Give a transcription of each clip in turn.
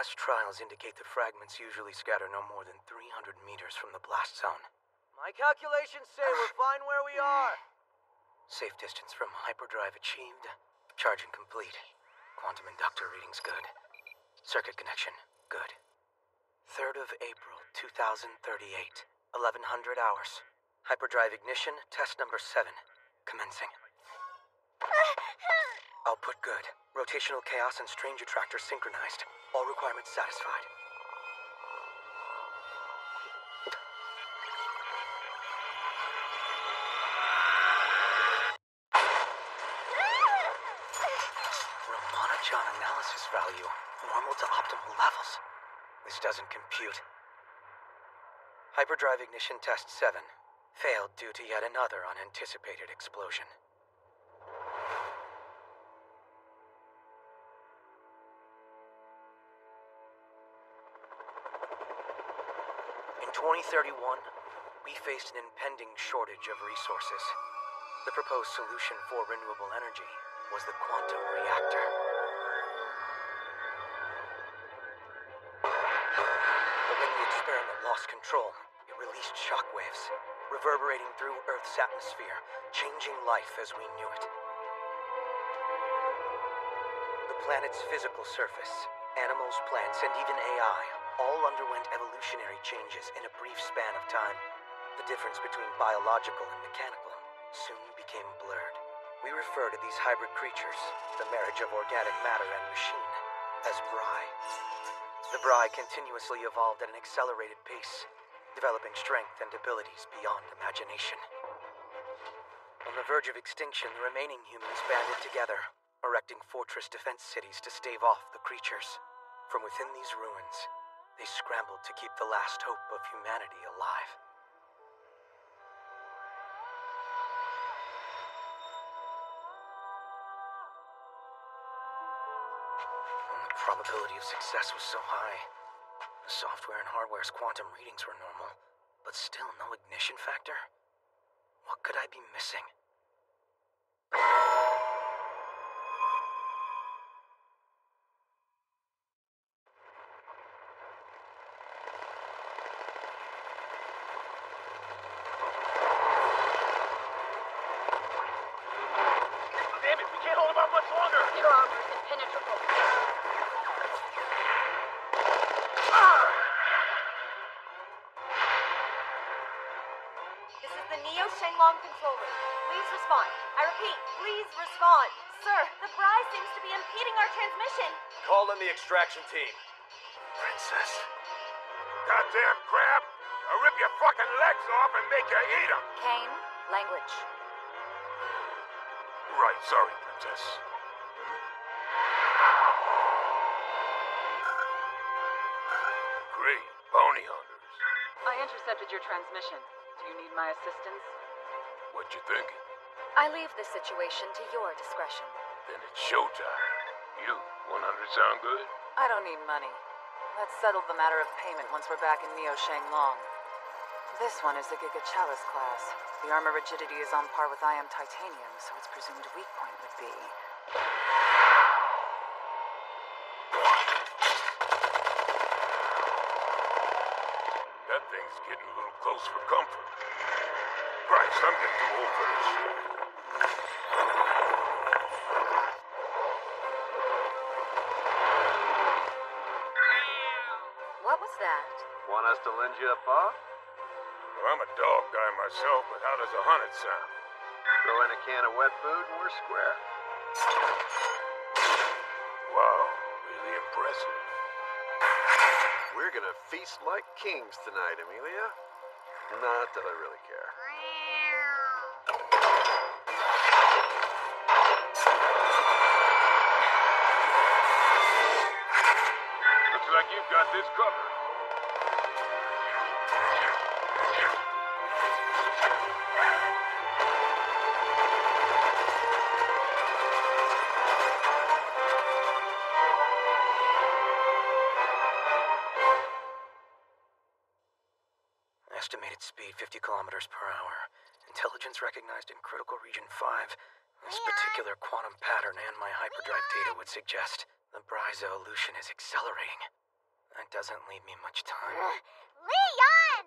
Past trials indicate the fragments usually scatter no more than 300 meters from the blast zone. My calculations say we're fine where we are. Safe distance from hyperdrive achieved. Charging complete. Quantum inductor readings good. Circuit connection good. 3rd of April, 2038. 1100 hours. Hyperdrive ignition, test number 7. Commencing. Output good. Rotational chaos and strange attractor synchronized. All requirements satisfied. Ramanujan analysis value. Normal to optimal levels. This doesn't compute. Hyperdrive ignition test 7. Failed due to yet another unanticipated explosion. In 2031, we faced an impending shortage of resources. The proposed solution for renewable energy was the quantum reactor. But when the experiment lost control, it released shockwaves, reverberating through Earth's atmosphere, changing life as we knew it. The planet's physical surface, animals, plants, and even AI all underwent evolutionary changes in a brief span of time. The difference between biological and mechanical soon became blurred. We refer to these hybrid creatures, the marriage of organic matter and machine, as Bri. The Bri continuously evolved at an accelerated pace, developing strength and abilities beyond imagination. On the verge of extinction, the remaining humans banded together, erecting fortress defense cities to stave off the creatures. From within these ruins, they scrambled to keep the last hope of humanity alive. And the probability of success was so high. The software and hardware's quantum readings were normal, but still no ignition factor? What could I be missing? Damn it, we can't hold him out much longer! Your armor is impenetrable. This is the Neo Shenlong control room. Please respond. I repeat, please respond. Sir, the Bri seems to be impeding our transmission. Call in the extraction team. Princess. Goddamn crab! I'll rip your fucking legs off and make you eat them! Kane, language. Right, sorry, Princess. Great, bounty hunters. I intercepted your transmission. Do you need my assistance? What you thinking? I leave this situation to your discretion. Then it's showtime. You, 100 sound good? I don't need money. Let's settle the matter of payment once we're back in Neo Shenlong. This one is the Giga Chalice class. The armor rigidity is on par with IM titanium, so its presumed weak point would be... That thing's getting a little close for comfort. Christ, I'm getting too old for this shit. What was that? Want us to lend you a paw? Well, I'm a dog guy myself, but how does a hunted sound? Throw in a can of wet food and we're square. Wow, really impressive. We're gonna feast like kings tonight, Amelia. Not that I really care. Looks like you've got this covered. Estimated speed 50 kilometers per hour. Intelligence recognized in critical region 5. This particular quantum pattern and my hyperdrive data would suggest the Bri's evolution is accelerating. That doesn't leave me much time. Leon!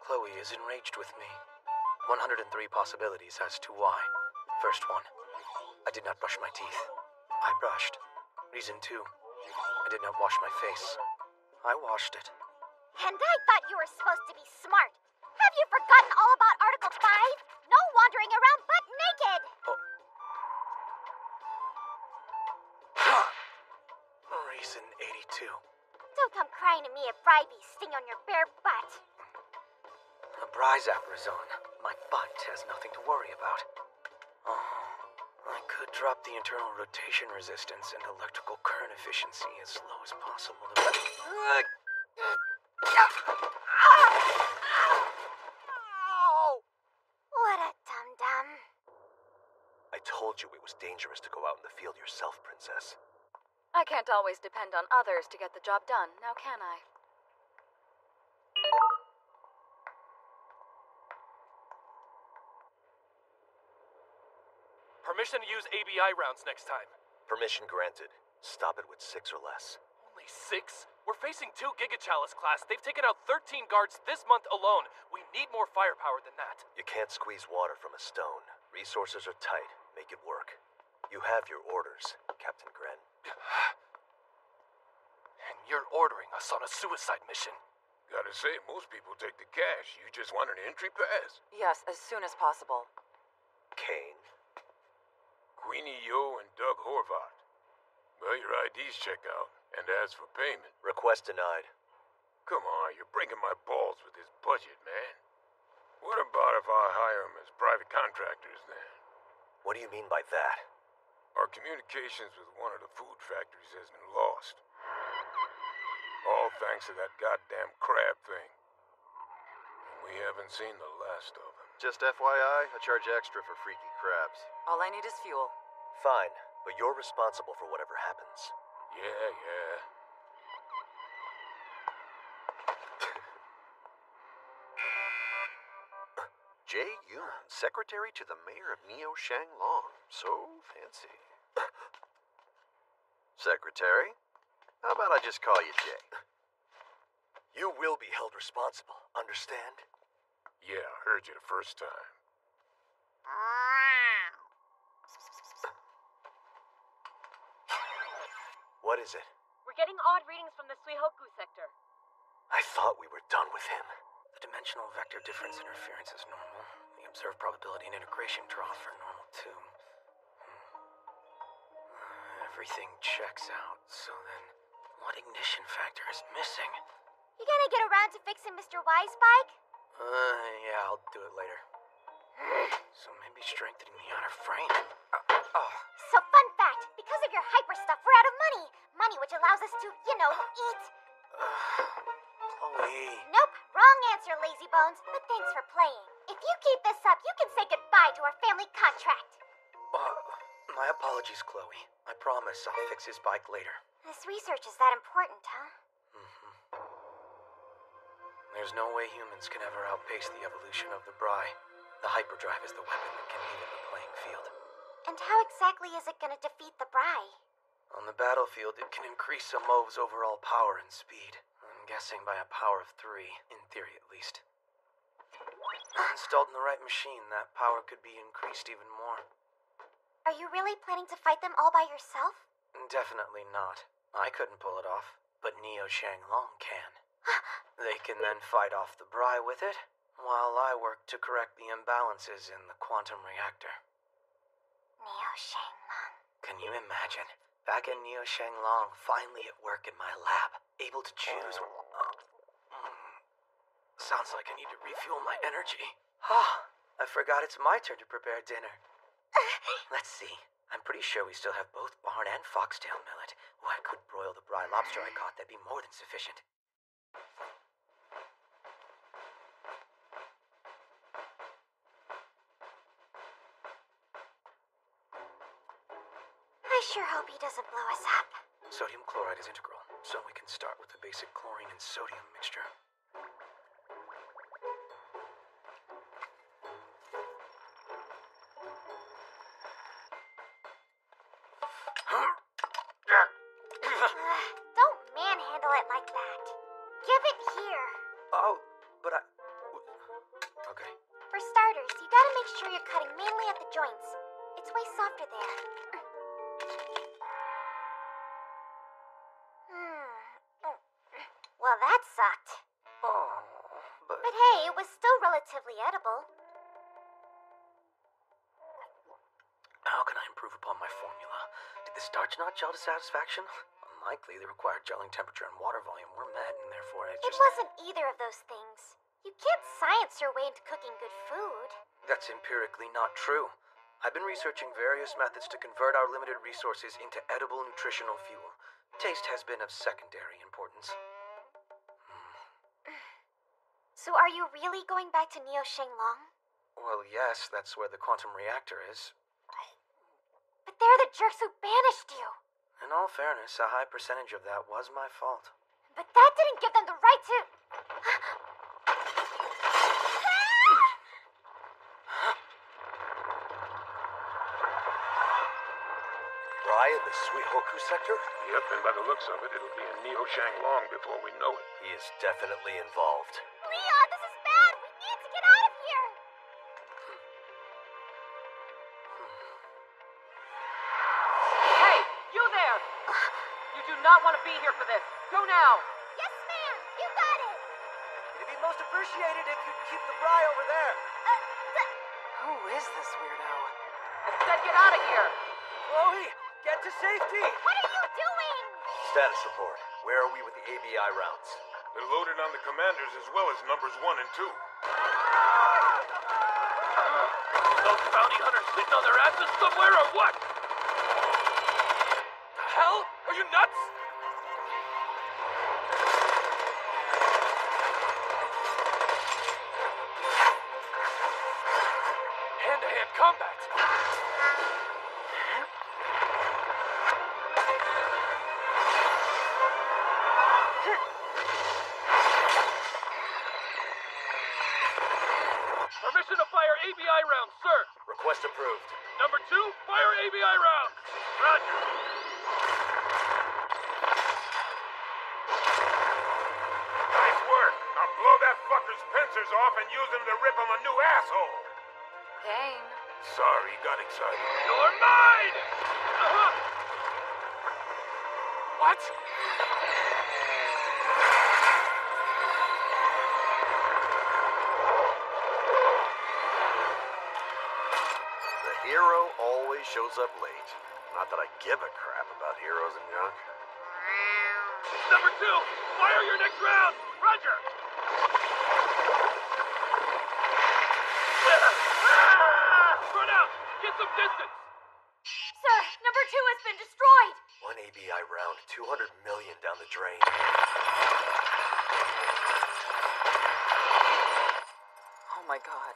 Chloe is enraged with me. 103 possibilities as to why. First one, I did not brush my teeth. I brushed. Reason 2, I did not wash my face. I washed it. And I thought you were supposed to be smart. Have you forgotten all about Article 5? No wandering around butt naked! Reason 82. Don't come crying to me if Bri bees sting on your bare butt. A Brizapper is on. My butt has nothing to worry about. Oh, I could drop the internal rotation resistance and electrical current efficiency as low as possible to... What a dum-dum. I told you it was dangerous to go out in the field yourself, Princess. I can't always depend on others to get the job done, now can I? Permission to use ABI rounds next time. Permission granted. Stop it with 6 or less. Only 6? We're facing 2 Giga Chalice class. They've taken out 13 guards this month alone. We need more firepower than that. You can't squeeze water from a stone. Resources are tight. Make it work. You have your orders, Captain Gren. And you're ordering us on a suicide mission. Gotta say, most people take the cash. You just want an entry pass. Yes, as soon as possible. Kane. Queenie Yo and Doug Horvath. Well, your IDs check out. And as for payment... Request denied. Come on, you're breaking my balls with this budget, man. What about if I hire them as private contractors, then? What do you mean by that? Our communications with one of the food factories has been lost. All thanks to that goddamn crab thing. And we haven't seen the last of him. Just FYI, I charge extra for freaky crabs. All I need is fuel. Fine, but you're responsible for whatever happens. Yeah. Jay Yoon, secretary to the mayor of Neo Shanglong. So fancy. Secretary? How about I just call you Jay? You will be held responsible, understand? Yeah, I heard you the first time. What is it? We're getting odd readings from the Suihoku sector. I thought we were done with him. The dimensional vector difference interference is normal. The observed probability and integration trough are normal too. Everything checks out, so then what ignition factor is missing? You gonna get around to fixing Mr. Wisebike? Yeah, I'll do it later. So maybe strengthening the outer frame. So fun fact, because of your hyper stuff, we're out of money. Money which allows us to, eat. Chloe. Nope, wrong answer, lazy bones. But thanks for playing. If you keep this up, you can say goodbye to our family contract. My apologies, Chloe. I promise I'll fix his bike later. This research is that important, huh? There's no way humans can ever outpace the evolution of the Bri. The hyperdrive is the weapon that can even the playing field. And how exactly is it gonna defeat the Bri? On the battlefield, it can increase a MOV's overall power and speed. I'm guessing by a power of 3, in theory at least. Installed in the right machine, that power could be increased even more. Are you really planning to fight them all by yourself? Definitely not. I couldn't pull it off, but Neo Shanglong can. They can then fight off the Bri with it, while I work to correct the imbalances in the quantum reactor. Neo Shanglong. Can you imagine? Back in Neo Shanglong, finally at work in my lab, able to choose... Sounds like I need to refuel my energy. I forgot it's my turn to prepare dinner. Let's see. I'm pretty sure we still have both barn and foxtail millet. I could broil the Bri lobster I caught. That'd be more than sufficient. I sure hope he doesn't blow us up. Sodium chloride is integral, so we can start with the basic chlorine and sodium mixture. Give it here. Oh, but I... Okay. For starters, you gotta make sure you're cutting mainly at the joints. It's way softer there. Well, that sucked. Oh, but... But hey, it was still relatively edible. How can I improve upon my formula? Did the starch not gel to satisfaction? Unlikely. The required gelling temperature and water volume were met, and therefore I It just... wasn't either of those things. You can't science your way into cooking good food. That's empirically not true. I've been researching various methods to convert our limited resources into edible nutritional fuel. Taste has been of secondary importance. So are you really going back to Neo Shenglong? Well, yes, that's where the quantum reactor is. But they're the jerks who banished you. In all fairness, a high percentage of that was my fault. But that didn't give them the right to... Ryan, the Suihoku sector? Yep, and by the looks of it, it'll be in Neo Shanglong before we know it. He is definitely involved. Leon, this is bad! We need to get out of here! Hey, you there! You do not want to be here for this. Go now! Yes, ma'am! You got it! It'd be most appreciated if you'd keep the Bri over there. Who is this weirdo? I said get out of here! Chloe, get to safety! What are you doing? Status report. Where are we with the ABI rounds? They're loaded on the commanders as well as numbers 1 and 2. Those bounty hunters sitting on their asses somewhere or what? The hell? Are you nuts? Hand-to-hand combat. Permission to fire ABI rounds, sir. Request approved. Number 2, fire ABI rounds. Roger. Nice work. Now blow that fucker's pincers off and use them to rip him a new asshole. Pain. Sorry, got excited. You're mine! What? The hero always shows up late. Not that I give a crap about heroes and junk. Number 2, fire your next round. Roger. Run out. Get some distance. Sir, number 2 has been destroyed. One ABI round, 200 million down the drain. Oh my god.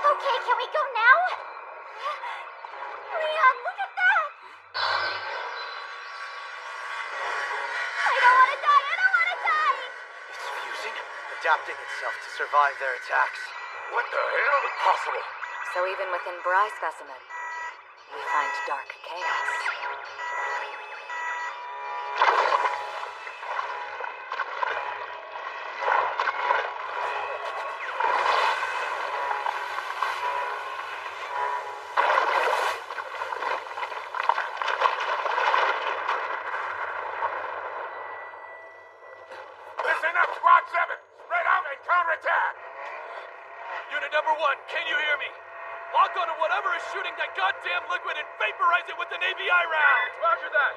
Okay, can we go now? Leon, look at that! I don't want to die! I don't want to die! It's fusing, adapting itself to survive their attacks. What the hell? Impossible. So even within Bri specimen, we find dark chaos. Listen up, Squad 7! Spread out and counterattack! Unit number 1, can you hear me? Lock onto whatever is shooting that goddamn liquid and vaporize it with an ABI round. Roger that.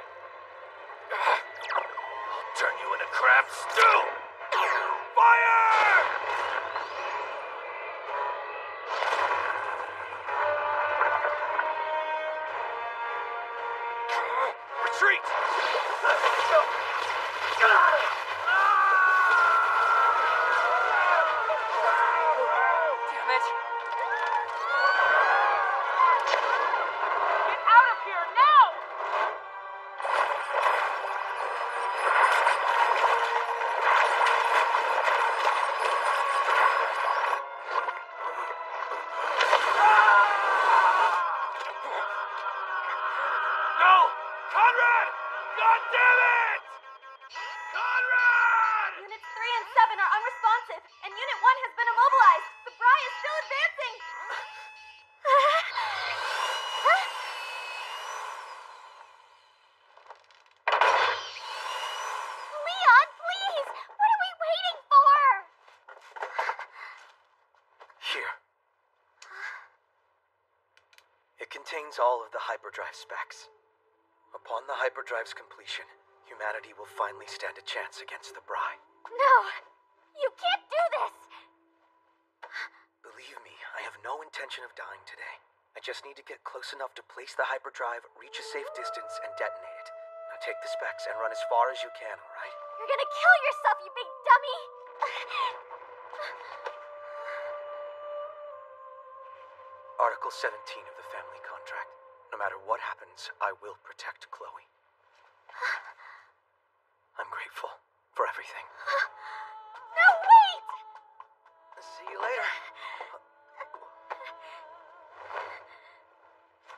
I'll turn you into crab stew. Fire! Retreat! Damn it! Get out of here now! dancing! Leon, please! What are we waiting for? Here. It contains all of the hyperdrive specs. Upon the hyperdrive's completion, humanity will finally stand a chance against the Bri. No! You can't do this! Believe me, I have no intention of dying today. I just need to get close enough to place the hyperdrive, reach a safe distance, and detonate it. Now take the specs and run as far as you can, alright? You're gonna kill yourself, you big dummy! Article 17 of the family contract. No matter what happens, I will protect Chloe. I'm grateful for everything. No, wait! See you later.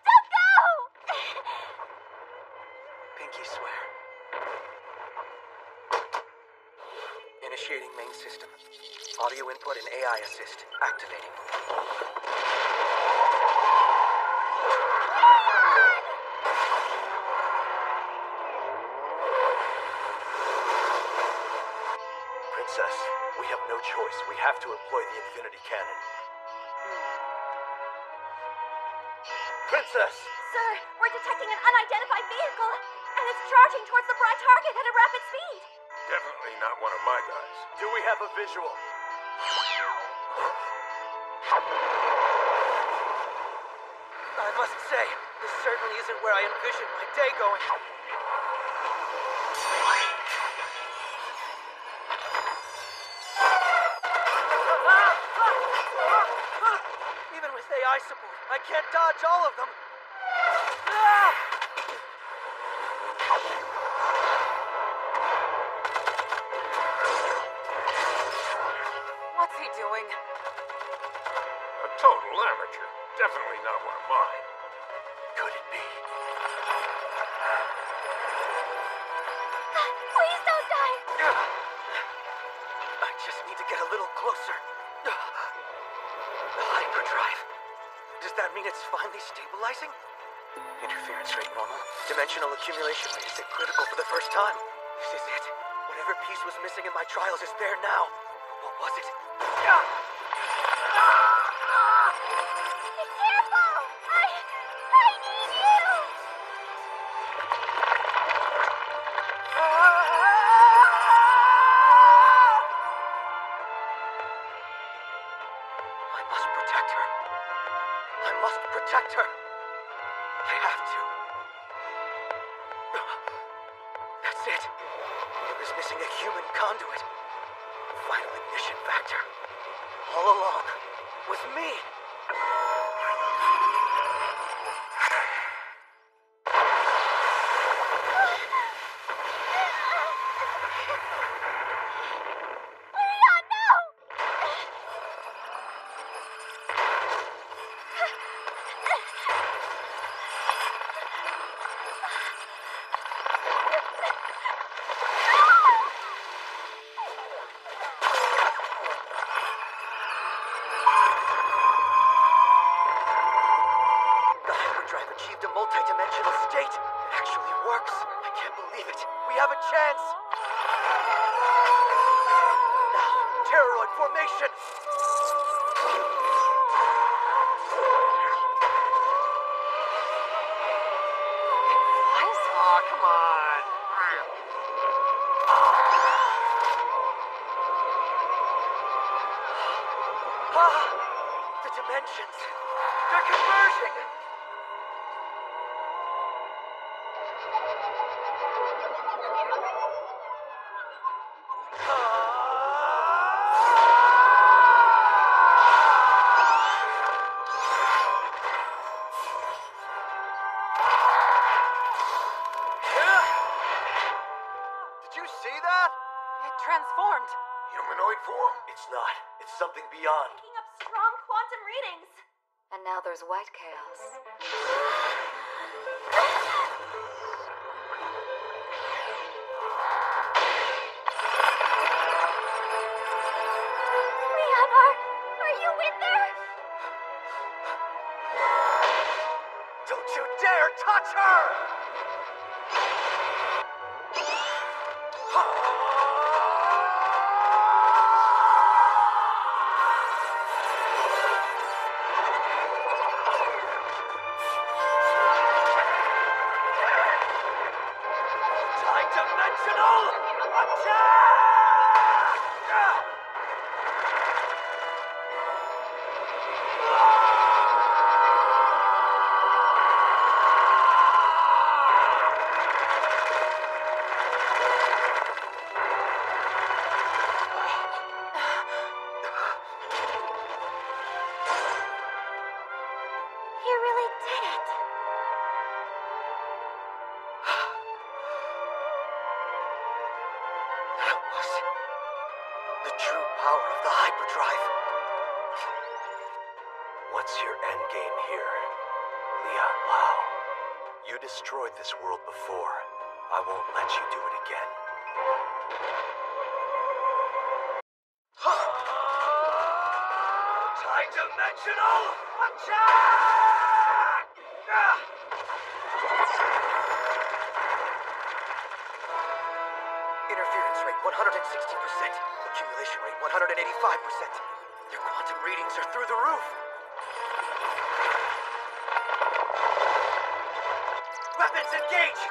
Don't go! Pinky swear. Initiating main system. Audio input and AI assist activating. Princess, we have no choice. We have to employ the Infinity Cannon. Princess! Sir, we're detecting an unidentified vehicle, and it's charging towards the Bri target at a rapid speed. Definitely not one of my guys. Do we have a visual? I must say, this certainly isn't where I envisioned my day going. Even with AI support, I can't dodge all of them. What's he doing? A total amateur. Definitely not one of mine. Could it be? Please don't die! I just need to get a little closer. The hyperdrive. Does that mean it's finally stabilizing? Interference rate normal. Dimensional accumulation rate is at critical for the first time. This is it. Whatever piece was missing in my trials is there now. What was it? Be careful! I need you! I must protect her. I must protect her. I have to. That's it. It was missing a human conduit. Final ignition factor. All along. With me. Leon, no! The hyperdrive achieved a multi-dimensional state. It actually works. I can't believe it. We have a chance. Now, Terroroid formation. Flies? Aw, come on. Ah, the dimensions. They're converging. Did you see that? It transformed. Humanoid form? It's not. It's something beyond. Picking up strong quantum readings. And now there's white chaos. Leon, are you in there? you dare touch her! Multi-dimensional attack! You really did it. That was the true power of the hyperdrive. What's your endgame here, Leon Lau? You destroyed this world before. I won't let you do it again. Multi-dimensional attack! Interference rate 160%. Accumulation rate 185%. Their quantum readings are through the roof. Weapons engage!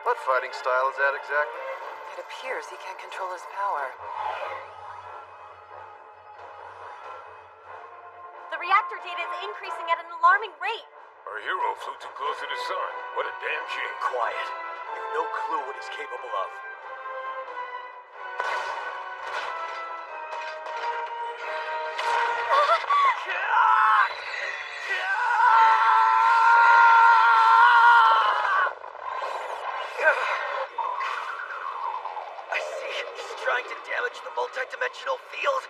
What fighting style is that exactly? It appears he can't control his power. The reactor data is increasing at an alarming rate. Our hero flew too close to the sun. What a damn shame. Quiet. You've no clue what he's capable of. I see. He's trying to damage the multidimensional field.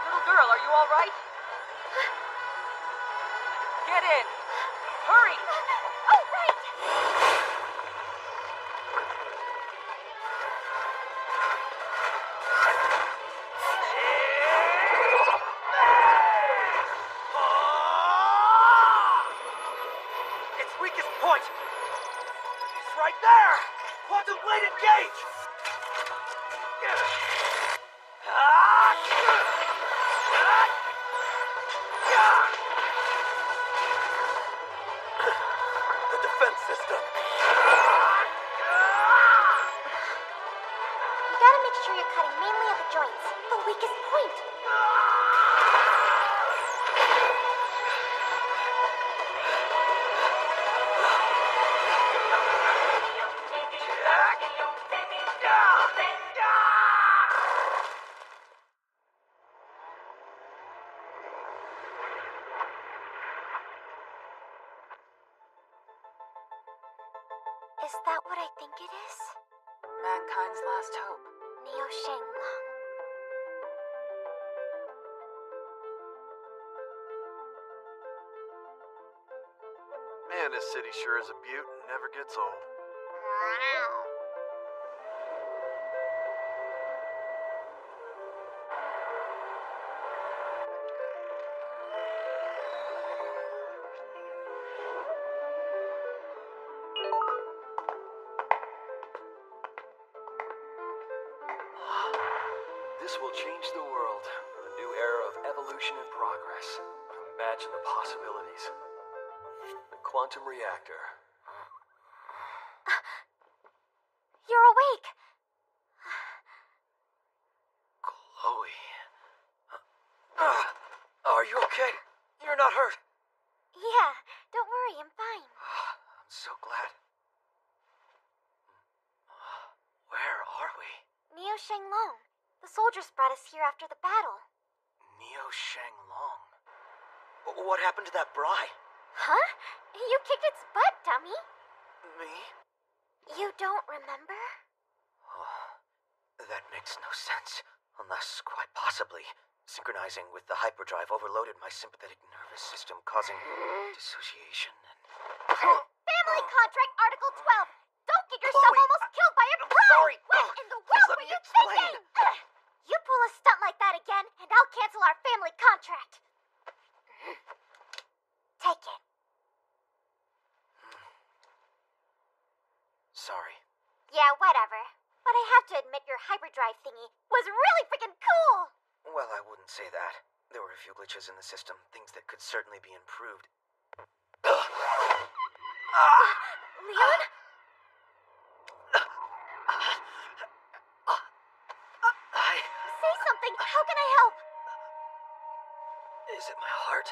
Little girl, are you all right? Get in! Hurry! Oh, right! Its weakest point! It's right there! Quantum blade engage! The defense system. You gotta make sure you're cutting mainly at the joints, the weakest point. Is that what I think it is? Mankind's last hope. Neo Shang Long. Man, this city sure is a beaut and never gets old. This will change the world. A new era of evolution and progress. Imagine the possibilities. The quantum reactor. You're awake. Chloe. Are you okay? You're not hurt. Yeah, don't worry, I'm fine. I'm so glad. Where are we? Neo Shenglong. The soldiers brought us here after the battle. Neo Shenglong. What happened to that Bri? Huh? You kicked its butt, dummy. Me? You don't remember? Oh, that makes no sense. Unless, quite possibly, synchronizing with the hyperdrive overloaded my sympathetic nervous system, causing dissociation and... Family Contract Article 12. Don't get yourself Chloe, almost killed by a I'm bride. sorry. What in the Please world let were me you explain. thinking? You pull a stunt like that again, and I'll cancel our family contract. Take it. Sorry. Yeah, whatever. But I have to admit your hyperdrive thingy was really freaking cool. Well, I wouldn't say that. There were a few glitches in the system, things that could certainly be improved. Leon? Say something. How can I help? Is it my heart?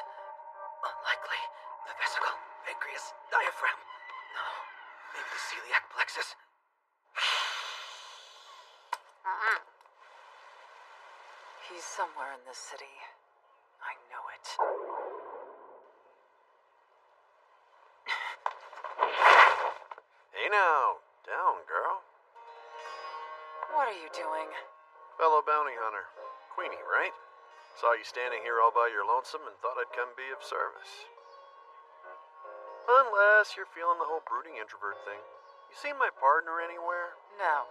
Unlikely. The vesicle, pancreas, diaphragm. No. Maybe the celiac plexus. He's somewhere in this city. I know it. Hey now, down, girl. What are you doing? Fellow bounty hunter. Queenie, right? Saw you standing here all by your lonesome and thought I'd come be of service. Unless you're feeling the whole brooding introvert thing. You seen my partner anywhere? No.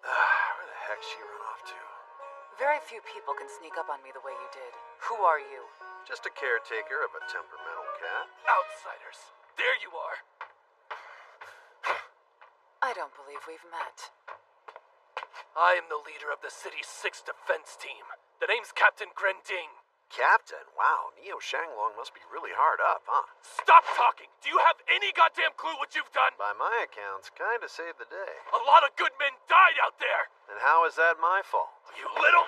Where the heck's she run off to? Very few people can sneak up on me the way you did. Who are you? Just a caretaker of a temperamental cat. Outsiders. There you are. I don't believe we've met. I am the leader of the city's 6th defense team. The name's Captain Grending. Captain? Wow, Neo Shenglong must be really hard up, huh? Stop talking! Do you have any goddamn clue what you've done? By my accounts, kinda saved the day. A lot of good men died out there! And how is that my fault? You little...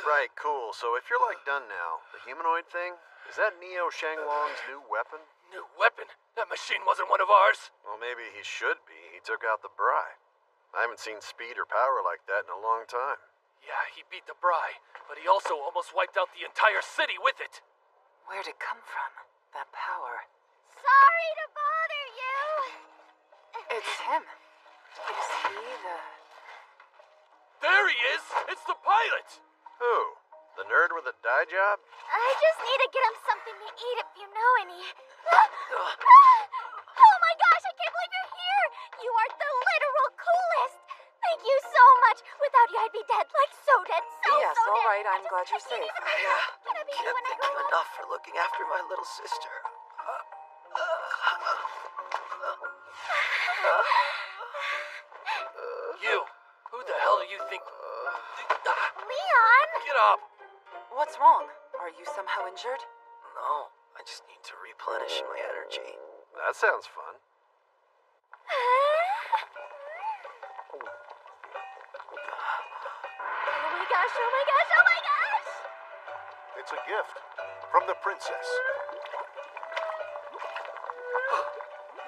Right, cool. So if you're like done now, the humanoid thing, is that Neo Shenglong's new weapon? New weapon? That machine wasn't one of ours. Well, maybe he should be. He took out the Bri. I haven't seen speed or power like that in a long time. Yeah, he beat the Bri, but he also almost wiped out the entire city with it. Where'd it come from? That power. Sorry to bother you. It's him. Is he the... There he is! It's the pilot! Who? The nerd with a dye job? I just need to get him something to eat if you know any. Oh my gosh, I can't believe you're here! You are the literal coolest! Thank you so much! Without you, I'd be dead. Like, so dead. Yes, so all dead. right, I'm glad you're safe. Can I be you Can't when I thank grow you up? enough for looking after my little sister. You! Who the hell do you think... Leon! Get up! What's wrong? Are you somehow injured? No, I just need to replenish my energy. That sounds fun. Oh my gosh, oh my gosh, oh my gosh! It's a gift from the princess.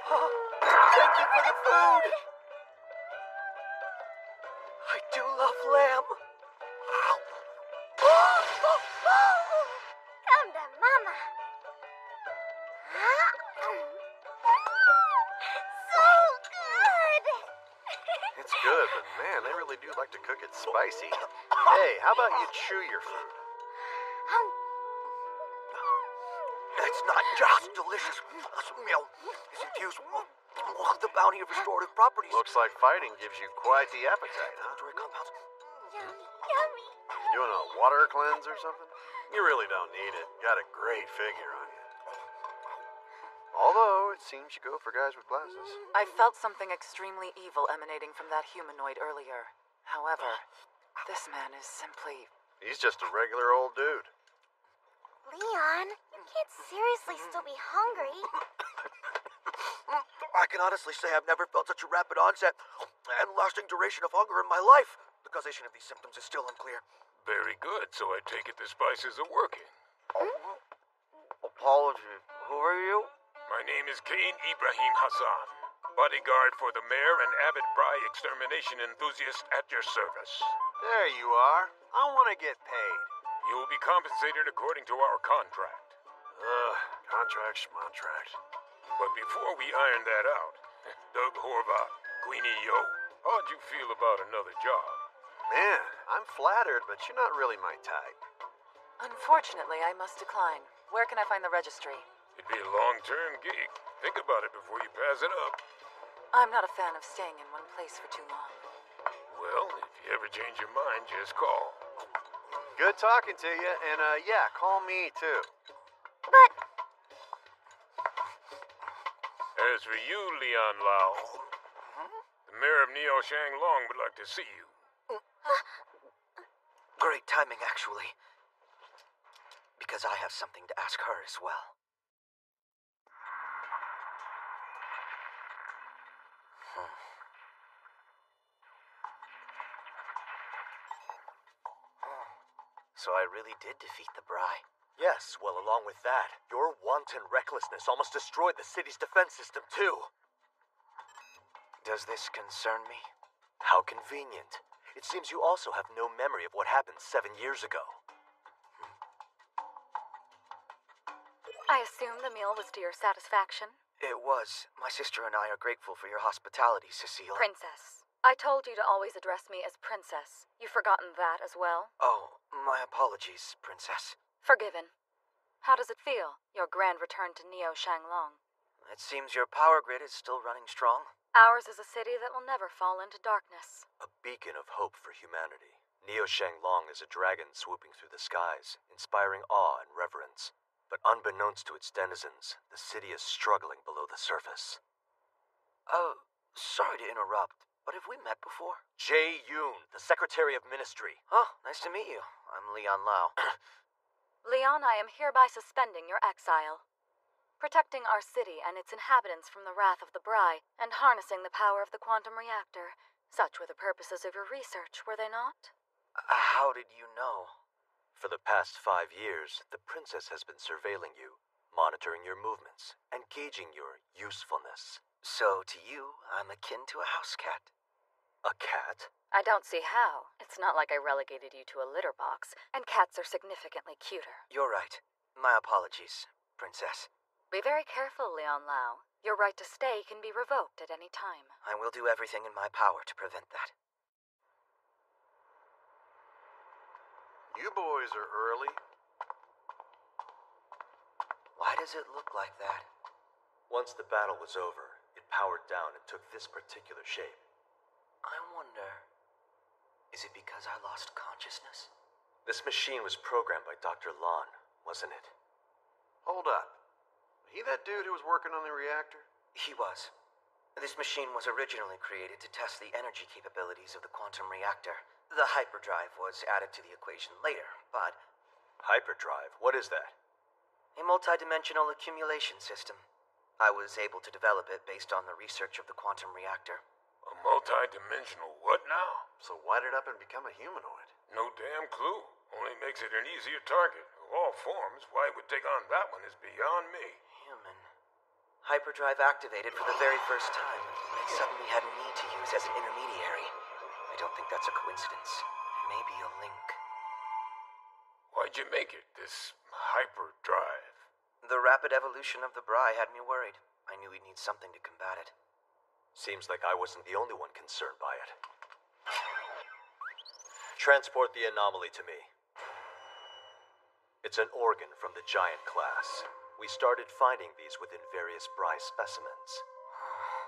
Thank you for the food! I do love lamb. Come to mama. So good! It's good, but man, they really do like to cook it spicy. Hey, how about you chew your food? It's not just delicious. This meal is infused with the bounty of restorative properties. Looks like fighting gives you quite the appetite, huh? Inflammatory compounds. Yummy. Doing a water cleanse or something? You really don't need it. Got a great figure on you. Although, it seems you go for guys with glasses. I felt something extremely evil emanating from that humanoid earlier. However, this man is simply... He's just a regular old dude. Leon, you can't seriously still be hungry. I can honestly say I've never felt such a rapid onset and lasting duration of hunger in my life. The causation of these symptoms is still unclear. Very good, so I take it the spices are working. Apology. Who are you? My name is Cain Ibrahim Hassan, bodyguard for the mayor and avid Bry extermination enthusiast at your service. There you are. I want to get paid. You will be compensated according to our contract. Contract schmontract. But before we iron that out, Doug Horvath, Queenie Yo, how'd you feel about another job? Man, I'm flattered, but you're not really my type. Unfortunately, I must decline. Where can I find the registry? It'd be a long-term gig. Think about it before you pass it up. I'm not a fan of staying in one place for too long. Well, if you ever change your mind, just call. Good talking to you, and yeah, call me too. But As for you, Leon Lau, the mayor of Neo Shanglong would like to see you. Great timing, actually. Because I have something to ask her as well. So I really did defeat the Bry. Yes, well, along with that, your wanton recklessness almost destroyed the city's defense system, too. Does this concern me? How convenient. It seems you also have no memory of what happened 7 years ago. I assume the meal was to your satisfaction? It was. My sister and I are grateful for your hospitality, Cecile. Princess. I told you to always address me as Princess. You've forgotten that as well? Oh, my apologies, Princess. Forgiven. How does it feel, your grand return to Neo Shanglong? It seems your power grid is still running strong. Ours is a city that will never fall into darkness. A beacon of hope for humanity. Neo Shanglong is a dragon swooping through the skies, inspiring awe and reverence. But unbeknownst to its denizens, the city is struggling below the surface. Sorry to interrupt, but have we met before? Jae Yoon, the Secretary of Ministry. Oh, nice to meet you. I'm Leon Lau. Leon, I am hereby suspending your exile. Protecting our city and its inhabitants from the wrath of the Bry, and harnessing the power of the quantum reactor. Such were the purposes of your research, were they not? How did you know? For the past 5 years, the princess has been surveilling you, monitoring your movements, and gauging your usefulness. So to you, I'm akin to a house cat. A cat? I don't see how. It's not like I relegated you to a litter box, and cats are significantly cuter. You're right. My apologies, Princess. Be very careful, Leon Lau. Your right to stay can be revoked at any time. I will do everything in my power to prevent that. You boys are early. Why does it look like that? Once the battle was over, it powered down and took this particular shape. I wonder, is it because I lost consciousness? This machine was programmed by Dr. Lon, wasn't it? Hold up. He that dude who was working on the reactor? He was. This machine was originally created to test the energy capabilities of the quantum reactor. The hyperdrive was added to the equation later, but... Hyperdrive? What is that? A multidimensional accumulation system. I was able to develop it based on the research of the quantum reactor. A multi-dimensional what now? So why did it up and become a humanoid? No damn clue. Only makes it an easier target. Of all forms, why it would take on that one is beyond me. Human. Hyperdrive activated for the very first time. It suddenly had me to use as an intermediary. I don't think that's a coincidence. Maybe a link. Why'd you make it, this hyperdrive? The rapid evolution of the Bry had me worried. I knew we'd need something to combat it. Seems like I wasn't the only one concerned by it. Transport the anomaly to me. It's an organ from the giant class. We started finding these within various Bry specimens.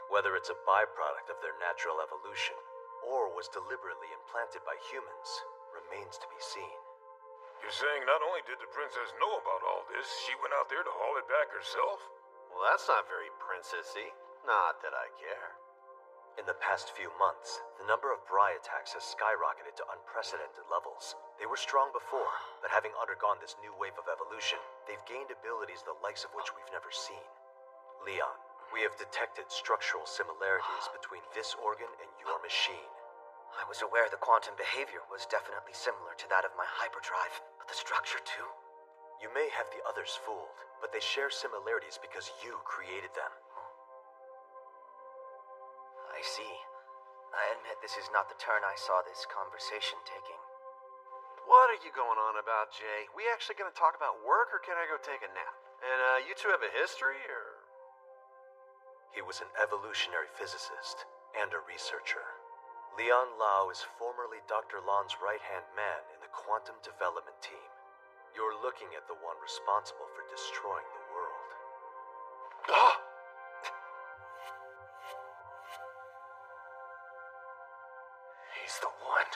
Whether it's a byproduct of their natural evolution, or was deliberately implanted by humans, remains to be seen. You're saying not only did the princess know about all this, she went out there to haul it back herself? Well, that's not very princessy. Not that I care. In the past few months, the number of Bri attacks has skyrocketed to unprecedented levels. They were strong before, but having undergone this new wave of evolution, they've gained abilities the likes of which we've never seen. Leon, we have detected structural similarities between this organ and your machine. I was aware the quantum behavior was definitely similar to that of my hyperdrive, but the structure too? You may have the others fooled, but they share similarities because you created them. I see. I admit this is not the turn I saw this conversation taking. What are you going on about, Jay? We actually gonna talk about work, or can I go take a nap? And, you two have a history, or...? He was an evolutionary physicist and a researcher. Leon Lau is formerly Dr. Lan's right-hand man in the quantum development team. You're looking at the one responsible for destroying the world. Ah! He's the one.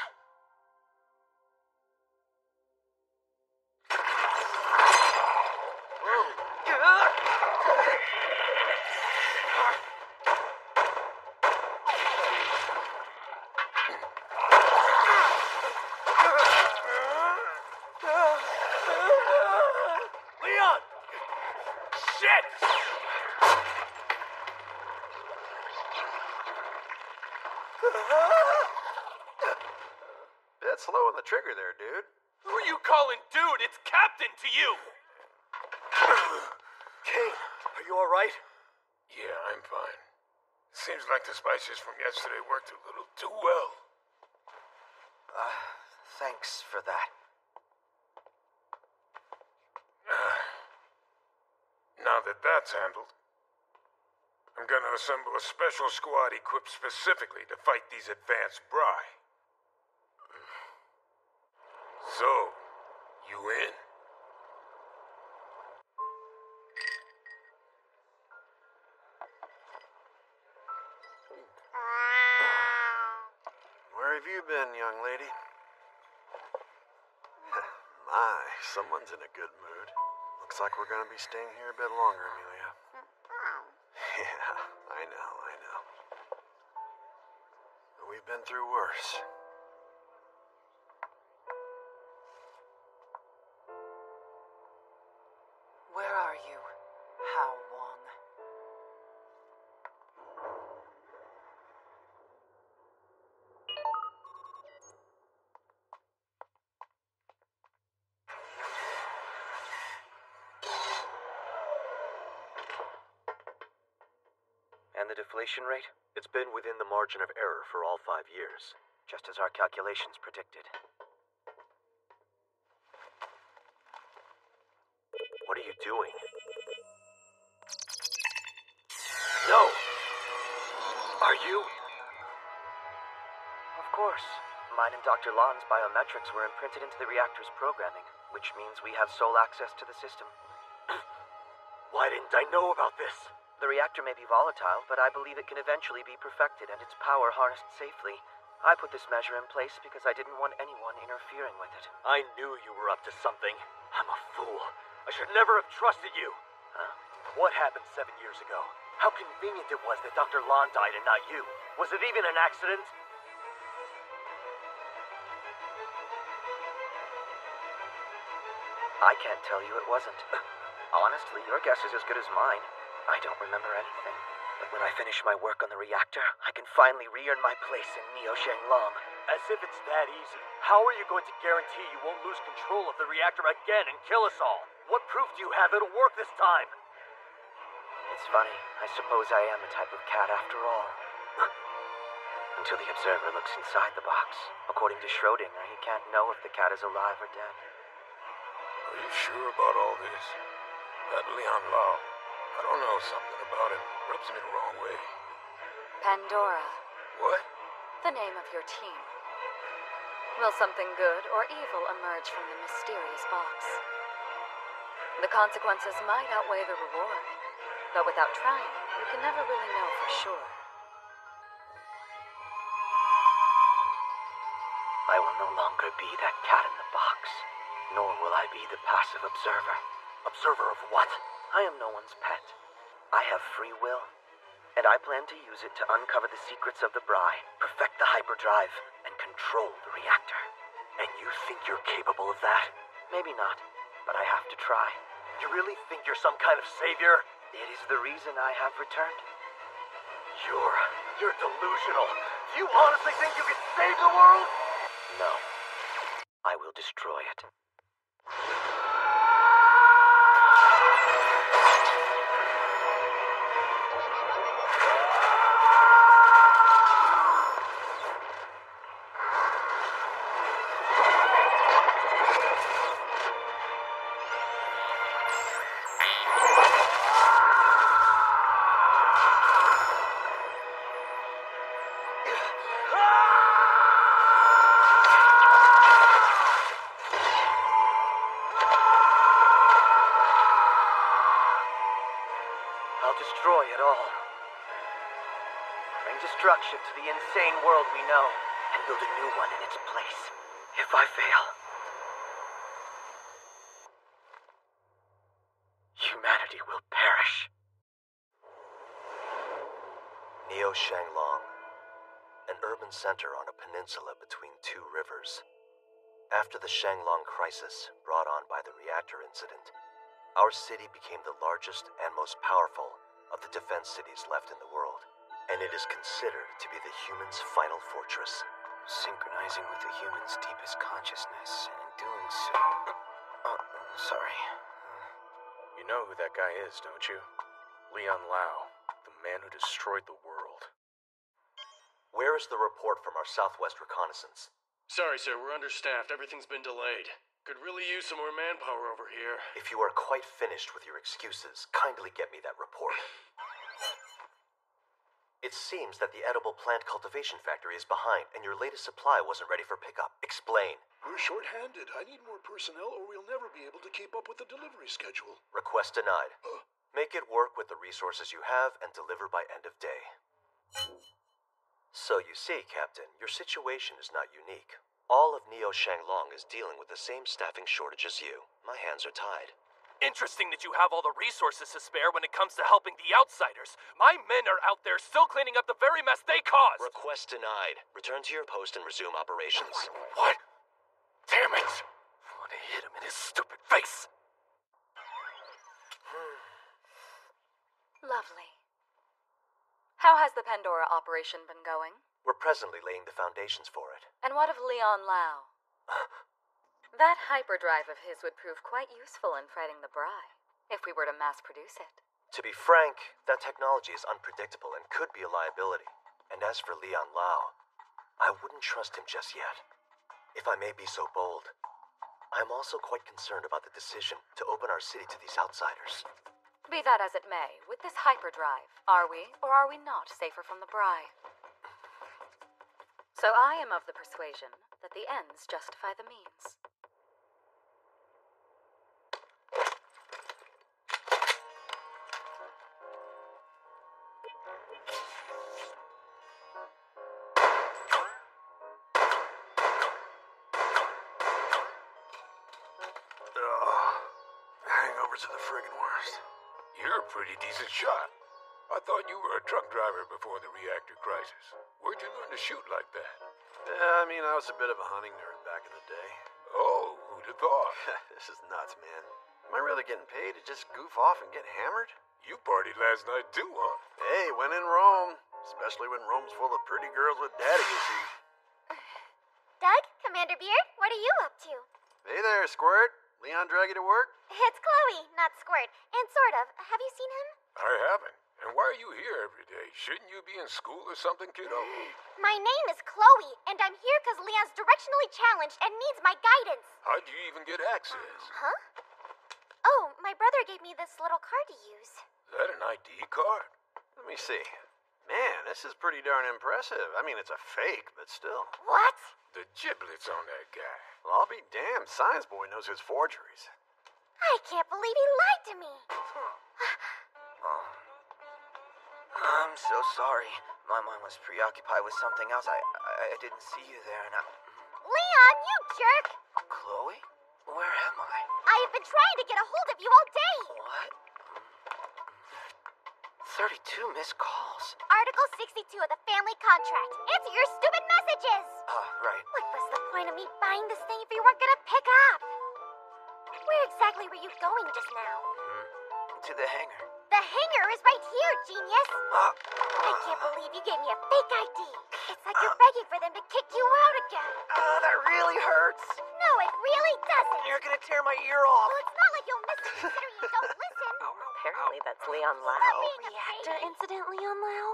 Leon! Shit! Bit slow on the trigger there, dude. Who are you calling dude? It's Captain to you! Kane, are you alright? Yeah, I'm fine. Seems like the spices from yesterday worked a little too well. Thanks for that. Now that that's handled, I'm gonna assemble a special squad equipped specifically to fight these advanced Bri. So, you in? Where have you been, young lady? My, someone's in a good mood. Looks like we're gonna be staying here a bit longer, Amelia. Yeah, I know. But we've been through worse. Where are you, Hao Wong? And the deflation rate? It's been within the margin of error for all 5 years. Just as our calculations predicted. What are you doing? No! Are you? Of course. Mine and Dr. Lan's biometrics were imprinted into the reactor's programming, which means we have sole access to the system. Why didn't I know about this? The reactor may be volatile, but I believe it can eventually be perfected and its power harnessed safely. I put this measure in place because I didn't want anyone interfering with it. I knew you were up to something. I'm a fool. I should never have trusted you. Huh? What happened 7 years ago? How convenient it was that Dr. Lan died and not you. Was it even an accident? I can't tell you it wasn't. Honestly, your guess is as good as mine. I don't remember anything. But when I finish my work on the reactor, I can finally re-earn my place in Neo Shenglong. As if it's that easy. How are you going to guarantee you won't lose control of the reactor again and kill us all? What proof do you have it'll work this time? It's funny. I suppose I am a type of cat after all. Until the observer looks inside the box. According to Schrodinger, he can't know if the cat is alive or dead. Are you sure about all this? That Leon Lau, I don't know, something about him rubs me the wrong way. Pandora, What? the name of your team. Will something good or evil emerge from the mysterious box? The consequences might outweigh the reward, but without trying, you can never really know for sure. I will no longer be that cat in the box, nor will I be the passive observer. Observer of what? I am no one's pet. I have free will. And I plan to use it to uncover the secrets of the Bri, perfect the hyperdrive, and control the reactor. And you think you're capable of that? Maybe not, but I have to try. You really think you're some kind of savior? It is the reason I have returned. You're delusional. Do you honestly think you can save the world? No. I will destroy it. I'll destroy it all. Bring destruction to the insane world we know, and build a new one in its place. If I fail, humanity will perish. Neo Shanglong, an urban center on a peninsula between two rivers. After the Shanglong crisis brought on by the reactor incident, our city became the largest and most powerful of the defense cities left in the world, and it is considered to be the humans' final fortress. Synchronizing with the human's deepest consciousness, and in doing so... sorry. You know who that guy is, don't you? Leon Lau, the man who destroyed the world. Where is the report from our southwest reconnaissance? Sorry, sir, we're understaffed. Everything's been delayed. Could really use some more manpower over here. If you are quite finished with your excuses, kindly get me that report. It seems that the edible plant cultivation factory is behind, and your latest supply wasn't ready for pickup. Explain. We're short-handed. I need more personnel, or we'll never be able to keep up with the delivery schedule. Request denied. Make it work with the resources you have, and deliver by end of day. So you see, Captain, your situation is not unique. All of Neo Shanglong is dealing with the same staffing shortage as you. My hands are tied. Interesting that you have all the resources to spare when it comes to helping the outsiders. My men are out there still cleaning up the very mess they caused. Request denied. Return to your post and resume operations. What? Damn it! I want to hit him in his stupid face. Lovely. How has the Pandora operation been going? We're presently laying the foundations for it. And what of Leon Lau? That hyperdrive of his would prove quite useful in fighting the Bri, if we were to mass produce it. To be frank, that technology is unpredictable and could be a liability. And as for Leon Lau, I wouldn't trust him just yet. If I may be so bold, I'm also quite concerned about the decision to open our city to these outsiders. Be that as it may, with this hyperdrive, are we or are we not safer from the Bri? So I am of the persuasion that the ends justify the means. Hangovers are the friggin' worst. You're a pretty decent shot. I thought you were a truck driver before the reactor crisis. Where'd you learn to shoot like that? Yeah, I mean, I was a bit of a hunting nerd back in the day. Oh, who'd have thought? This is nuts, man. Am I really getting paid to just goof off and get hammered? You partied last night too, huh? Hey, when in Rome. Especially when Rome's full of pretty girls with daddy issues. Doug, Commander Beard, what are you up to? Hey there, Squirt. Leon drag you to work? It's Chloe, not Squirt. And sort of. Have you seen him? I haven't. And why are you here every day? Shouldn't you be in school or something, kiddo? My name is Chloe, and I'm here because Leon's directionally challenged and needs my guidance. How'd you even get access? Huh? Oh, my brother gave me this little card to use. Is that an ID card? Let me see. Man, this is pretty darn impressive. I mean, it's a fake, but still. What? The giblets on that guy. Well, I'll be damned. Science Boy knows his forgeries. I can't believe he lied to me. I'm so sorry. My mind was preoccupied with something else. I didn't see you there, and Leon, you jerk! Chloe? Where am I? I have been trying to get a hold of you all day. What? 32 missed calls. Article 62 of the family contract. Answer your stupid messages! Right. What was the point of me buying this thing if you weren't gonna pick up? Where exactly were you going just now? To the hangar. The hangar is right here, genius! I can't believe you gave me a fake ID. It's like you're begging for them to kick you out again. That really hurts. No, it really doesn't. You're gonna tear my ear off. Well, it's not like you'll miss it considering you don't listen. Apparently that's Leon Lau. Reactor incident, Leon Lau?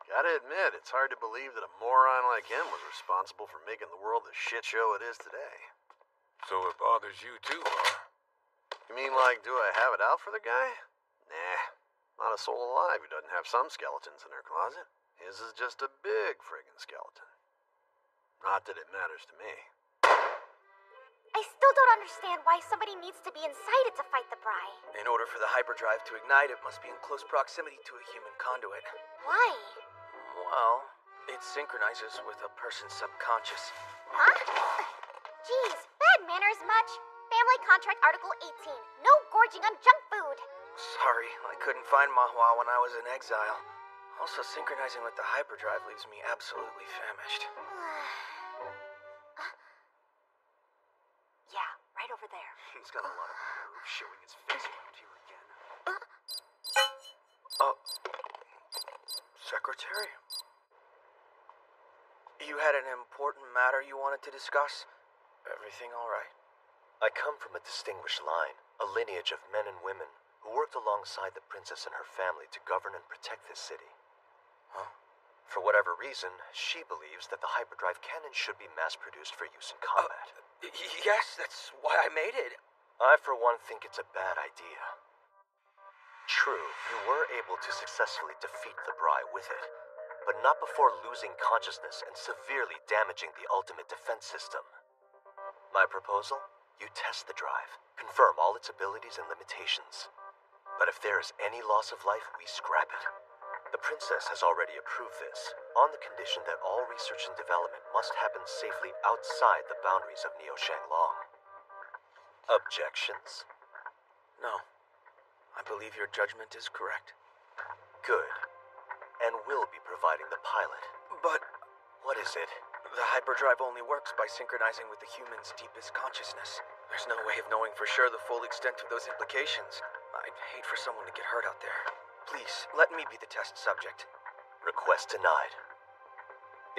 Gotta admit, it's hard to believe that a moron like him was responsible for making the world the shit show it is today. So it bothers you too, huh? You mean like, do I have it out for the guy? Nah, not a soul alive who doesn't have some skeletons in their closet. His is just a big friggin' skeleton. Not that it matters to me. I still don't understand why somebody needs to be inside it to fight the Bri. In order for the hyperdrive to ignite, it must be in close proximity to a human conduit. Why? Well, it synchronizes with a person's subconscious. Huh? Geez, bad manners much? Family Contract Article 18. No gorging on junk food. Sorry, I couldn't find Mahua when I was in exile. Also, synchronizing with the hyperdrive leaves me absolutely famished. Yeah, right over there. He's got a lot of nerve showing his face around here again. Secretary? You had an important matter you wanted to discuss? Everything all right? I come from a distinguished line, a lineage of men and women who worked alongside the princess and her family to govern and protect this city. Huh? For whatever reason, she believes that the hyperdrive can and should be mass-produced for use in combat. Yes, that's why I made it. I, for one, think it's a bad idea. True, you were able to successfully defeat the Bri with it, but not before losing consciousness and severely damaging the ultimate defense system. My proposal? You test the drive, confirm all its abilities and limitations. But if there is any loss of life, we scrap it. The princess has already approved this, on the condition that all research and development must happen safely outside the boundaries of Neo Shanglong. Objections? No. I believe your judgment is correct. Good. And we'll be providing the pilot. But what is it? The hyperdrive only works by synchronizing with the human's deepest consciousness. There's no way of knowing for sure the full extent of those implications. I'd hate for someone to get hurt out there. Please, let me be the test subject. Request denied.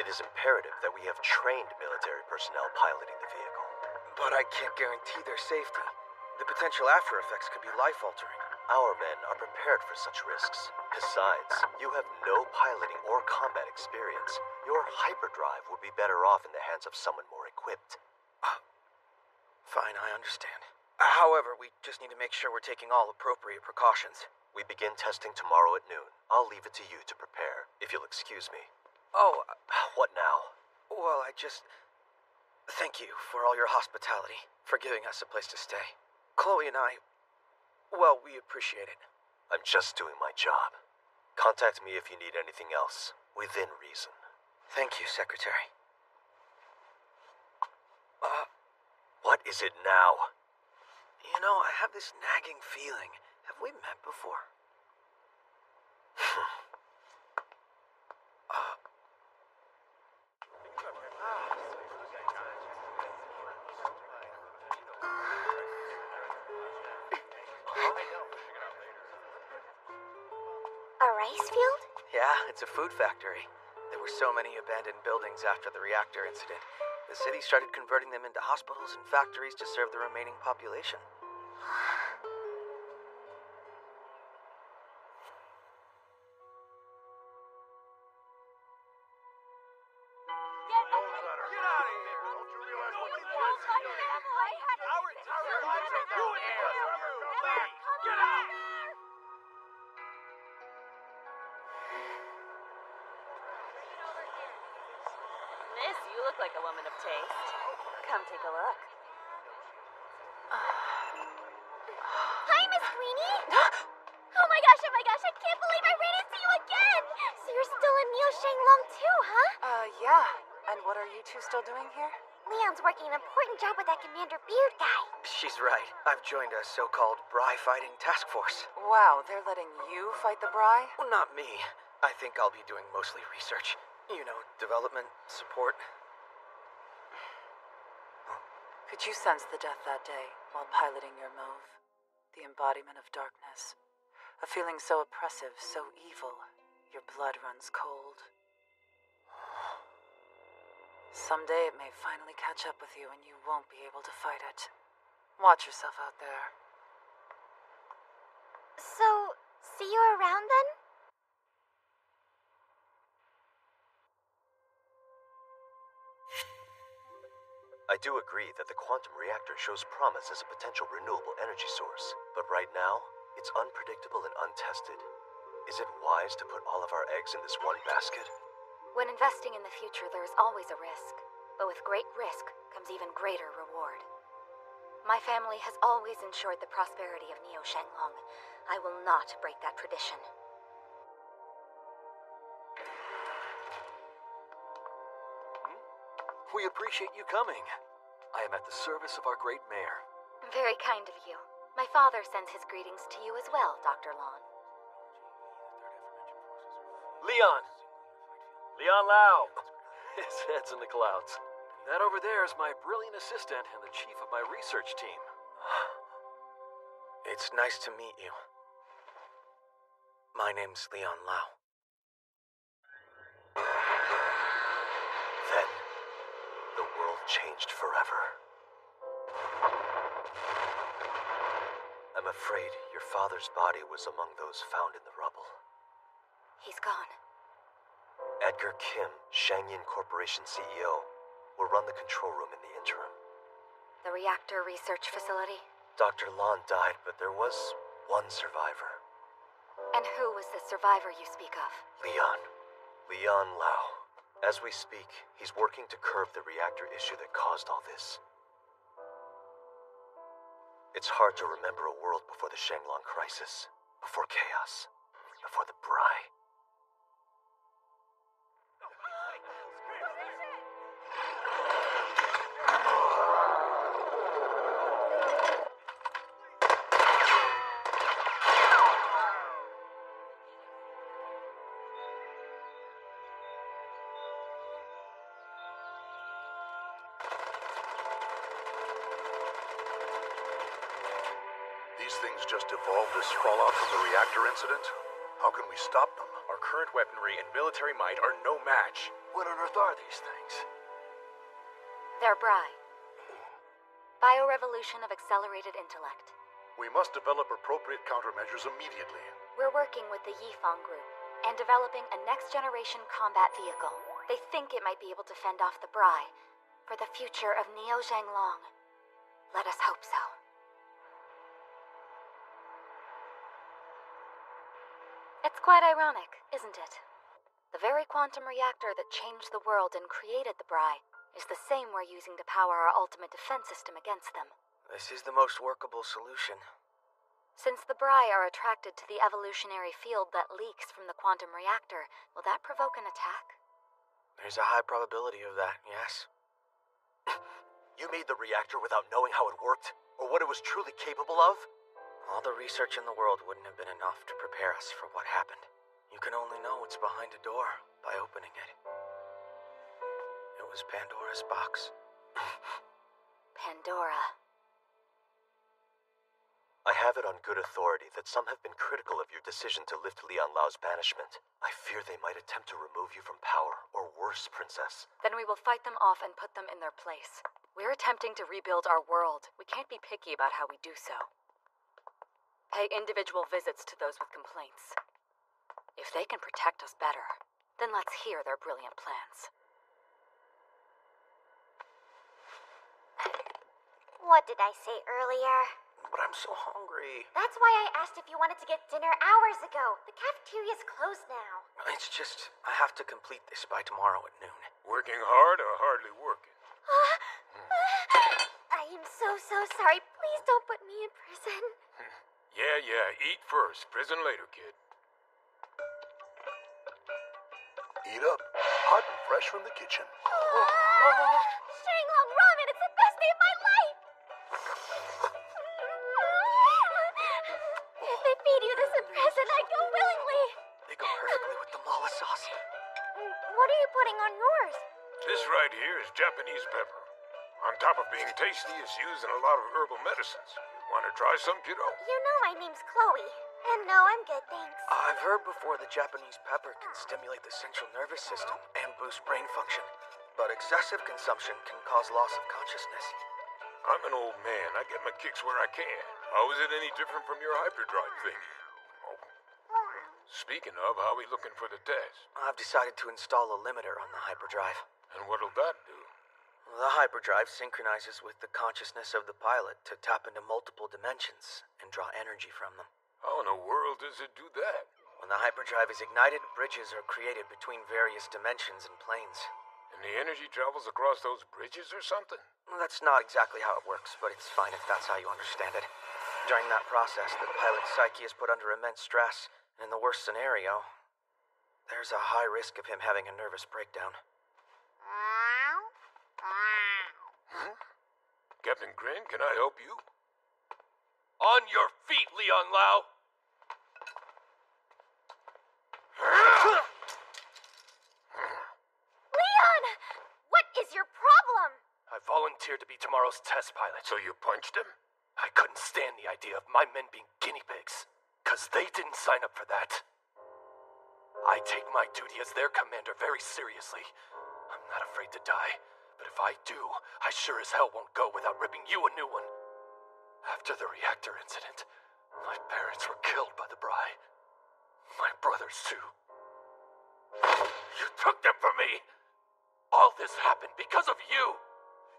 It is imperative that we have trained military personnel piloting the vehicle. But I can't guarantee their safety. The potential after effects could be life-altering. Our men are prepared for such risks. Besides, you have no piloting or combat experience. Your hyperdrive would be better off in the hands of someone more equipped. Fine, I understand. However, we just need to make sure we're taking all appropriate precautions. We begin testing tomorrow at noon. I'll leave it to you to prepare, if you'll excuse me. Oh, what now? Well, thank you for all your hospitality, for giving us a place to stay. Chloe and I, well, we appreciate it. I'm just doing my job. Contact me if you need anything else, within reason. Thank you, Secretary. What is it now? You know, I have this nagging feeling. Have we met before? A rice field? Yeah, it's a food factory. There were so many abandoned buildings after the reactor incident. The city started converting them into hospitals and factories to serve the remaining population. Miss, you look like a woman of taste. Come take a look. Hi, Miss Queenie! Oh my gosh, I can't believe I ran into you again! So you're still in Neo Shanglong too, huh? Yeah. And what are you two still doing here? Leon's working an important job with that Commander Beard guy. She's right. I've joined a so-called Bry fighting task force. Wow, they're letting you fight the Bry? Well, not me. I think I'll be doing mostly research. You know, development, support. Could you sense the death that day while piloting your move? The embodiment of darkness. A feeling so oppressive, so evil, your blood runs cold. Someday it may finally catch up with you and you won't be able to fight it. Watch yourself out there. So, see you around then? I do agree that the quantum reactor shows promise as a potential renewable energy source, but right now, it's unpredictable and untested. Is it wise to put all of our eggs in this one basket? When investing in the future, there is always a risk. But with great risk comes even greater reward. My family has always ensured the prosperity of Neo Shanglong. I will not break that tradition. We appreciate you coming. I am at the service of our great mayor. Very kind of you. My father sends his greetings to you as well, Dr. Lon. Leon! Leon Lau! His head's in the clouds. That over there is my brilliant assistant and the chief of my research team. It's nice to meet you. My name's Leon Lau. Then, the world changed forever. I'm afraid your father's body was among those found in the rubble. He's gone. Edgar Kim, Shangyin Corporation CEO, will run the control room in the interim. The reactor research facility? Dr. Lon died, but there was one survivor. And who was the survivor you speak of? Leon. Leon Lau. As we speak, he's working to curb the reactor issue that caused all this. It's hard to remember a world before the Shenglong crisis, before chaos, before the Bry. These things just evolved as fallout from the reactor incident? How can we stop them? Our current weaponry and military might are no match. What on earth are these things? They're Bry. Biorevolution of accelerated intellect. We must develop appropriate countermeasures immediately. We're working with the Yifeng group and developing a next-generation combat vehicle. They think it might be able to fend off the Bry for the future of Neo Shanglong. Let us hope so. It's quite ironic, isn't it? The very quantum reactor that changed the world and created the Bry is the same we're using to power our ultimate defense system against them. This is the most workable solution. Since the Bry are attracted to the evolutionary field that leaks from the quantum reactor, will that provoke an attack? There's a high probability of that, yes. You made the reactor without knowing how it worked, or what it was truly capable of? All the research in the world wouldn't have been enough to prepare us for what happened. You can only know what's behind a door by opening it. It was Pandora's box. Pandora. I have it on good authority that some have been critical of your decision to lift Leon Lau's banishment. I fear they might attempt to remove you from power, or worse, Princess. Then we will fight them off and put them in their place. We're attempting to rebuild our world. We can't be picky about how we do so. Pay individual visits to those with complaints. If they can protect us better, then let's hear their brilliant plans. What did I say earlier? But I'm so hungry. That's why I asked if you wanted to get dinner hours ago. The cafeteria's closed now. It's just, I have to complete this by tomorrow at noon. Working hard or hardly working? I am so sorry. Please don't put me in prison. Yeah, eat first, prison later, kid. Eat up. Hot and fresh from the kitchen. Shanglong, right here is Japanese pepper. On top of being tasty, it's used in a lot of herbal medicines. Want to try some, kiddo? You know my name's Chloe. And no, I'm good, thanks. I've heard before the Japanese pepper can stimulate the central nervous system and boost brain function. But excessive consumption can cause loss of consciousness. I'm an old man. I get my kicks where I can. How is it any different from your hyperdrive thing? Oh. Speaking of, how are we looking for the test? I've decided to install a limiter on the hyperdrive. And what'll that do? The hyperdrive synchronizes with the consciousness of the pilot to tap into multiple dimensions and draw energy from them. How in the world does it do that? When the hyperdrive is ignited, bridges are created between various dimensions and planes. And the energy travels across those bridges or something? Well, that's not exactly how it works, but it's fine if that's how you understand it. During that process, the pilot's psyche is put under immense stress, and in the worst scenario, there's a high risk of him having a nervous breakdown. Captain Crane, can I help you? On your feet, Leon Lau! Leon! What is your problem? I volunteered to be tomorrow's test pilot. So you punched him? I couldn't stand the idea of my men being guinea pigs, 'cause they didn't sign up for that. I take my duty as their commander very seriously. I'm not afraid to die, but if I do, I sure as hell won't go without ripping you a new one. After the reactor incident, my parents were killed by the Bri. My brothers, too. You took them from me! All this happened because of you!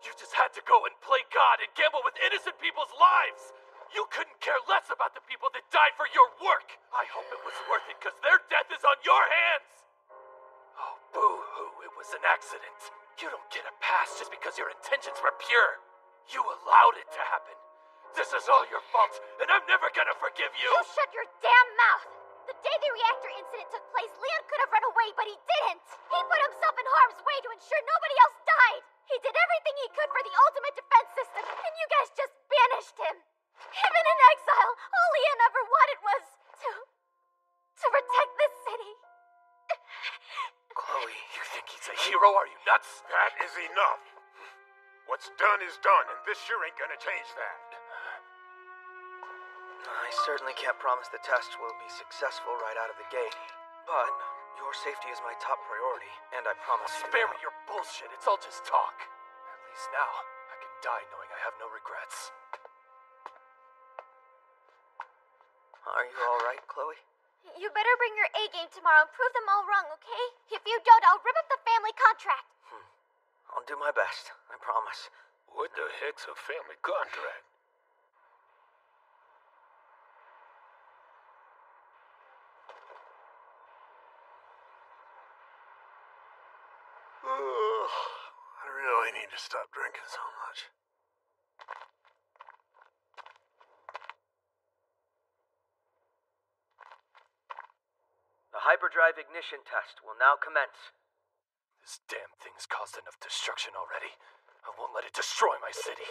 You just had to go and play God and gamble with innocent people's lives! You couldn't care less about the people that died for your work! I hope it was worth it, because their death is on your hands! Oh, boo-hoo, it was an accident. You don't get a pass just because your intentions were pure. You allowed it to happen. This is all your fault, and I'm never gonna forgive you! You shut your damn mouth! The day the reactor incident took place, Leon could have run away, but he didn't! He put himself in harm's way to ensure nobody else died! He did everything he could for the ultimate defense system, and you guys just banished him! Even in exile, all Leon ever wanted was to protect this city. Chloe, you think he's a hero? Are you nuts? That is enough. What's done is done, and this sure ain't gonna change that. I certainly can't promise the test will be successful right out of the gate, but your safety is my top priority, and I promise you... Spare me your bullshit, it's all just talk. At least now, I can die knowing I have no regrets. Are you alright, Chloe? You better bring your A game tomorrow and prove them all wrong, okay? If you don't, I'll rip up the family contract. I'll do my best, I promise. What the heck's a family contract? I really need to stop drinking so much. The hyperdrive ignition test will now commence. This damn thing's caused enough destruction already. I won't let it destroy my city.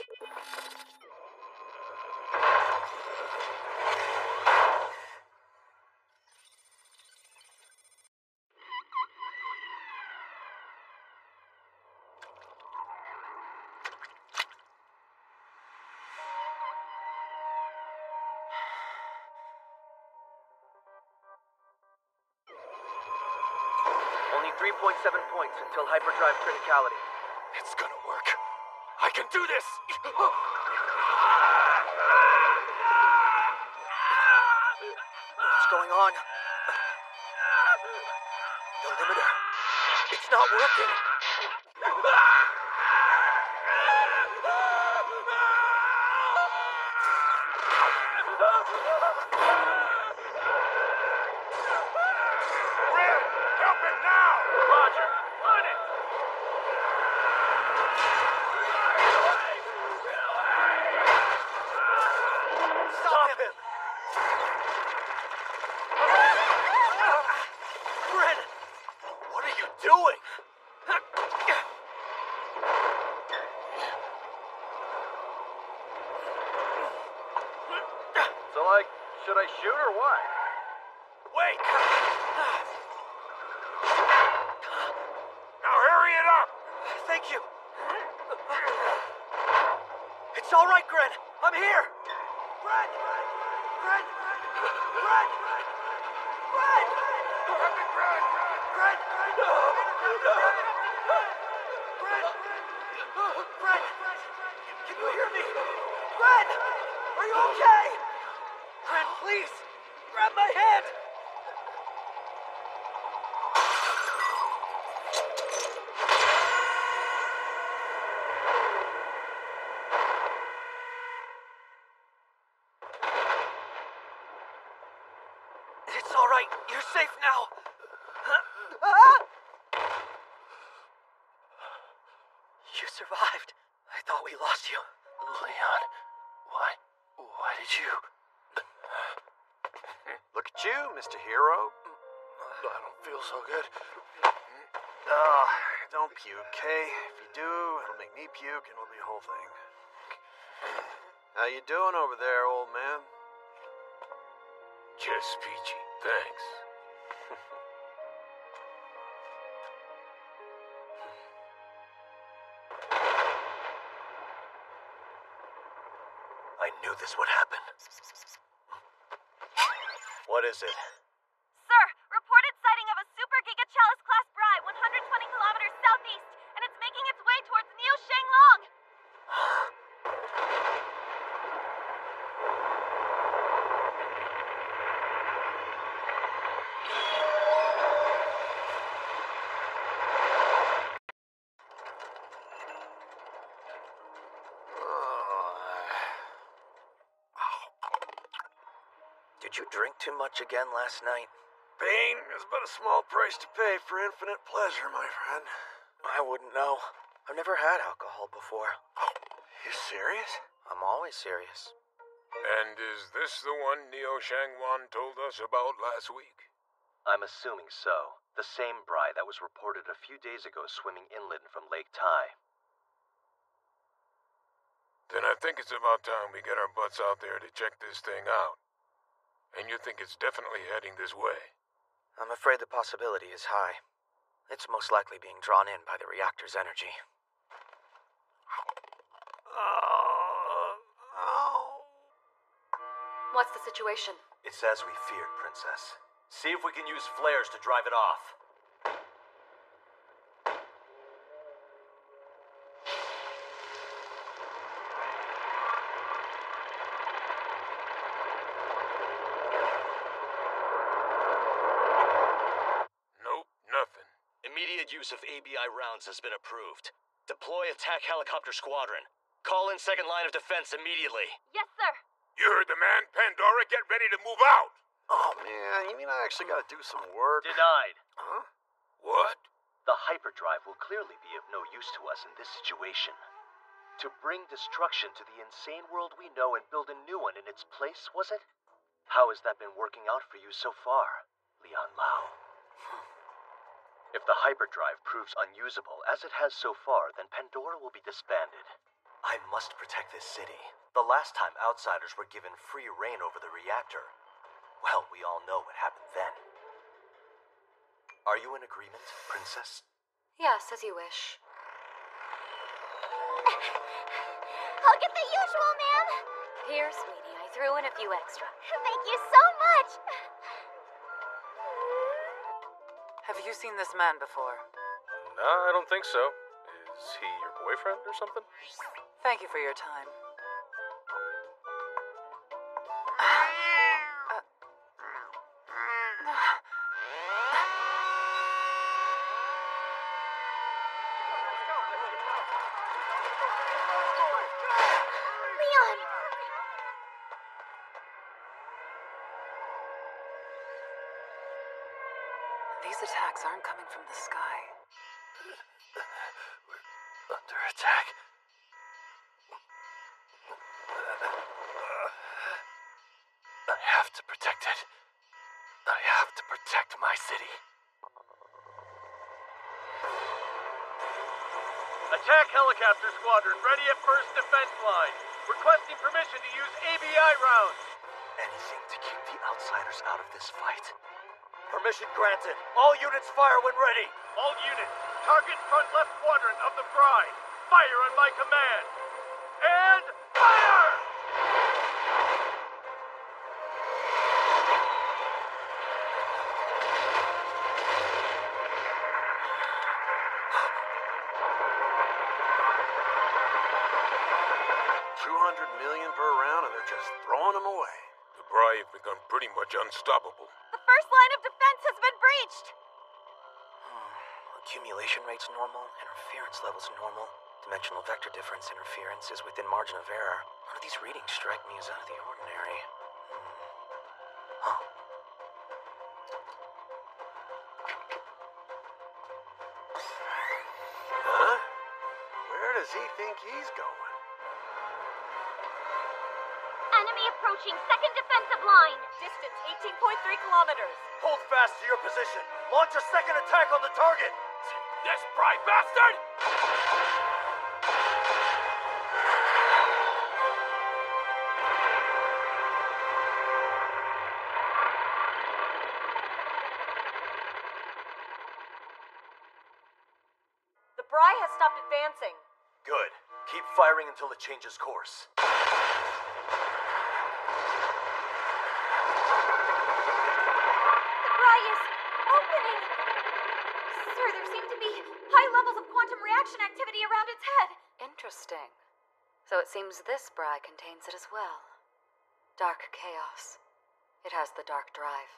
Only 3.7 points until hyperdrive criticality. It's gonna work. I can do this! What's going on? The limiter. It's not working. Help him now! Roger, on it! Stop him! Gren! What are you doing? So, should I shoot or what? Wait! Now hurry it up! It's all right, Gren. I'm here. Gren! Gren! Gren! Gren! Captain Gren! Gren! Gren! Gren! Can you hear me? Gren! Are you okay? Gren, please! Grab my hand! It's all right. You're safe now. You survived. I thought we lost you. Leon, why did you... Look at you, Mr. Hero. I don't feel so good. Don't puke, okay? If you do, it'll make me puke and it'll be a whole thing. How you doing over there, old man? Just peachy, thanks. I knew this would happen. What is it? Sir, reported sighting of a Super Giga Chalice class Bri 120 kilometers southeast, and it's making its way towards Neo Shanglong. Did you drink too much again last night? Pain is but a small price to pay for infinite pleasure, my friend. I wouldn't know. I've never had alcohol before. You serious? I'm always serious. And is this the one Neo Shangwan told us about last week? I'm assuming so. The same Bri that was reported a few days ago swimming inland from Lake Tai. Then I think it's about time we get our butts out there to check this thing out. And you think it's definitely heading this way? I'm afraid the possibility is high. It's most likely being drawn in by the reactor's energy. What's the situation? It's as we feared, Princess. See if we can use flares to drive it off. Nope, nothing. Immediate use of ABI rounds has been approved. Deploy attack helicopter squadron. Call in second line of defense immediately. Yes, sir. You heard the man, Pandora. Get ready to move out. Oh, man, you mean I actually gotta do some work? Denied. Huh? What? The hyperdrive will clearly be of no use to us in this situation. To bring destruction to the insane world we know and build a new one in its place, was it? How has that been working out for you so far, Leon Lau? If the hyperdrive proves unusable, as it has so far, then Pandora will be disbanded. I must protect this city. The last time outsiders were given free reign over the reactor, well, we all know what happened then. Are you in agreement, Princess? Yes, as you wish. I'll get the usual, ma'am. Here, sweetie, I threw in a few extra. Thank you so much. Have you seen this man before? No, I don't think so. Is he your boyfriend or something? Thank you for your time. Leon! These attacks aren't coming from the sky. We're under attack. I have to protect it. I have to protect my city. Attack helicopter squadron ready at first defense line. Requesting permission to use ABI rounds. Anything to keep the outsiders out of this fight. Permission granted. All units fire when ready. All units, target front left quadrant of the Bri. Fire on my command. And 200 million per round and they're just throwing them away. The Bri have become pretty much unstoppable. The first line of defense has been breached! Accumulation rates normal, interference levels normal. Dimensional vector difference interference is within margin of error. None of these readings strike me as out of the ordinary. Huh. Huh? Where does he think he's going? Enemy approaching second defensive line. Distance 18.3 kilometers. Hold fast to your position. Launch a second attack on the target. This Bri bastard! The Bri has stopped advancing. Good. Keep firing until it changes course. The Bri is opening! Sir, there seem to be high levels of quantum reaction activity around its head. Interesting. So it seems this Bri contains it as well. Dark Chaos. It has the Dark Drive.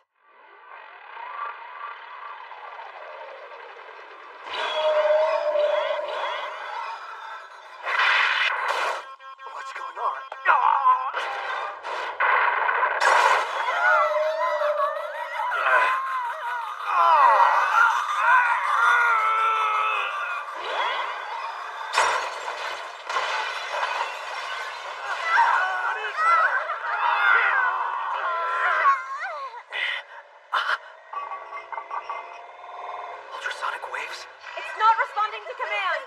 What's going on? Ultrasonic waves? It's not responding to command.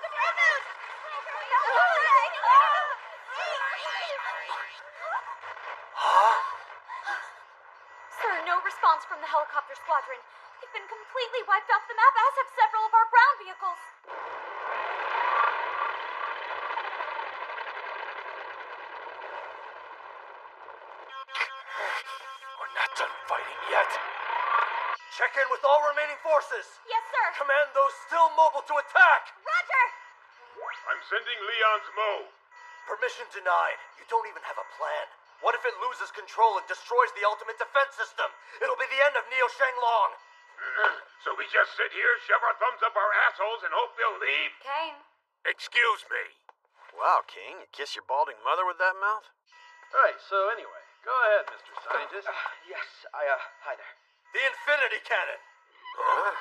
Huh? Sir, no response from the helicopter squadron. They've been completely wiped off the map, as have several of our ground vehicles. We're not done fighting yet. Check in with all remaining forces. Yes, sir. Command those still mobile to attack. Roger! I'm sending Leon's Mo. Permission denied. You don't even have a plan. What if it loses control and destroys the ultimate defense system? It'll be the end of Neo Shenglong. So we just sit here, shove our thumbs up our assholes, and hope they'll leave? Kane. Excuse me. Wow, King, you kiss your balding mother with that mouth? Right, so anyway, go ahead, Mr. Scientist. Yes, hi there. The Infinity Cannon. Huh?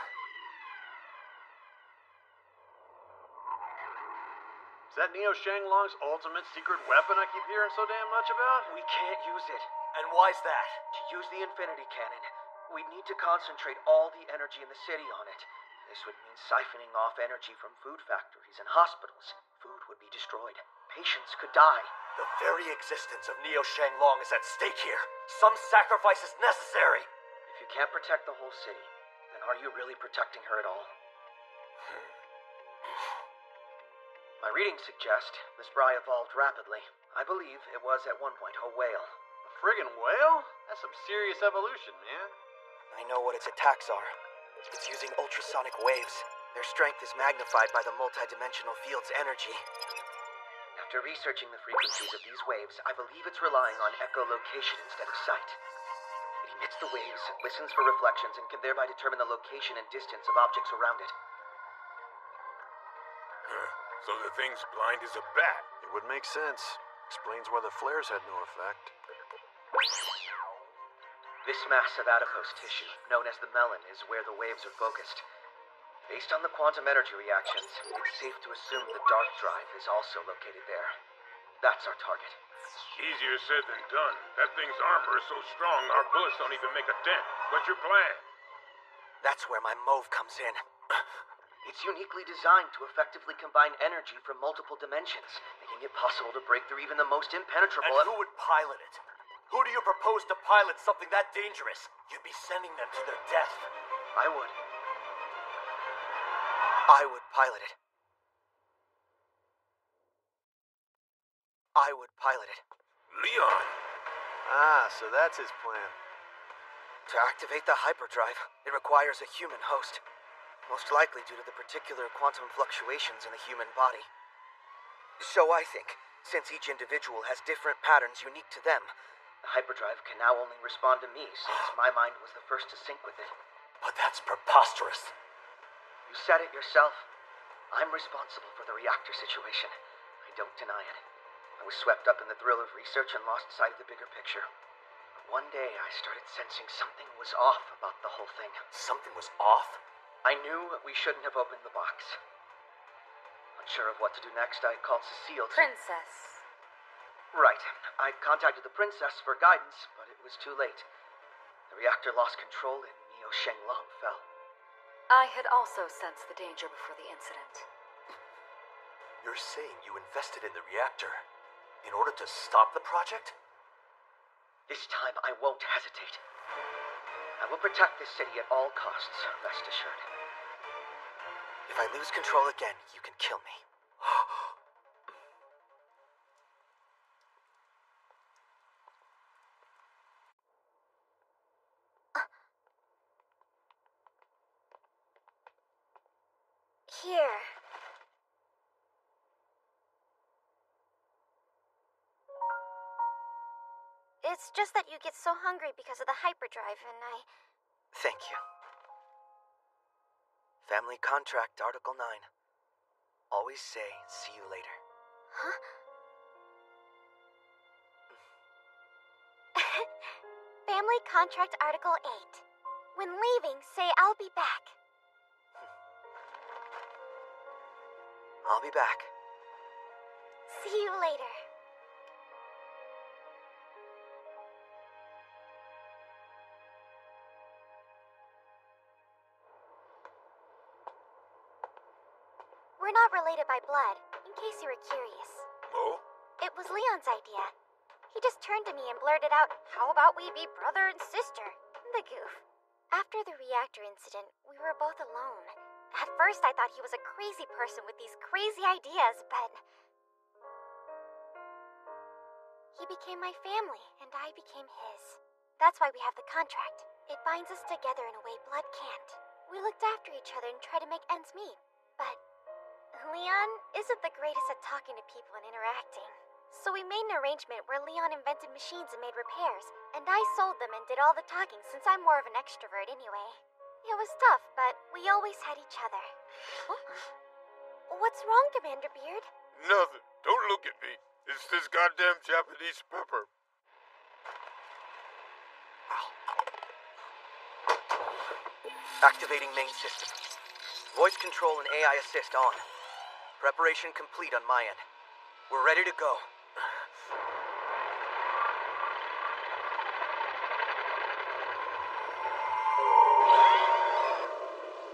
Is that Neo Shenglong's ultimate secret weapon I keep hearing so damn much about? We can't use it. And why's that? To use the Infinity Cannon, we'd need to concentrate all the energy in the city on it. This would mean siphoning off energy from food factories and hospitals. Food would be destroyed. Patients could die. The very existence of Neo Shenglong is at stake here. Some sacrifice is necessary. If you can't protect the whole city, then are you really protecting her at all? My readings suggest this Bri evolved rapidly. I believe it was at one point a whale. A friggin' whale? That's some serious evolution, man. I know what its attacks are. It's using ultrasonic waves. Their strength is magnified by the multidimensional field's energy. After researching the frequencies of these waves, I believe it's relying on echolocation instead of sight. It emits the waves, listens for reflections, and can thereby determine the location and distance of objects around it. So the thing's blind as a bat. It would make sense. Explains why the flares had no effect. This mass of adipose tissue, known as the melon, is where the waves are focused. Based on the quantum energy reactions, it's safe to assume the dark drive is also located there. That's our target. Easier said than done. That thing's armor is so strong our bullets don't even make a dent. What's your plan? That's where my MOVE comes in. It's uniquely designed to effectively combine energy from multiple dimensions, making it possible to break through even the most impenetrable... And who would pilot it? Who do you propose to pilot something that dangerous? You'd be sending them to their death. I would pilot it. I would pilot it. Leon! Ah, so that's his plan. To activate the hyperdrive, it requires a human host. Most likely due to the particular quantum fluctuations in the human body. So I think, Since each individual has different patterns unique to them, the hyperdrive can now only respond to me since my mind was the first to sync with it. But that's preposterous. You said it yourself. I'm responsible for the reactor situation. I don't deny it. I was swept up in the thrill of research and lost sight of the bigger picture. But one day I started sensing something was off about the whole thing. Something was off? I knew we shouldn't have opened the box. Unsure of what to do next, I called Cecile to... Princess. Right. I contacted the princess for guidance, but it was too late. The reactor lost control and Neo Shenglong fell. I had also sensed the danger before the incident. You're saying you invested in the reactor in order to stop the project? This time I won't hesitate. I will protect this city at all costs, rest assured. If I lose control again, you can kill me. Here. It's just that you get so hungry because of the hyperdrive, and I... Thank you. Family Contract, Article 9. Always say, see you later. Huh? Family Contract, Article 8. When leaving, say I'll be back. I'll be back. See you later. We're not related by blood, in case you were curious. Oh? It was Leon's idea. He just turned to me and blurted out, "How about we be brother and sister?" The goof. After the reactor incident, we were both alone. At first, I thought he was a crazy person with these crazy ideas, but... he became my family, and I became his. That's why we have the contract. It binds us together in a way blood can't. We looked after each other and tried to make ends meet, but... Leon isn't the greatest at talking to people and interacting. So we made an arrangement where Leon invented machines and made repairs, and I sold them and did all the talking since I'm more of an extrovert anyway. It was tough, but we always had each other. What's wrong, Commander Beard? Nothing. Don't look at me. It's this goddamn Japanese pepper. Activating main system. Voice control and AI assist on. Preparation complete on my end. We're ready to go.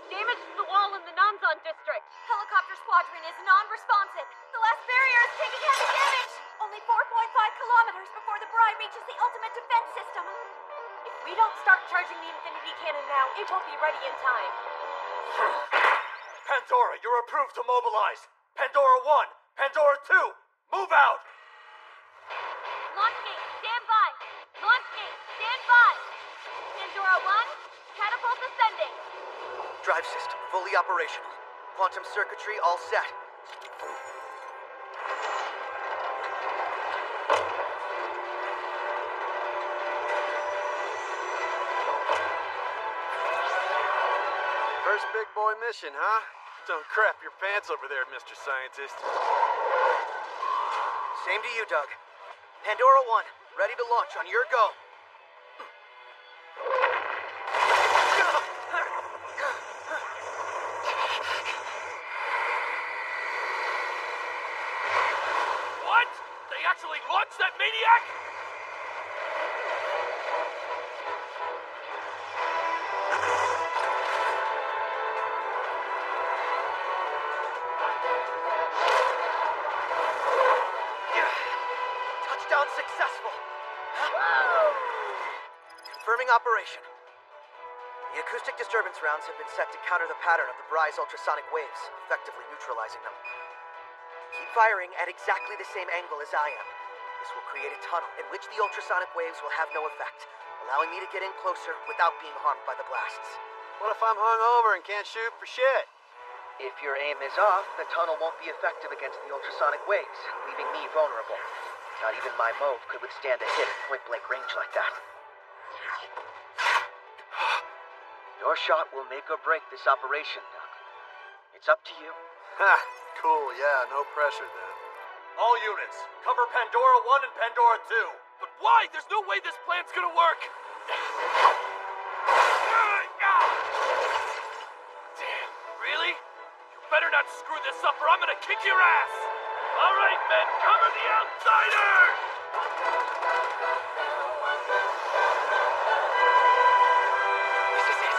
Damage to the wall in the Namzon district. Helicopter squadron is non-responsive. The last barrier is taking heavy damage. Only 4.5 kilometers before the Bri reaches the ultimate defense system. If we don't start charging the Infinity Cannon now, it won't be ready in time. Pandora, you're approved to mobilize. Pandora 1, Pandora 2, move out! Launch gate, stand by. Launch gate, stand by. Pandora 1, catapult ascending. Drive system fully operational. Quantum circuitry all set. First big boy mission, huh? Don't crap your pants over there, Mr. Scientist. Same to you, Doug. Pandora 1, ready to launch on your go. What? They actually launched that maniac? Touchdown successful. Confirming operation. The acoustic disturbance rounds have been set to counter the pattern of the Bri's ultrasonic waves, effectively neutralizing them. Keep firing at exactly the same angle as I am. This will create a tunnel in which the ultrasonic waves will have no effect, allowing me to get in closer without being harmed by the blasts. What if I'm hungover and can't shoot for shit? If your aim is off, the tunnel won't be effective against the ultrasonic waves, leaving me vulnerable. Not even my move could withstand a hit at point-blank range like that. Your shot will make or break this operation, Doc. It's up to you. Ha! Cool, yeah, no pressure then. All units, cover Pandora 1 and Pandora 2. But why? There's no way this plan's gonna work! Damn, really? You better not screw this up or I'm gonna kick your ass! Alright, men, cover the outsiders! This is it.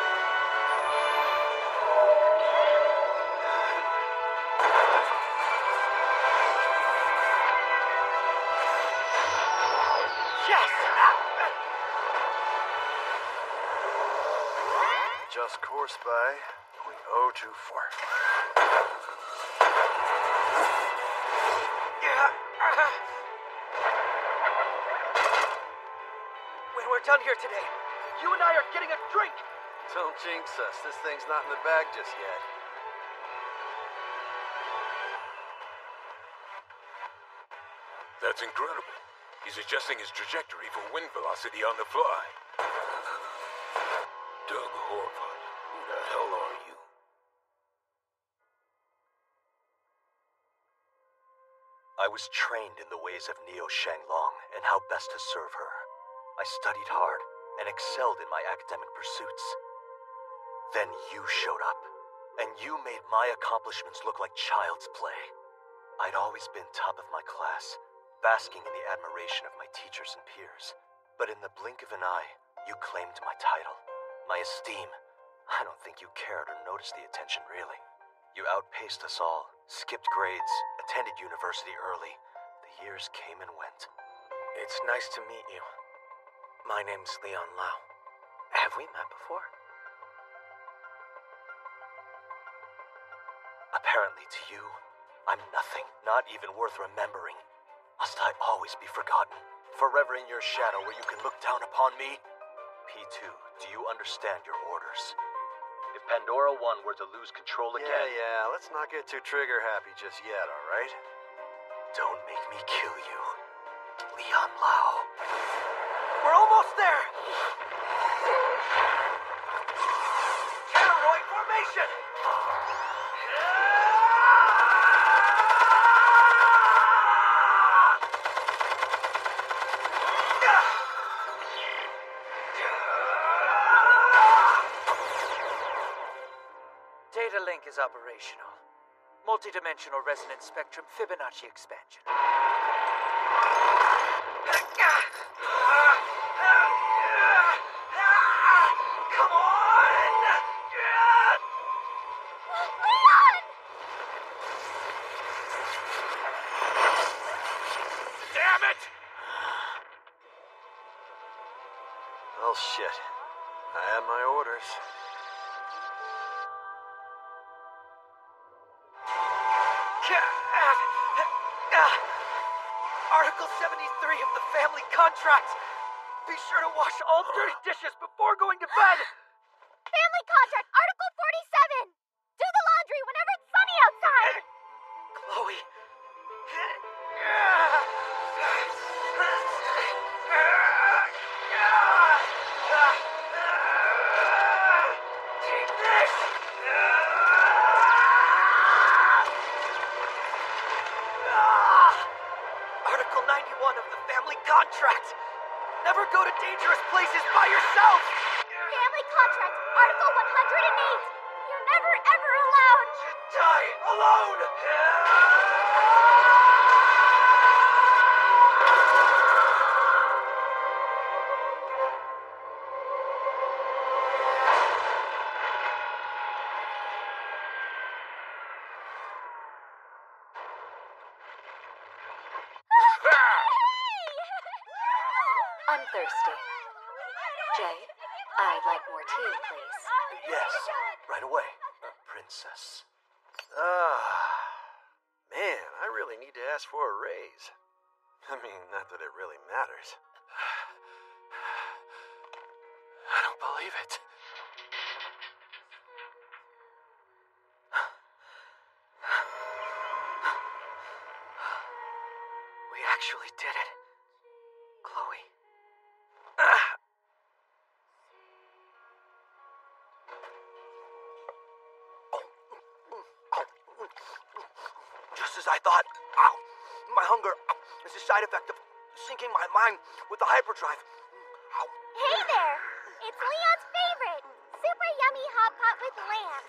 Yes! Just course by 0.024. When we're done here today, you and I are getting a drink! Don't jinx us. This thing's not in the bag just yet. That's incredible. He's adjusting his trajectory for wind velocity on the fly. Doug Horvath, who the hell are you? I was trained in the ways of Neo Shanglong and how best to serve her. I studied hard and excelled in my academic pursuits. Then you showed up, and you made my accomplishments look like child's play. I'd always been top of my class, basking in the admiration of my teachers and peers. But in the blink of an eye, you claimed my title, my esteem. I don't think you cared or noticed the attention, really. You outpaced us all, skipped grades, attended university early. The years came and went. It's nice to meet you. My name's Leon Lau. Have we met before? Apparently to you, I'm nothing, not even worth remembering. Must I always be forgotten, forever in your shadow where you can look down upon me? P2, do you understand your orders? If Pandora 1 were to lose control again... Yeah, let's not get too trigger-happy just yet, alright? Don't make me kill you, Leon Lau. We're almost there! Aneroid formation! Data link is operational. Multidimensional resonance spectrum Fibonacci expansion. Come on! Leon! Damn it! Well, shit. I had my orders. Article 73 of the family contract. Be sure to wash all dirty dishes before going to bed. Family contract, Article 47! Do the laundry whenever it's sunny outside! Chloe. Take this! Article 91 of the family contract. Never go to dangerous places by yourself! Family contract, Article 108! You're never ever allowed to die alone! I'm thirsty. Jay, I'd like more tea, please. Yes, right away, princess. Man, I really need to ask for a raise. I mean, not that it really matters. I don't believe it. a side effect of syncing my mind with the hyperdrive. Ow. Hey there! It's Leon's favorite! Super yummy hot pot with lamb.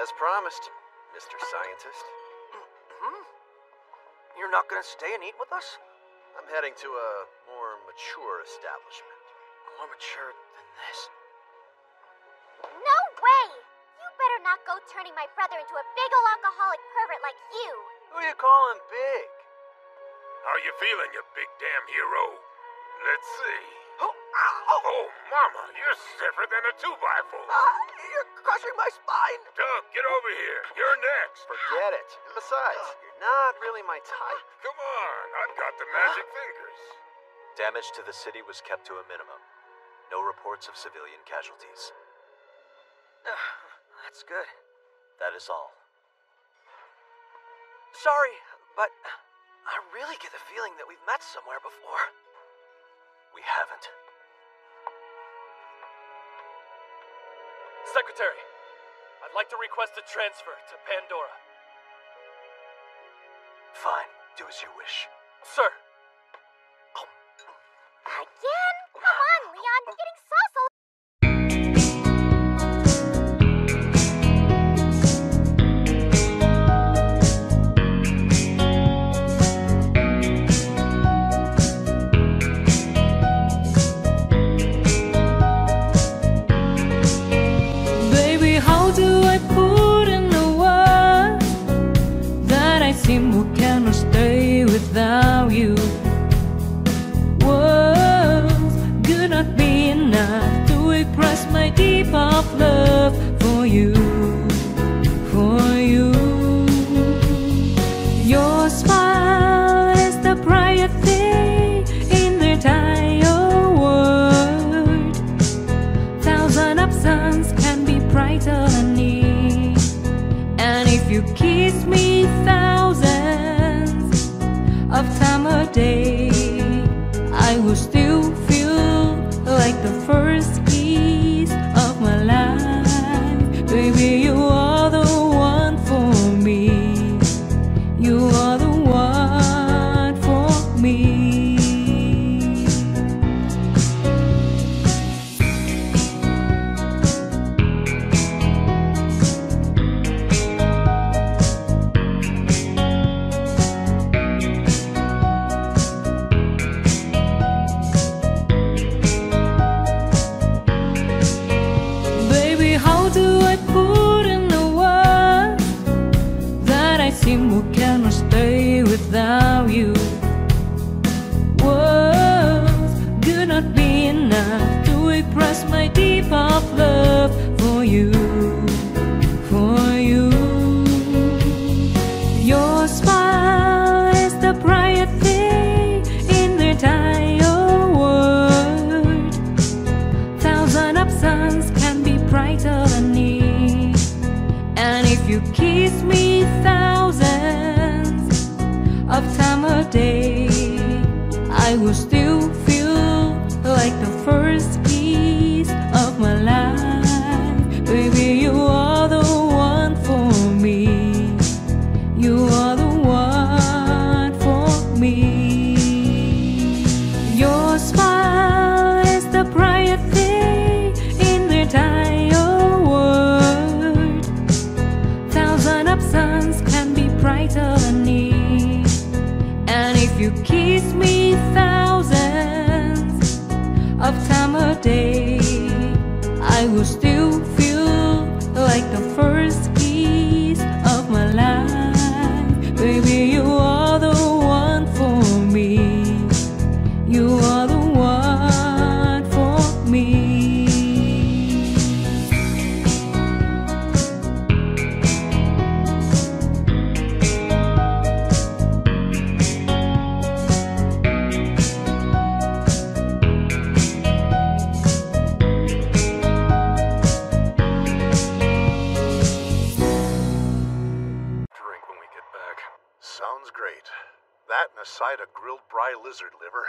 As promised, Mr. Scientist. You're not gonna stay and eat with us? I'm heading to a more mature establishment. More mature than this? No way! You better not go turning my brother into a big ol' alcoholic pervert like you. Who are you calling big? How you feeling, you big damn hero? Let's see. Oh, Oh, Mama, you're stiffer than a 2x4. You're crushing my spine. Doug, get over here. You're next. Forget it. And besides, you're not really my type. Come on, I've got the magic fingers. Damage to the city was kept to a minimum. No reports of civilian casualties. That's good. That is all. Sorry, but I really get the feeling that we've met somewhere before. We haven't. Secretary, I'd like to request a transfer to Pandora. Fine. Do as you wish. Sir. Again? Come on, Leon, you're getting saucy. Baby, how do I put in the words that I simply cannot stay without you? Words could not be enough to express my deep of love for you, for you. Your smile is the brightest thing in the entire world. Thousands of suns can be brighter than me, and if you kiss me thousands of times a day, I will still feel like the first kiss of my life. Baby, you are the one for me. You are the one for me. Baby, how do I put in the words that I simply cannot stay without you? Words could not be enough to express my deep of love for you, for you. Your smile is the brightest thing in the entire world. Thousands of suns can be brighter than me, and if you kiss me thousands of times a day, I will still feel like the first kiss of my life. Baby, you are the one for me. You are the one for me. Your smile is the brightest thing in the entire world. Thousands of suns can be brighter than me, and if you kiss me thousands of times a day, I will still feel like the first kiss of my life. Baby, you are the one for me. You are the one for me. Drink when we get back. Sounds great. That and a side of grilled bry lizard liver.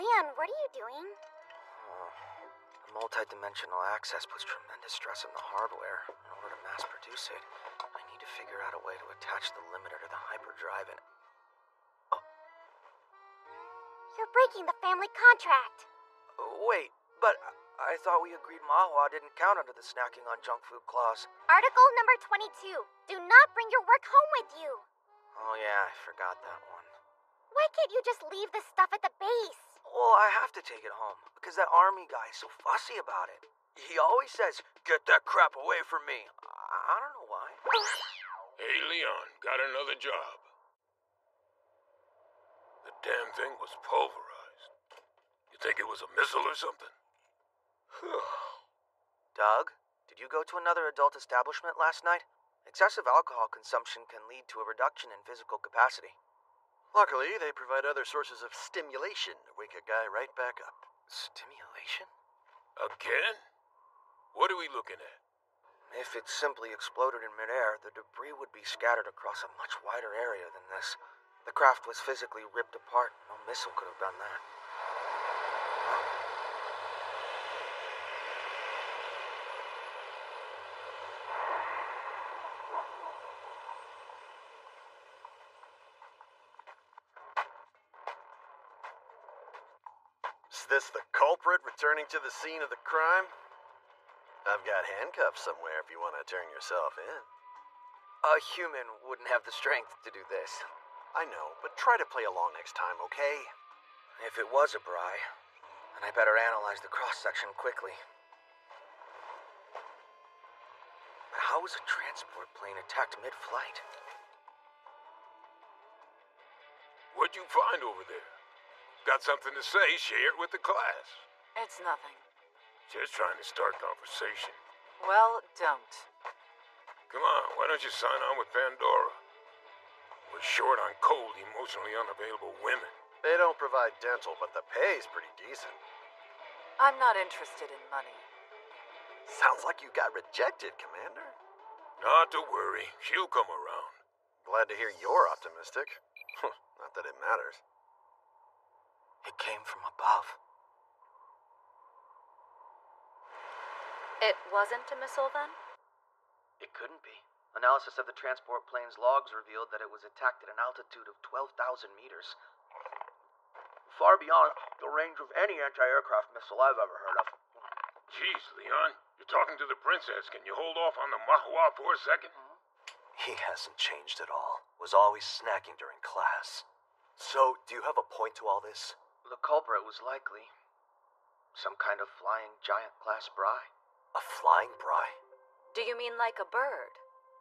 Leon, what are you doing? Multi-dimensional access puts tremendous stress on the hardware. In order to mass produce it, I need to figure out a way to attach the limiter to the hyperdrive and... You're breaking the family contract. Wait, but I thought we agreed Mahua didn't count under the snacking on junk food clause. Article number 22. Do not bring your work home with you. Oh yeah, I forgot that one. Why can't you just leave this stuff at the base? Well, I have to take it home, because that army guy is so fussy about it. He always says, "Get that crap away from me." I don't know why. Hey, Leon, got another job. The damn thing was pulverized. You think it was a missile or something? Doug, did you go to another adult establishment last night? Excessive alcohol consumption can lead to a reduction in physical capacity. Luckily, they provide other sources of stimulation to wake a guy right back up. Stimulation? Again? What are we looking at? If it simply exploded in midair, the debris would be scattered across a much wider area than this. The craft was physically ripped apart. No missile could have done that. Is this the culprit returning to the scene of the crime? I've got handcuffs somewhere if you want to turn yourself in. A human wouldn't have the strength to do this. I know, but try to play along next time, okay? If it was a Bry, then I better analyze the cross-section quickly. But how was a transport plane attacked mid-flight? What'd you find over there? Got something to say, share it with the class. It's nothing. Just trying to start conversation. Well, don't. Come on, why don't you sign on with Pandora? We're short on cold, emotionally unavailable women. They don't provide dental, but the pay's pretty decent. I'm not interested in money. Sounds like you got rejected, Commander. Not to worry, she'll come around. Glad to hear you're optimistic. Not that it matters. It came from above. It wasn't a missile then? It couldn't be. Analysis of the transport plane's logs revealed that it was attacked at an altitude of 12,000 meters. Far beyond the range of any anti-aircraft missile I've ever heard of. Jeez, Leon, you're talking to the princess. Can you hold off on the Mahua for a second? He hasn't changed at all. Was always snacking during class. So, do you have a point to all this? The culprit was likely some kind of flying giant glass Bry. A flying Bry? Do you mean like a bird?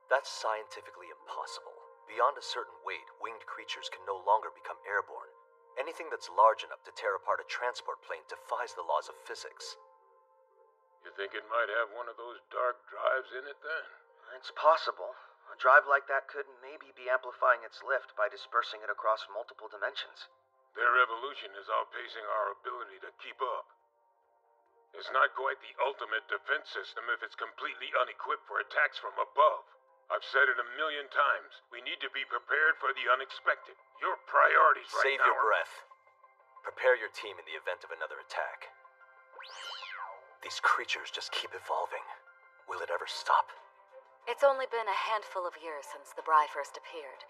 That's scientifically impossible. Beyond a certain weight, winged creatures can no longer become airborne. Anything that's large enough to tear apart a transport plane defies the laws of physics. You think it might have one of those dark drives in it then? It's possible. A drive like that could maybe be amplifying its lift by dispersing it across multiple dimensions. Their evolution is outpacing our ability to keep up. It's not quite the ultimate defense system if it's completely unequipped for attacks from above. I've said it 1,000,000 times. We need to be prepared for the unexpected. Your priorities right Save now your breath. Prepare your team in the event of another attack. These creatures just keep evolving. Will it ever stop? It's only been a handful of years since the Bry first appeared,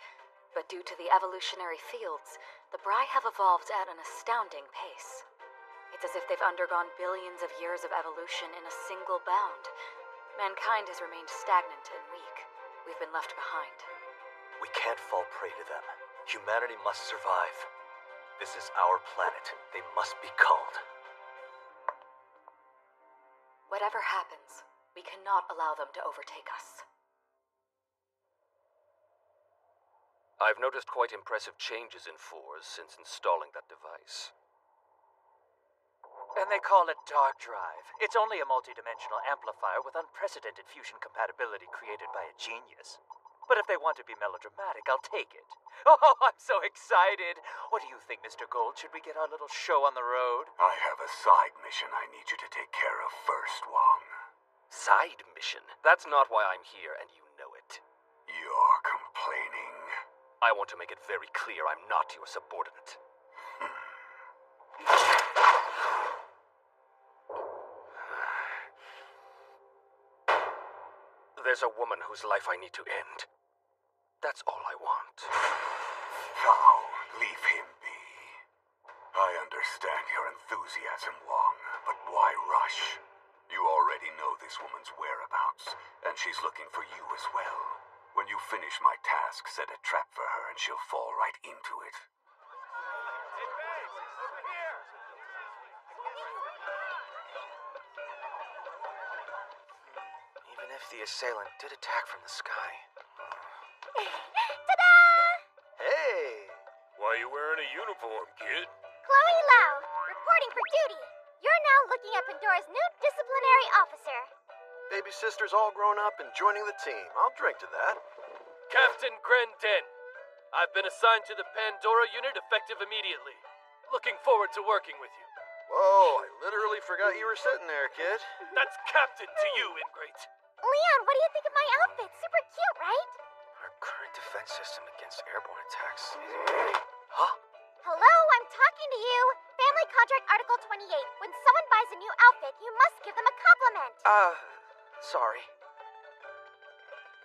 but due to the evolutionary fields, the Bry have evolved at an astounding pace. It's as if they've undergone billions of years of evolution in a single bound. Mankind has remained stagnant and weak. We've been left behind. We can't fall prey to them. Humanity must survive. This is our planet. They must be culled. Whatever happens, we cannot allow them to overtake us. I've noticed quite impressive changes in Fours since installing that device. And they call it Dark Drive. It's only a multi-dimensional amplifier with unprecedented fusion compatibility created by a genius. But if they want to be melodramatic, I'll take it. Oh, I'm so excited! What do you think, Mr. Gold? Should we get our little show on the road? I have a side mission I need you to take care of first, Wong. Side mission? That's not why I'm here, and you know it. You're complaining. I want to make it very clear I'm not your subordinate. There's a woman whose life I need to end. That's all I want. Now, leave him be. I understand your enthusiasm, Wong, but why rush? You already know this woman's whereabouts, and she's looking for you as well. When you finish my task, set a trap for her and she'll fall right into it. Even if the assailant did attack from the sky. Ta-da! Hey! Why you wearing a uniform, kid? Chloe Lau, reporting for duty. You're now looking at Pandora's new disciplinary officer. Baby sister's all grown up and joining the team. I'll drink to that. Captain Grendon, I've been assigned to the Pandora unit effective immediately. Looking forward to working with you. Whoa, I literally forgot you were sitting there, kid. That's Captain to you, Ingrate. Leon, what do you think of my outfit? Super cute, right? Our current defense system against airborne attacks is... Huh? Hello, I'm talking to you. Family Contract Article 28. When someone buys a new outfit, you must give them a compliment. Sorry.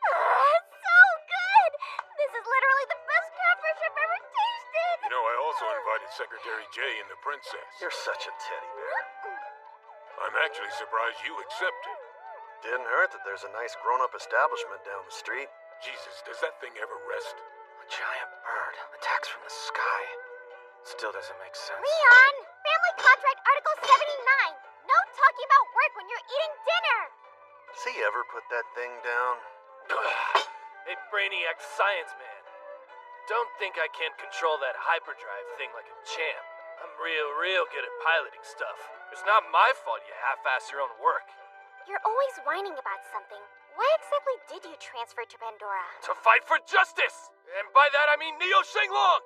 So good! This is literally the best catfish I've ever tasted! You know, I also invited Secretary Jay and the Princess. You're such a teddy bear. I'm actually surprised you accepted. Didn't hurt that there's a nice grown-up establishment down the street. Jesus, does that thing ever rest? A giant bird attacks from the sky. Still doesn't make sense. Leon! Family Contract Article 79. No talking about work when you're eating dinner. Does he ever put that thing down? Hey, Brainiac Science Man. Don't think I can't control that hyperdrive thing like a champ. I'm real good at piloting stuff. It's not my fault you half-ass your own work. You're always whining about something. Why exactly did you transfer to Pandora? To fight for justice! And by that I mean Neo Shenlong!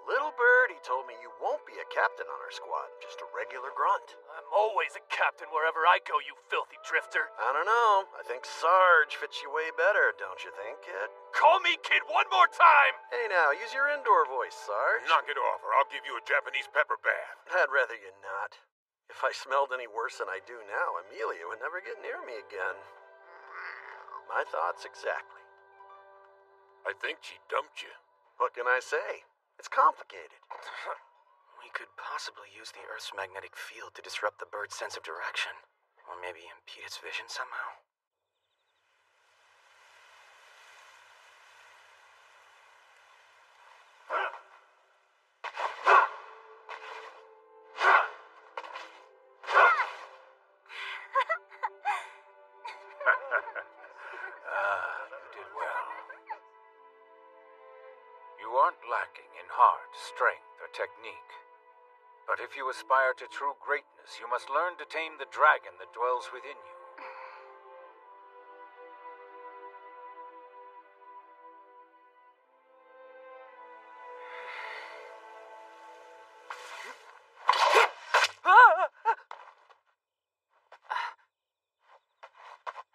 Little bird, he told me you won't be a captain on our squad, just a regular grunt. I'm always a captain wherever I go, you filthy drifter. I don't know. I think Sarge fits you way better, don't you think, kid? Call me kid one more time! Hey now, use your indoor voice, Sarge. Knock it off, or I'll give you a Japanese pepper bath. I'd rather you not. If I smelled any worse than I do now, Amelia would never get near me again. My thoughts exactly. I think she dumped you. What can I say? It's complicated. We could possibly use the Earth's magnetic field to disrupt the bird's sense of direction. Or maybe impede its vision somehow. You did well. You aren't lacking in heart, strength, or technique. But if you aspire to true greatness, you must learn to tame the dragon that dwells within you.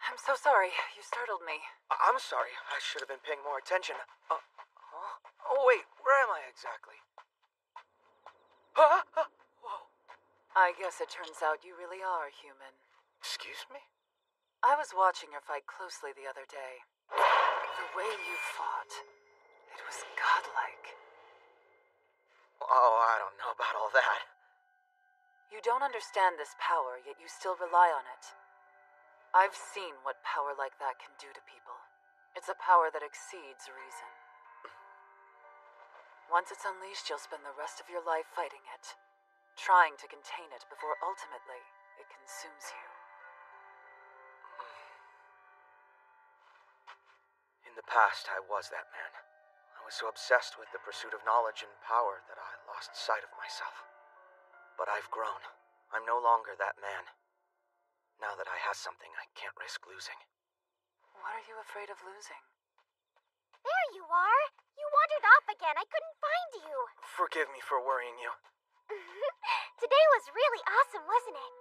I'm so sorry. You startled me. I'm sorry. I should have been paying more attention. Oh, wait. Where am I exactly? Whoa. I guess it turns out you really are human. Excuse me? I was watching your fight closely the other day. The way you fought, it was godlike. Oh, I don't know about all that. You don't understand this power, yet you still rely on it. I've seen what power like that can do to people. It's a power that exceeds reason. Once it's unleashed, you'll spend the rest of your life fighting it, trying to contain it before ultimately it consumes you. In the past, I was that man. I was so obsessed with the pursuit of knowledge and power that I lost sight of myself. But I've grown. I'm no longer that man. Now that I have something I can't risk losing. What are you afraid of losing? There you are! You wandered off again. I couldn't find you. Forgive me for worrying you. Today was really awesome, wasn't it?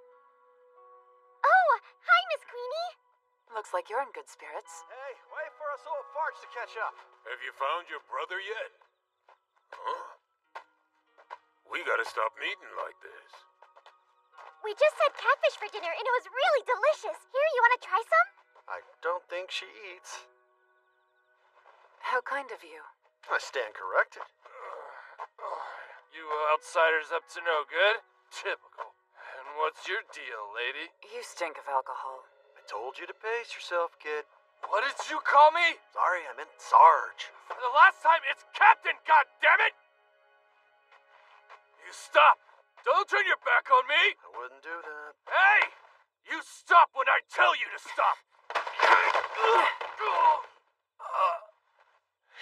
Oh, hi, Miss Queenie. Looks like you're in good spirits. Hey, wait for us old farts to catch up. Have you found your brother yet? Huh? We gotta stop meeting like this. We just had catfish for dinner and it was really delicious. Here, you want to try some? I don't think she eats. How kind of you. I stand corrected. You outsiders up to no good? Typical. And what's your deal, lady? You stink of alcohol. I told you to pace yourself, kid. What did you call me? Sorry, I meant Sarge. For the last time, it's Captain, goddammit! You stop! Don't turn your back on me! I wouldn't do that. Hey! You stop when I tell you to stop!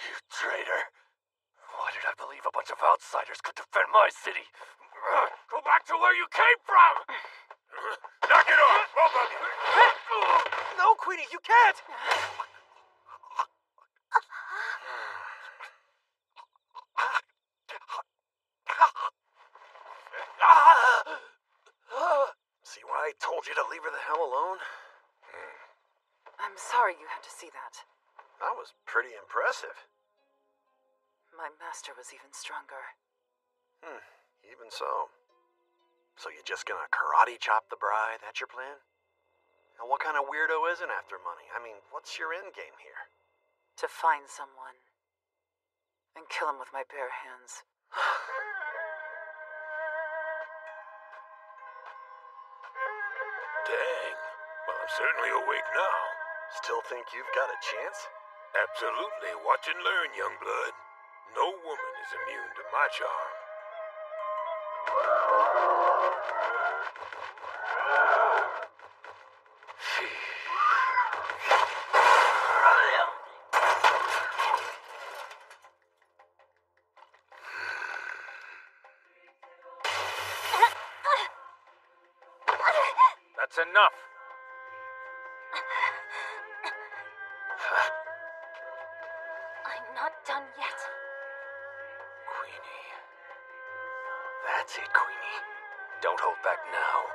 You traitor! Why did I believe a bunch of outsiders could defend my city? Go back to where you came from! Knock it off, both of you! No, Queenie, you can't! See why I told you to leave her the hell alone? I'm sorry you had to see that. That was pretty impressive. My master was even stronger. Even so. So you just gonna karate chop the bride? That's your plan? And what kind of weirdo isn't after money? I mean, what's your end game here? To find someone. And kill him with my bare hands. Dang. Well, I'm certainly awake now. Still think you've got a chance? Absolutely. Watch and learn, young blood. No woman is immune to my charm. That's enough. I'm not done yet. Queenie. That's it, Queenie. Don't hold back now.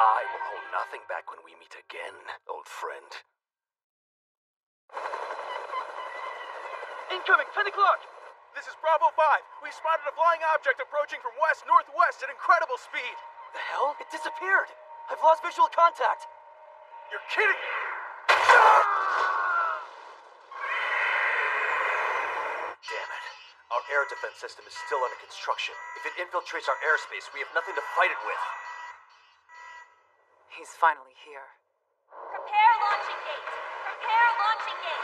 I will hold nothing back when we meet again, old friend. Incoming, 10 o'clock! This is Bravo 5. We spotted a flying object approaching from west-northwest at incredible speed. The hell? It disappeared! I've lost visual contact! You're kidding me! Damn it. Our air defense system is still under construction. If it infiltrates our airspace, we have nothing to fight it with. He's finally here. Prepare launching gate! Prepare launching gate!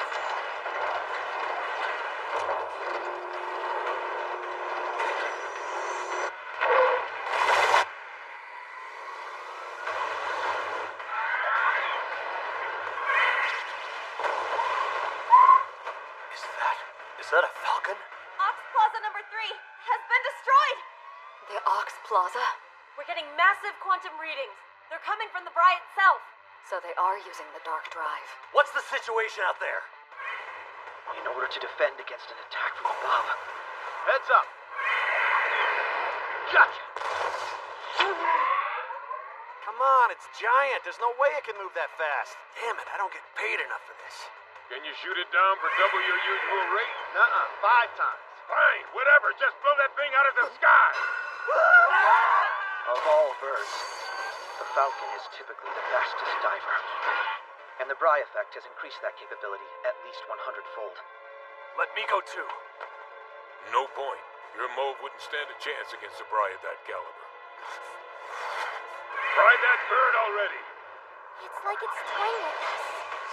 Is that a Falcon? Ox Plaza number 3 has been destroyed! The Ox Plaza? We're getting massive quantum readings. They're coming from the Bri itself. So they are using the dark drive. What's the situation out there? In order to defend against an attack from above. Heads up! Gotcha! Come on, it's giant. There's no way it can move that fast. Damn it, I don't get paid enough for this. Can you shoot it down for double your usual rate? Nuh-uh, 5 times. Fine, whatever. Just blow that thing out of the sky. Of all birds, the falcon is typically the fastest diver. And the Bri effect has increased that capability at least 100-fold. Let me go too. No point. Your move wouldn't stand a chance against a Bri of that caliber. Try that bird already. It's like it's toying with us.